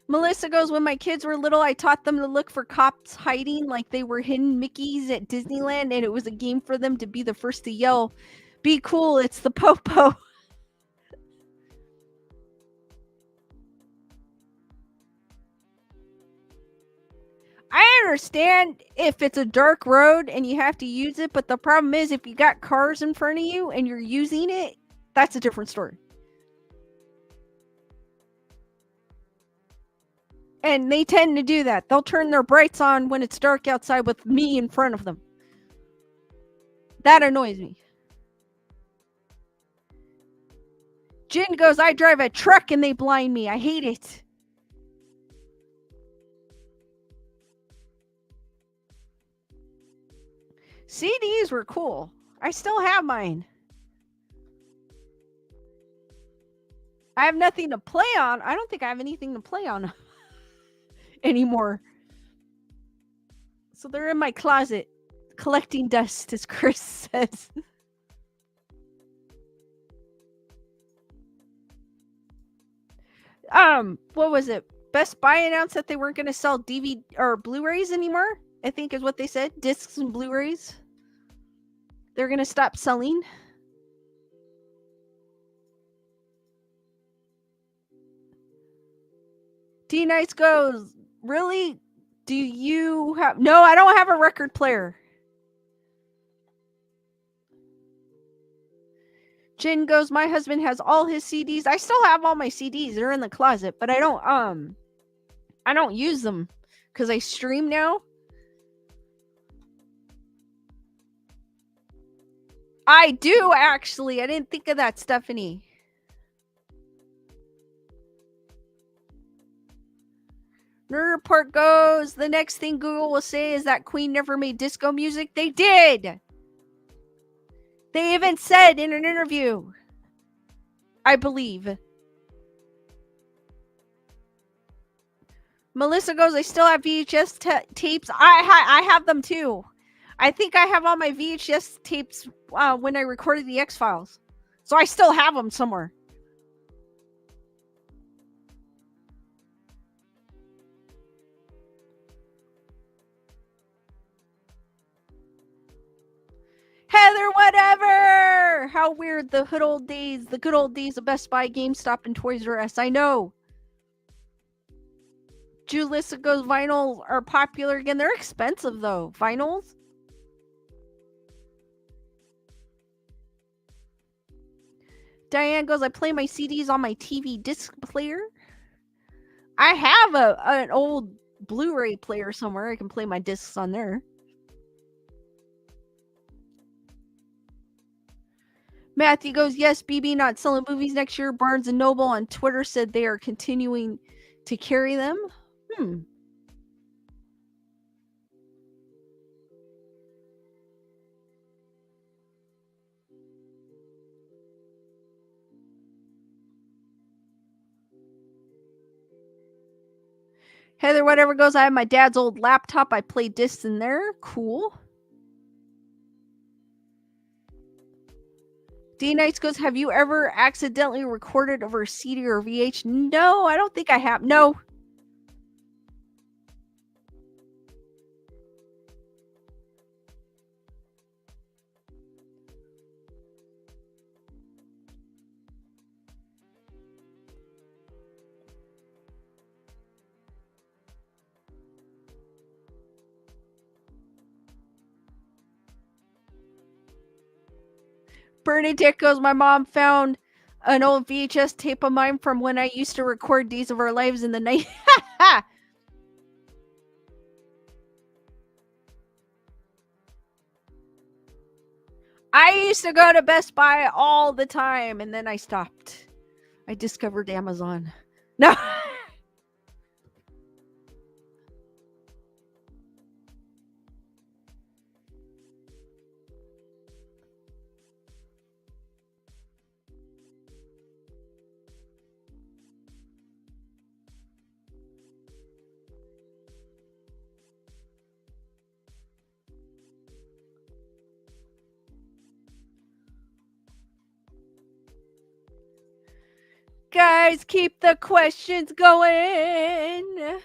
Melissa goes, when my kids were little, I taught them to look for cops hiding like they were hidden Mickeys at Disneyland, and it was a game for them to be the first to yell, be cool, it's the Popo. I understand if it's a dark road and you have to use it, but the problem is if you got cars in front of you and you're using it, that's a different story. And they tend to do that. They'll turn their brights on when it's dark outside with me in front of them. That annoys me. Jen goes, I drive a truck and they blind me. I hate it. CDs were cool. I still have mine. I have nothing to play on. I don't think I have anything to play on anymore. So they're in my closet, collecting dust, as Chris says. What was it? Best Buy announced that they weren't going to sell DVD or Blu-rays anymore, I think is what they said. Discs and Blu-rays. They're going to stop selling. D Nice goes, really? Do you have... No, I don't have a record player. Jen goes, my husband has all his CDs. I still have all my CDs. They're in the closet, but I don't use them because I stream now. I do, actually. I didn't think of that, Stephanie. Nerd Report goes, the next thing Google will say is that Queen never made disco music. They did. They even said in an interview, I believe. Melissa goes, I still have VHS tapes. I have them too. I think I have all my VHS tapes when I recorded the X-Files. So I still have them somewhere. Heather, whatever! How weird, the good old days of Best Buy, GameStop, and Toys R Us. I know. Julissa goes, vinyls are popular again. They're expensive, though. Vinyls? Diane goes, I play my CDs on my TV disc player. I have an old Blu-ray player somewhere. I can play my discs on there. Matthew goes, yes, BB not selling movies next year. Barnes & Noble on Twitter said they are continuing to carry them. Heather, whatever goes, I have my dad's old laptop. I play discs in there. Cool. D Nights goes, have you ever accidentally recorded over a CD or VH? No, I don't think I have. No. Bernadette goes, my mom found an old VHS tape of mine from when I used to record Days of Our Lives in the night. I used to go to Best Buy all the time, and then I stopped. I discovered Amazon. No. Guys, keep the questions going.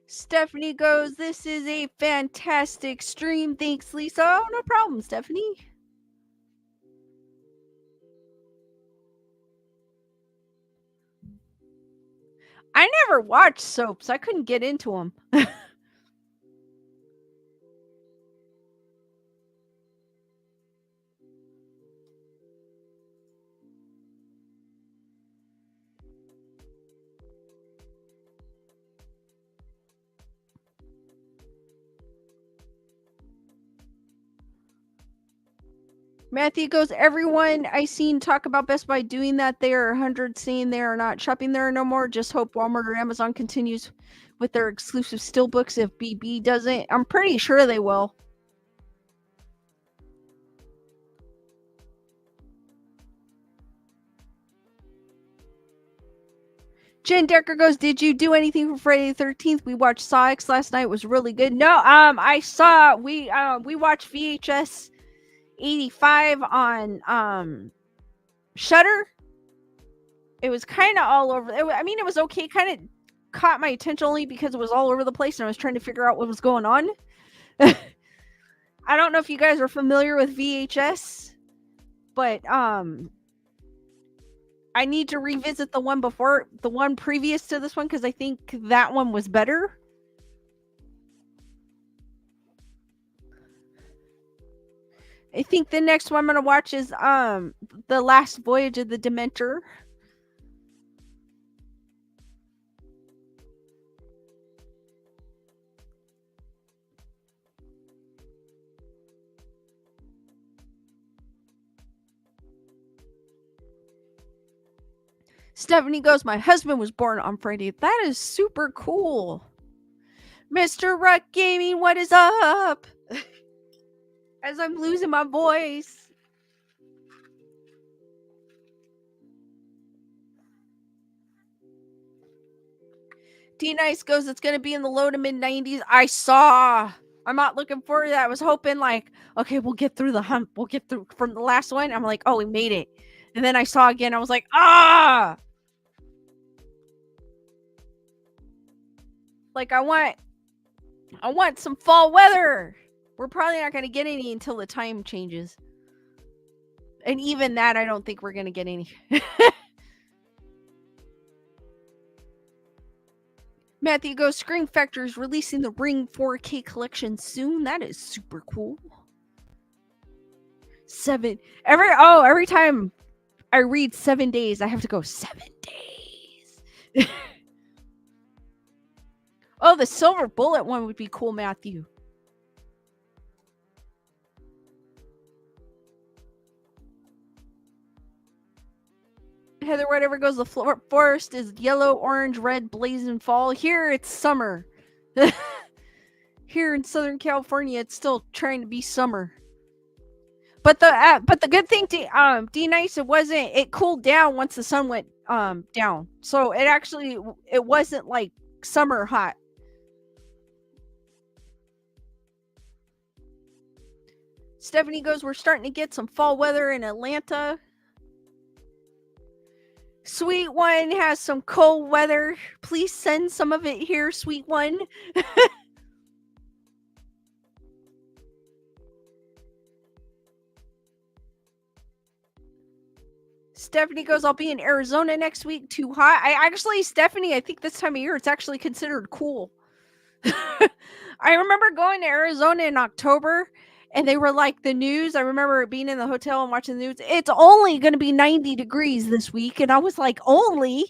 Stephanie goes, this is a fantastic stream. Thanks, Lisa. Oh, no problem, Stephanie. I never watched soaps. I couldn't get into them. Matthew goes, everyone I seen talk about Best Buy doing that. There are hundreds saying they are not shopping there no more. Just hope Walmart or Amazon continues with their exclusive steelbooks if BB doesn't. I'm pretty sure they will. Jen Decker goes, did you do anything for Friday the 13th? We watched Saw X last night. It was really good. No, we watched VHS 85 on Shudder. It was kind of all over. It was okay. Kind of caught my attention only because it was all over the place and I was trying to figure out what was going on. I don't know if you guys are familiar with VHS, but I need to revisit the one previous to this one because I think that one was better. I think the next one I'm gonna watch is The Last Voyage of the Dementor. Stephanie goes, my husband was born on Friday. That is super cool. Mr. Ruck Gaming, what is up? As I'm losing my voice. D Nice goes, it's going to be in the low to mid 90s. I saw. I'm not looking forward to that. I was hoping okay, we'll get through the hump. We'll get through from the last one. I'm like, oh, we made it. And then I saw again. I was like, ah. I want some fall weather. We're probably not going to get any until the time changes. And even that, I don't think we're going to get any. Matthew goes, Scream Factory is releasing the Ring 4K collection soon. That is super cool. Every time I read 7 days, I have to go 7 days. Oh, the Silver Bullet one would be cool, Matthew. Heather, whatever goes, the forest is yellow, orange, red, blazing fall. Here it's summer. Here in Southern California, it's still trying to be summer. But the good thing to D Nice, it cooled down once the sun went down. So it wasn't like summer hot. Stephanie goes, we're starting to get some fall weather in Atlanta. Sweet One has some cold weather. Please send some of it here, Sweet One. Stephanie goes, I'll be in Arizona next week. Too hot. Stephanie, I think this time of year it's actually considered cool. I remember going to Arizona in October and they were like the news. I remember being in the hotel and watching the news. It's only going to be 90 degrees this week. And I was like, only?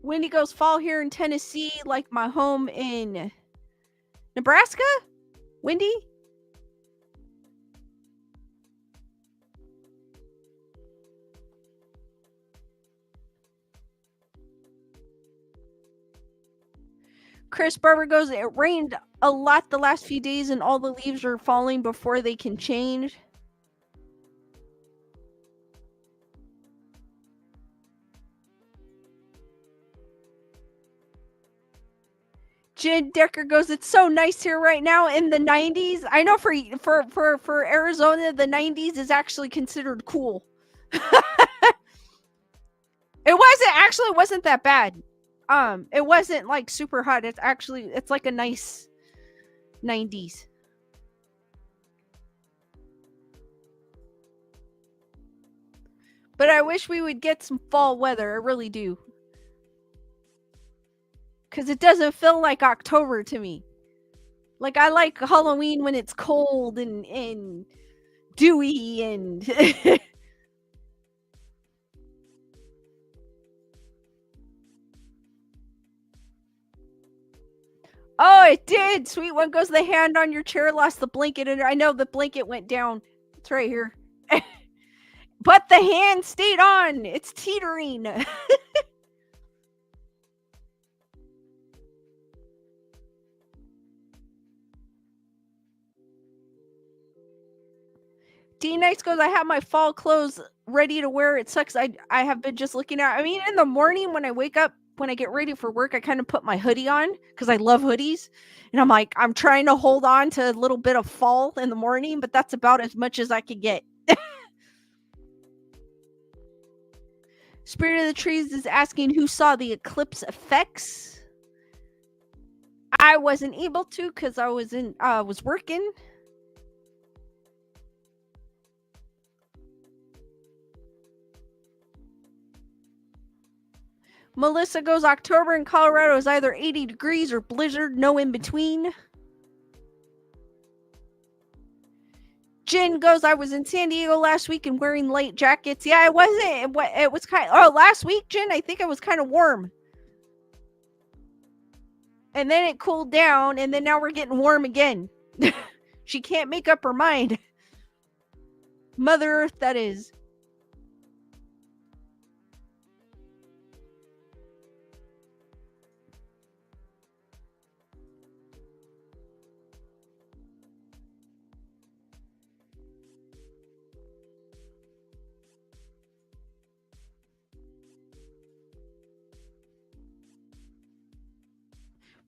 Wendy goes, fall here in Tennessee, like my home in Nebraska? Wendy? Chris Barber goes, it rained a lot the last few days and all the leaves are falling before they can change. Jen Decker goes, it's so nice here right now in the 90s. I know for Arizona, the 90s is actually considered cool. It wasn't that bad. It wasn't like super hot. It's like a nice 90s. But I wish we would get some fall weather. I really do. Because it doesn't feel like October to me. Like, I like Halloween when it's cold and dewy and... Oh, it did. Sweet one goes, the hand on your chair lost the blanket, and I know the blanket went down. It's right here. But the hand stayed on. It's teetering. D Nice goes, I have my fall clothes ready to wear. It sucks. I have been just looking at, I mean, in the morning when I wake up, when I get ready for work, I kind of put my hoodie on because I love hoodies. And I'm like, I'm trying to hold on to a little bit of fall in the morning, but that's about as much as I could get. Spirit of the Trees is asking who saw the eclipse effects. I wasn't able to because I was working. Melissa goes, October in Colorado is either 80 degrees or blizzard, no in between. Jen goes, I was in San Diego last week and wearing light jackets. Yeah, it wasn't. It was kind of, last week, Jen, I think it was kind of warm. And then it cooled down, and then now we're getting warm again. She can't make up her mind. Mother Earth, that is.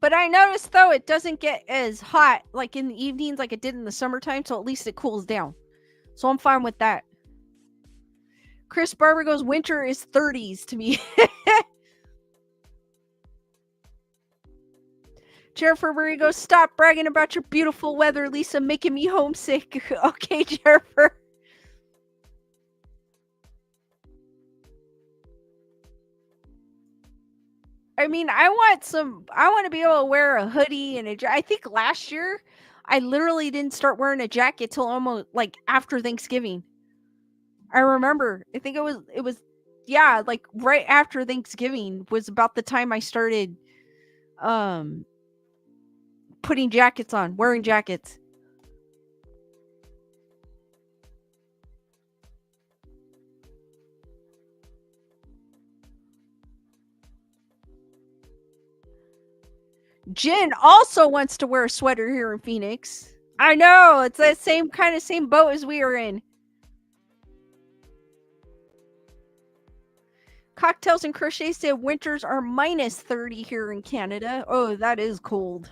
But I noticed, though, it doesn't get as hot like in the evenings like it did in the summertime, so at least it cools down. So I'm fine with that. Chris Barber goes, winter is 30s to me. Jennifer Murray goes, stop bragging about your beautiful weather, Lisa, making me homesick. Okay, Jennifer. I mean, I want to be able to wear a hoodie and I think last year I literally didn't start wearing a jacket till almost like after Thanksgiving. I remember. I think it was yeah, like right after Thanksgiving was about the time I started putting jackets on, wearing jackets. Jen also wants to wear a sweater here in Phoenix. I know, it's that same boat as we are in. Cocktails and Crochet said winters are minus 30 here in Canada. Oh, that is cold.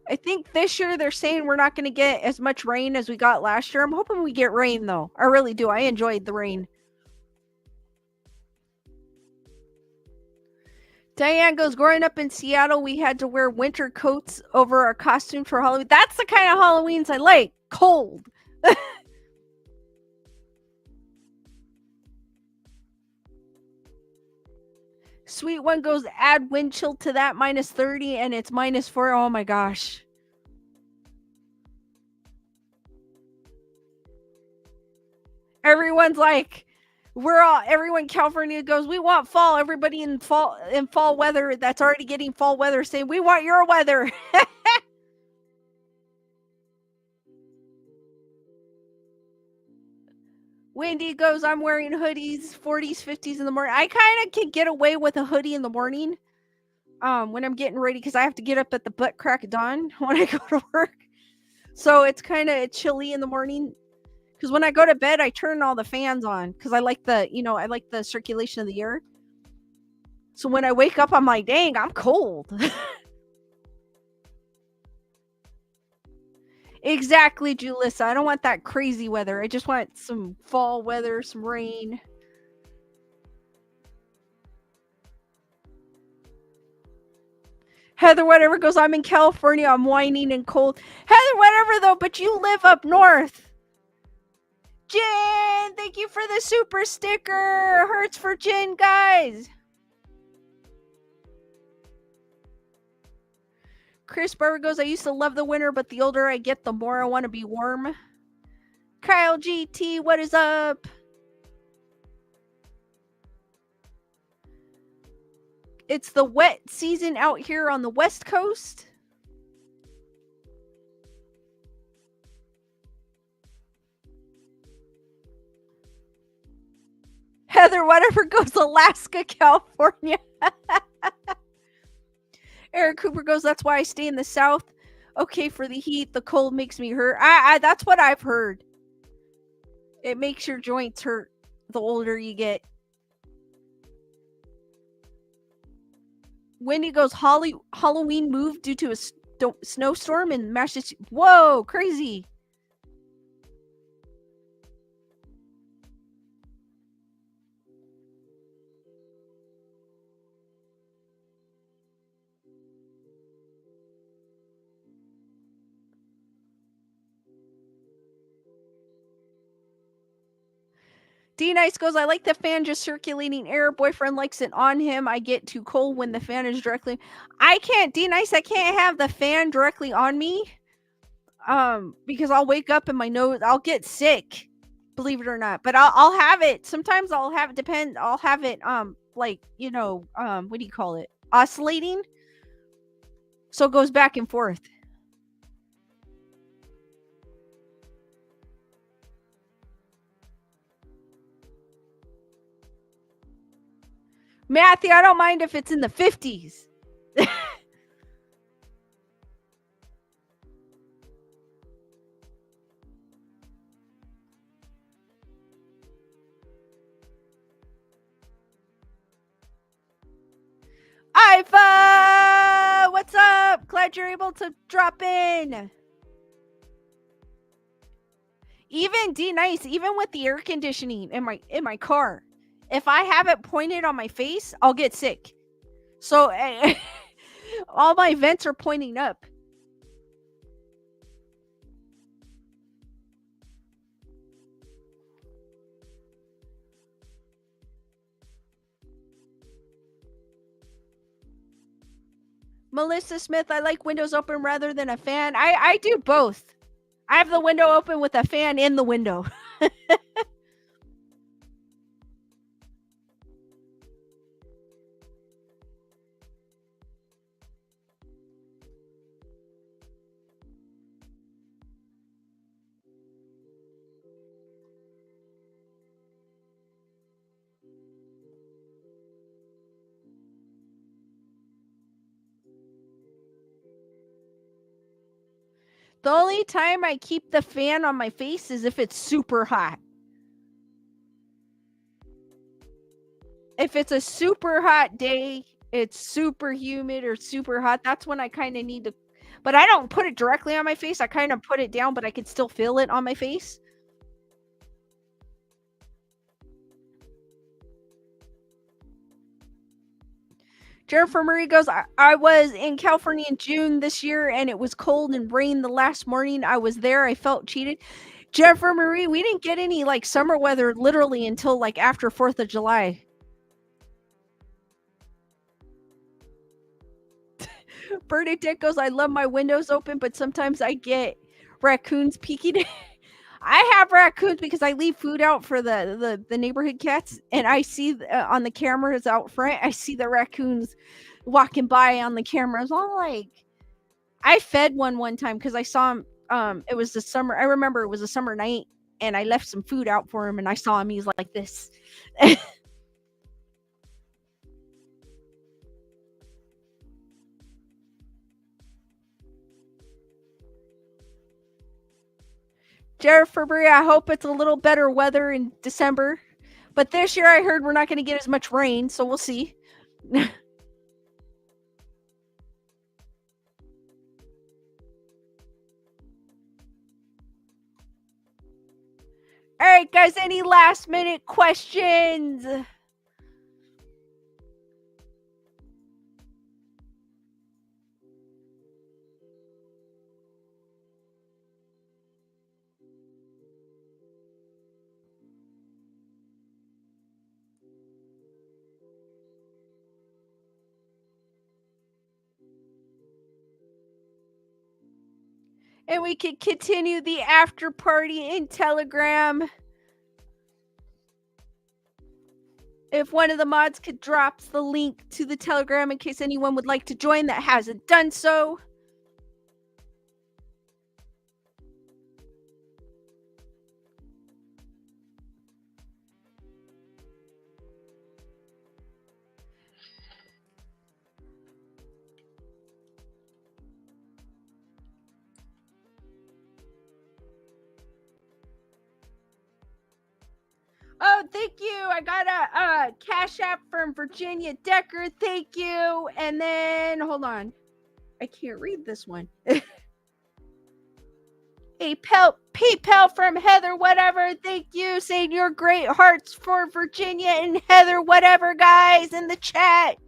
I think this year they're saying we're not going to get as much rain as we got last year. I'm hoping we get rain, though. I really do. I enjoyed the rain. Diane goes, growing up in Seattle, we had to wear winter coats over our costume for Halloween. That's the kind of Halloweens I like. Cold. Sweet one goes, add wind chill to that minus 30 and it's minus 4. Oh my gosh. Everyone's like, everyone California goes, we want fall. Everybody in fall weather that's already getting fall weather saying, we want your weather. Wendy goes, I'm wearing hoodies, 40s, 50s in the morning. I kind of can get away with a hoodie in the morning when I'm getting ready because I have to get up at the butt crack of dawn when I go to work. So it's kind of chilly in the morning. Because when I go to bed, I turn all the fans on because I like the circulation of the air. So when I wake up, I'm like, dang, I'm cold. Exactly, Julissa. I don't want that crazy weather. I just want some fall weather, some rain. Heather, whatever goes, I'm in California. I'm whining and cold. Heather, whatever though, but you live up north. Jen, thank you for the super sticker. Hurts for Jen, guys. Chris Barber goes, I used to love the winter, but the older I get, the more I want to be warm. Kyle GT, what is up? It's the wet season out here on the West Coast. Heather, whatever goes Alaska, California. Eric Cooper goes, that's why I stay in the South. Okay, for the heat, the cold makes me hurt. That's what I've heard. It makes your joints hurt the older you get. Wendy goes, Halloween moved due to a snowstorm in Massachusetts. Whoa, crazy. D Nice goes, I like the fan just circulating air. Boyfriend likes it on him. I get too cold when the fan is directly. I can't, D Nice, I can't have the fan directly on me. Because I'll wake up and my nose, I'll get sick, believe it or not. But I'll have it. Sometimes I'll have it, I'll have it, like, you know, what do you call it? Oscillating. So it goes back and forth. Matthew, I don't mind if it's in the 50s. Iva! What's up? Glad you're able to drop in. Even D Nice, even with the air conditioning in my car, if I have it pointed on my face, I'll get sick. So all my vents are pointing up. Melissa Smith, I like windows open rather than a fan. I do both. I have the window open with a fan in the window. The only time I keep the fan on my face is if it's super hot. If it's a super hot day, it's super humid or super hot, that's when I kind of need to. But I don't put it directly on my face. I kind of put it down, but I can still feel it on my face. Jennifer Murray goes, I was in California in June this year and it was cold and rained the last morning I was there. I felt cheated. Jennifer Marie, we didn't get any like summer weather literally until like after 4th of July. Bernadette goes, I love my windows open, but sometimes I get raccoons peeking. I have raccoons because I leave food out for the neighborhood cats, and I see on the cameras out front, I see the raccoons walking by on the cameras. I'm like, I fed one time because I saw him. It was the summer. I remember it was a summer night, and I left some food out for him, and I saw him. He's like this. Jared Fabry, I hope it's a little better weather in December. But this year I heard we're not going to get as much rain, so we'll see. All right, guys, any last minute questions? And we can continue the after party in Telegram. If one of the mods could drop the link to the Telegram in case anyone would like to join that hasn't done so. Oh, thank you. I got a Cash App from Virginia Decker. Thank you. And then, hold on. I can't read this one. A PayPal from Heather whatever. Thank you. Saying your great hearts for Virginia and Heather whatever, guys, in the chat.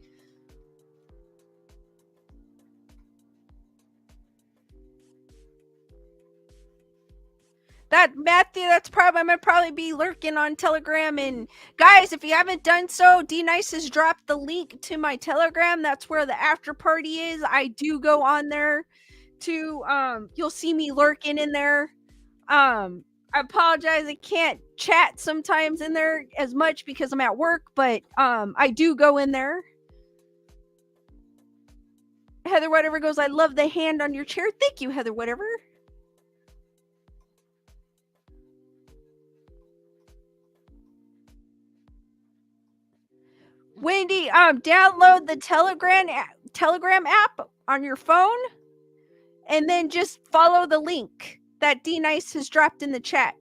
That Matthew, I might probably be lurking on Telegram. And guys, if you haven't done so, D Nice has dropped the link to my Telegram. That's where the after party is. I do go on there to you'll see me lurking in there. I apologize, I can't chat sometimes in there as much because I'm at work, but I do go in there. Heather whatever goes, I love the hand on your chair. Thank you, Heather whatever. Wendy, download the Telegram app on your phone and then just follow the link that D Nice has dropped in the chat.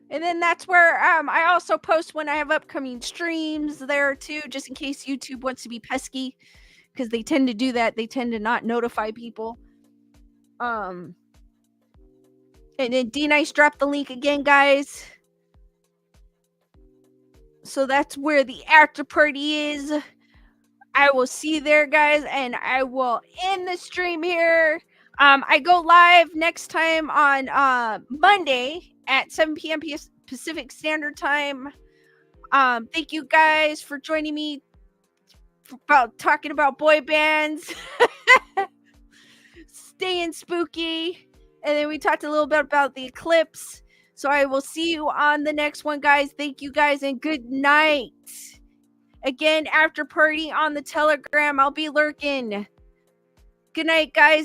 And then that's where I also post when I have upcoming streams there too, just in case YouTube wants to be pesky, because they tend to do that. They tend to not notify people. And then D Nice dropped the link again, guys. So that's where the after party is. I will see you there, guys, and I will end the stream here. I go live next time on Monday at 7 p.m. Pacific Standard Time. Thank you guys for joining me about talking about boy bands. Staying spooky. And then we talked a little bit about the eclipse. So I will see you on the next one, guys. Thank you guys and good night. Again, after party on the Telegram. I'll be lurking. Good night, guys.